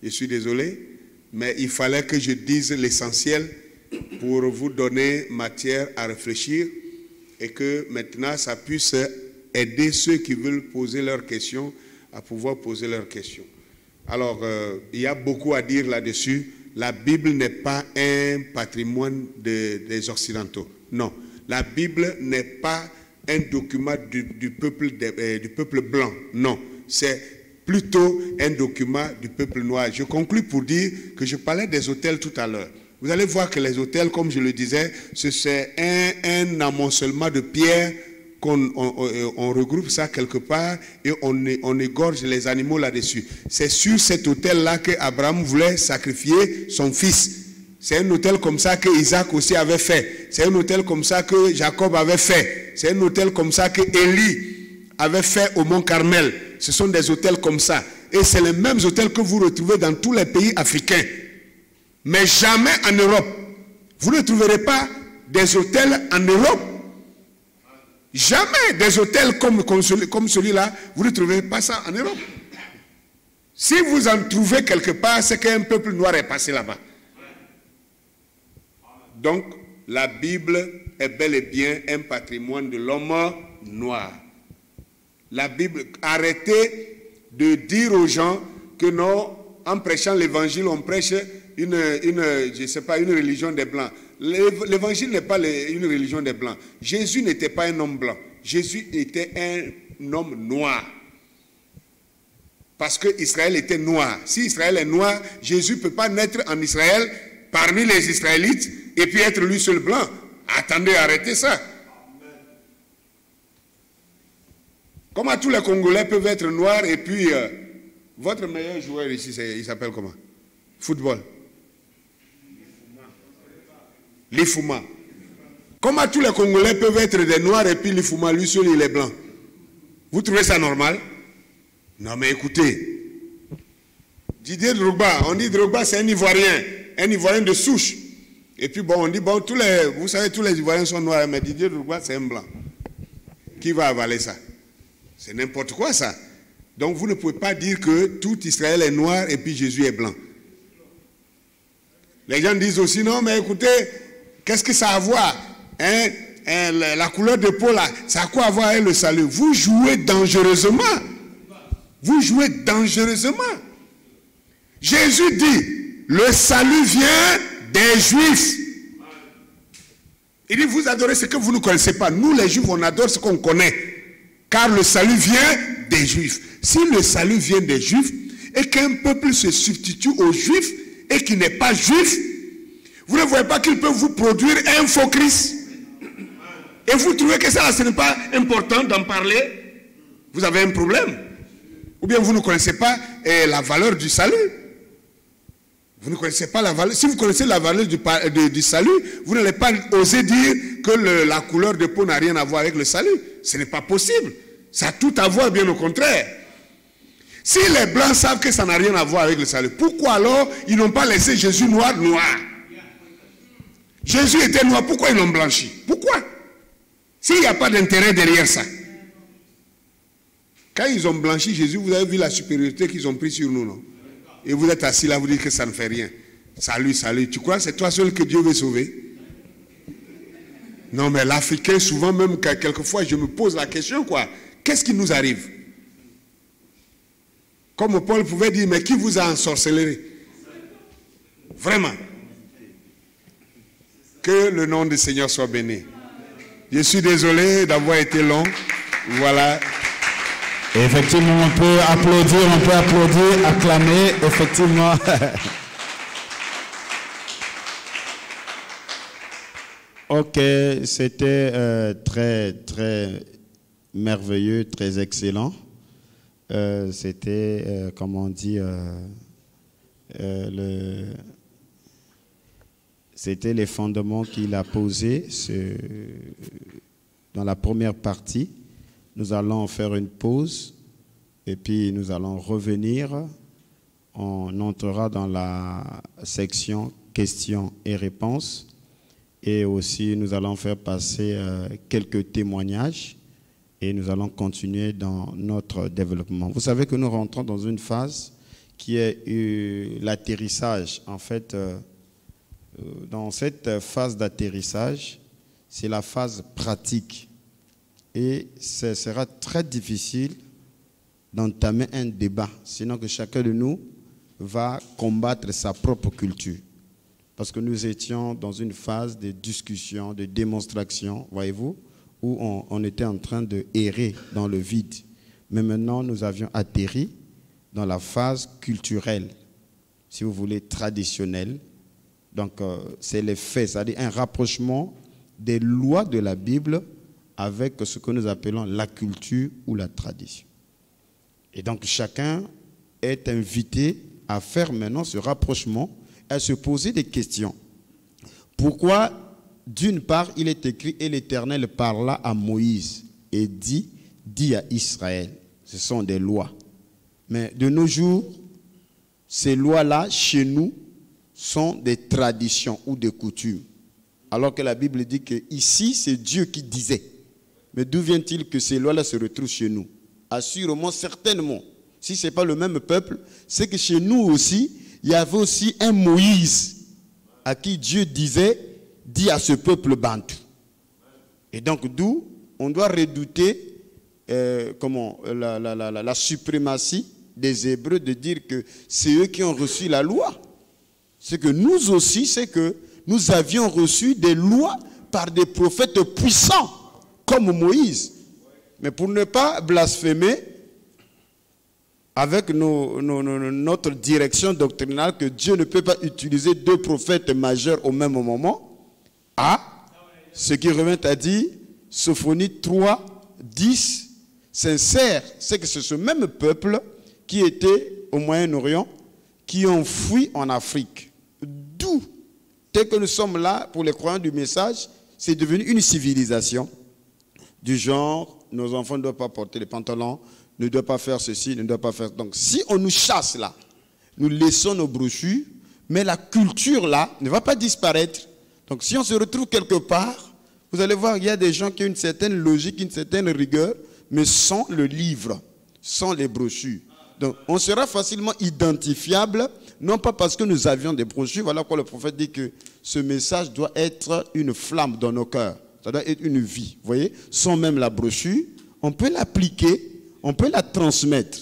Je suis désolé, mais il fallait que je dise l'essentiel pour vous donner matière à réfléchir et que maintenant, ça puisse aider ceux qui veulent poser leurs questions à pouvoir poser leurs questions. Alors, il y a beaucoup à dire là-dessus. La Bible n'est pas un patrimoine des Occidentaux. Non, la Bible n'est pas un document du peuple blanc. Non, c'est plutôt un document du peuple noir. Je conclus pour dire que je parlais des hôtels tout à l'heure. Vous allez voir que les hôtels, comme je le disais, c'est un amoncellement de pierres on regroupe ça quelque part et on égorge les animaux là-dessus. C'est sur cet autel-là qu'Abraham voulait sacrifier son fils. C'est un autel comme ça que Isaac aussi avait fait. C'est un autel comme ça que Jacob avait fait. C'est un autel comme ça que Élie avait fait au mont Carmel. Ce sont des autels comme ça. Et c'est les mêmes autels que vous retrouvez dans tous les pays africains. Mais jamais en Europe. Vous ne trouverez pas des autels en Europe. Jamais des hôtels comme celui-là, vous ne trouvez pas ça en Europe. Si vous en trouvez quelque part, c'est qu'un peuple noir est passé là-bas. Donc, la Bible est bel et bien un patrimoine de l'homme noir. La Bible, arrêtez de dire aux gens que non, en prêchant l'évangile, on prêche une religion des Blancs. L'évangile n'est pas une religion des Blancs. Jésus n'était pas un homme blanc. Jésus était un homme noir. Parce que Israël était noir. Si Israël est noir, Jésus ne peut pas naître en Israël parmi les Israélites et puis être lui seul blanc. Attendez, arrêtez ça. Comment tous les Congolais peuvent être noirs et puis votre meilleur joueur ici, il s'appelle comment? Football. L'Ifouma. Comment tous les Congolais peuvent être des noirs et puis l'Ifouma, lui seul, il est blanc? Vous trouvez ça normal? Non mais écoutez, Didier Drogba, on dit Drogba c'est un Ivoirien de souche. Et puis bon, on dit, bon, vous savez, tous les Ivoiriens sont noirs, mais Didier Drogba c'est un blanc. Qui va avaler ça? C'est n'importe quoi ça. Donc vous ne pouvez pas dire que tout Israël est noir et puis Jésus est blanc. Les gens disent aussi, non mais écoutez, qu'est-ce que ça a à voir? La couleur de peau là, ça a quoi à voir avec le salut? Vous jouez dangereusement. Vous jouez dangereusement. Jésus dit, le salut vient des Juifs. Il dit, vous adorez ce que vous ne connaissez pas. Nous les Juifs, on adore ce qu'on connaît. Car le salut vient des Juifs. Si le salut vient des Juifs et qu'un peuple se substitue aux Juifs et qui n'est pas juif, vous ne voyez pas qu'il peut vous produire un faux Christ. Et vous trouvez que ça, ce n'est pas important d'en parler? Vous avez un problème. Ou bien vous ne connaissez pas la valeur du salut. Vous ne connaissez pas la valeur. Si vous connaissez la valeur du salut, vous n'allez pas oser dire que la couleur de peau n'a rien à voir avec le salut. Ce n'est pas possible. Ça a tout à voir, bien au contraire. Si les Blancs savent que ça n'a rien à voir avec le salut, pourquoi alors ils n'ont pas laissé Jésus noir? Jésus était noir, pourquoi ils l'ont blanchi? Pourquoi? S'il n'y a pas d'intérêt derrière ça. Quand ils ont blanchi Jésus, vous avez vu la supériorité qu'ils ont prise sur nous, non? Et vous êtes assis là, vous dites que ça ne fait rien. Salut, salut. Tu crois que c'est toi seul que Dieu veut sauver? Non, mais l'Africain, souvent même, quelquefois, je me pose la question, quoi. Qu'est-ce qui nous arrive? Comme Paul pouvait dire, mais qui vous a ensorcelé? Vraiment. Que le nom du Seigneur soit béni. Je suis désolé d'avoir été long. Voilà. Effectivement, on peut applaudir, acclamer, effectivement. Ok, c'était très, très merveilleux, très excellent. C'était, comment on dit, c'était les fondements qu'il a posés dans la première partie. Nous allons faire une pause et puis nous allons revenir. On entrera dans la section questions et réponses et aussi nous allons faire passer quelques témoignages et nous allons continuer dans notre développement. Vous savez que nous rentrons dans une phase qui est l'atterrissage. En fait, dans cette phase d'atterrissage, c'est la phase pratique. Et ce sera très difficile d'entamer un débat, sinon que chacun de nous va combattre sa propre culture. Parce que nous étions dans une phase de discussion, de démonstration, voyez-vous, où on était en train de errer dans le vide. Mais maintenant, nous avions atterri dans la phase culturelle, si vous voulez, traditionnelle. Donc, c'est les faits, c'est-à-dire un rapprochement des lois de la Bible avec ce que nous appelons la culture ou la tradition. Et donc, chacun est invité à faire maintenant ce rapprochement, à se poser des questions. Pourquoi, d'une part, il est écrit « Et l'Éternel parla à Moïse et dit à Israël ». Ce sont des lois. Mais de nos jours, ces lois-là, chez nous, sont des traditions ou des coutumes. Alors que la Bible dit que ici, c'est Dieu qui disait. Mais d'où vient-il que ces lois-là se retrouvent chez nous? Assurément, certainement. Si ce n'est pas le même peuple, c'est que chez nous aussi, il y avait aussi un Moïse à qui Dieu dit à ce peuple bantou. Et donc, d'où on doit redouter la suprématie des Hébreux de dire que c'est eux qui ont reçu la loi. C'est que nous aussi, c'est que nous avions reçu des lois par des prophètes puissants, comme Moïse. Mais pour ne pas blasphémer avec notre direction doctrinale que Dieu ne peut pas utiliser deux prophètes majeurs au même moment, ce qui revient à dire, Sophonie 3, 10, sincère, c'est que c'est ce même peuple qui était au Moyen-Orient, qui ont fui en Afrique. D'où, tel que nous sommes là, pour les croyants du message, c'est devenu une civilisation du genre, nos enfants ne doivent pas porter les pantalons, ne doivent pas faire ceci, ne doivent pas faire... Donc, si on nous chasse là, nous laissons nos brochures, mais la culture là ne va pas disparaître. Donc, si on se retrouve quelque part, vous allez voir, il y a des gens qui ont une certaine logique, une certaine rigueur, mais sans le livre, sans les brochures. Donc, on sera facilement identifiable, non pas parce que nous avions des brochures. Voilà pourquoi le prophète dit que ce message doit être une flamme dans nos cœurs. Ça doit être une vie. Vous voyez, sans même la brochure, on peut l'appliquer, on peut la transmettre.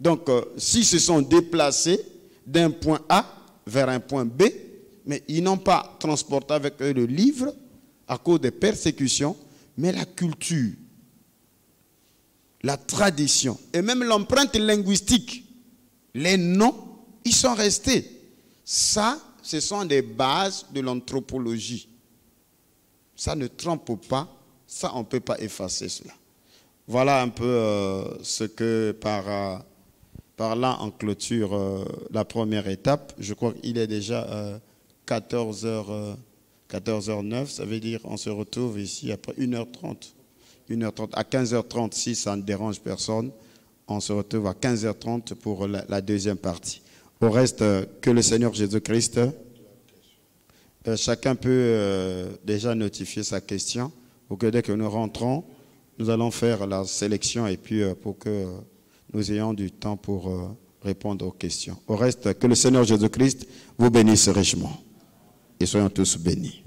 Donc, s'ils se sont déplacés d'un point A vers un point B, mais ils n'ont pas transporté avec eux le livre à cause des persécutions, mais la culture, la tradition et même l'empreinte linguistique, les noms, ils sont restés. Ça, ce sont des bases de l'anthropologie. Ça ne trompe pas, ça on ne peut pas effacer cela. Voilà un peu ce que par là on clôture la première étape. Je crois qu'il est déjà 14h09, ça veut dire on se retrouve ici après 1h30. 1h30 à 15h30 si ça ne dérange personne. On se retrouve à 15h30 pour la deuxième partie. Au reste, que le Seigneur Jésus-Christ, chacun peut déjà notifier sa question pour que dès que nous rentrons, nous allons faire la sélection et puis pour que nous ayons du temps pour répondre aux questions. Au reste, que le Seigneur Jésus-Christ vous bénisse richement et soyons tous bénis.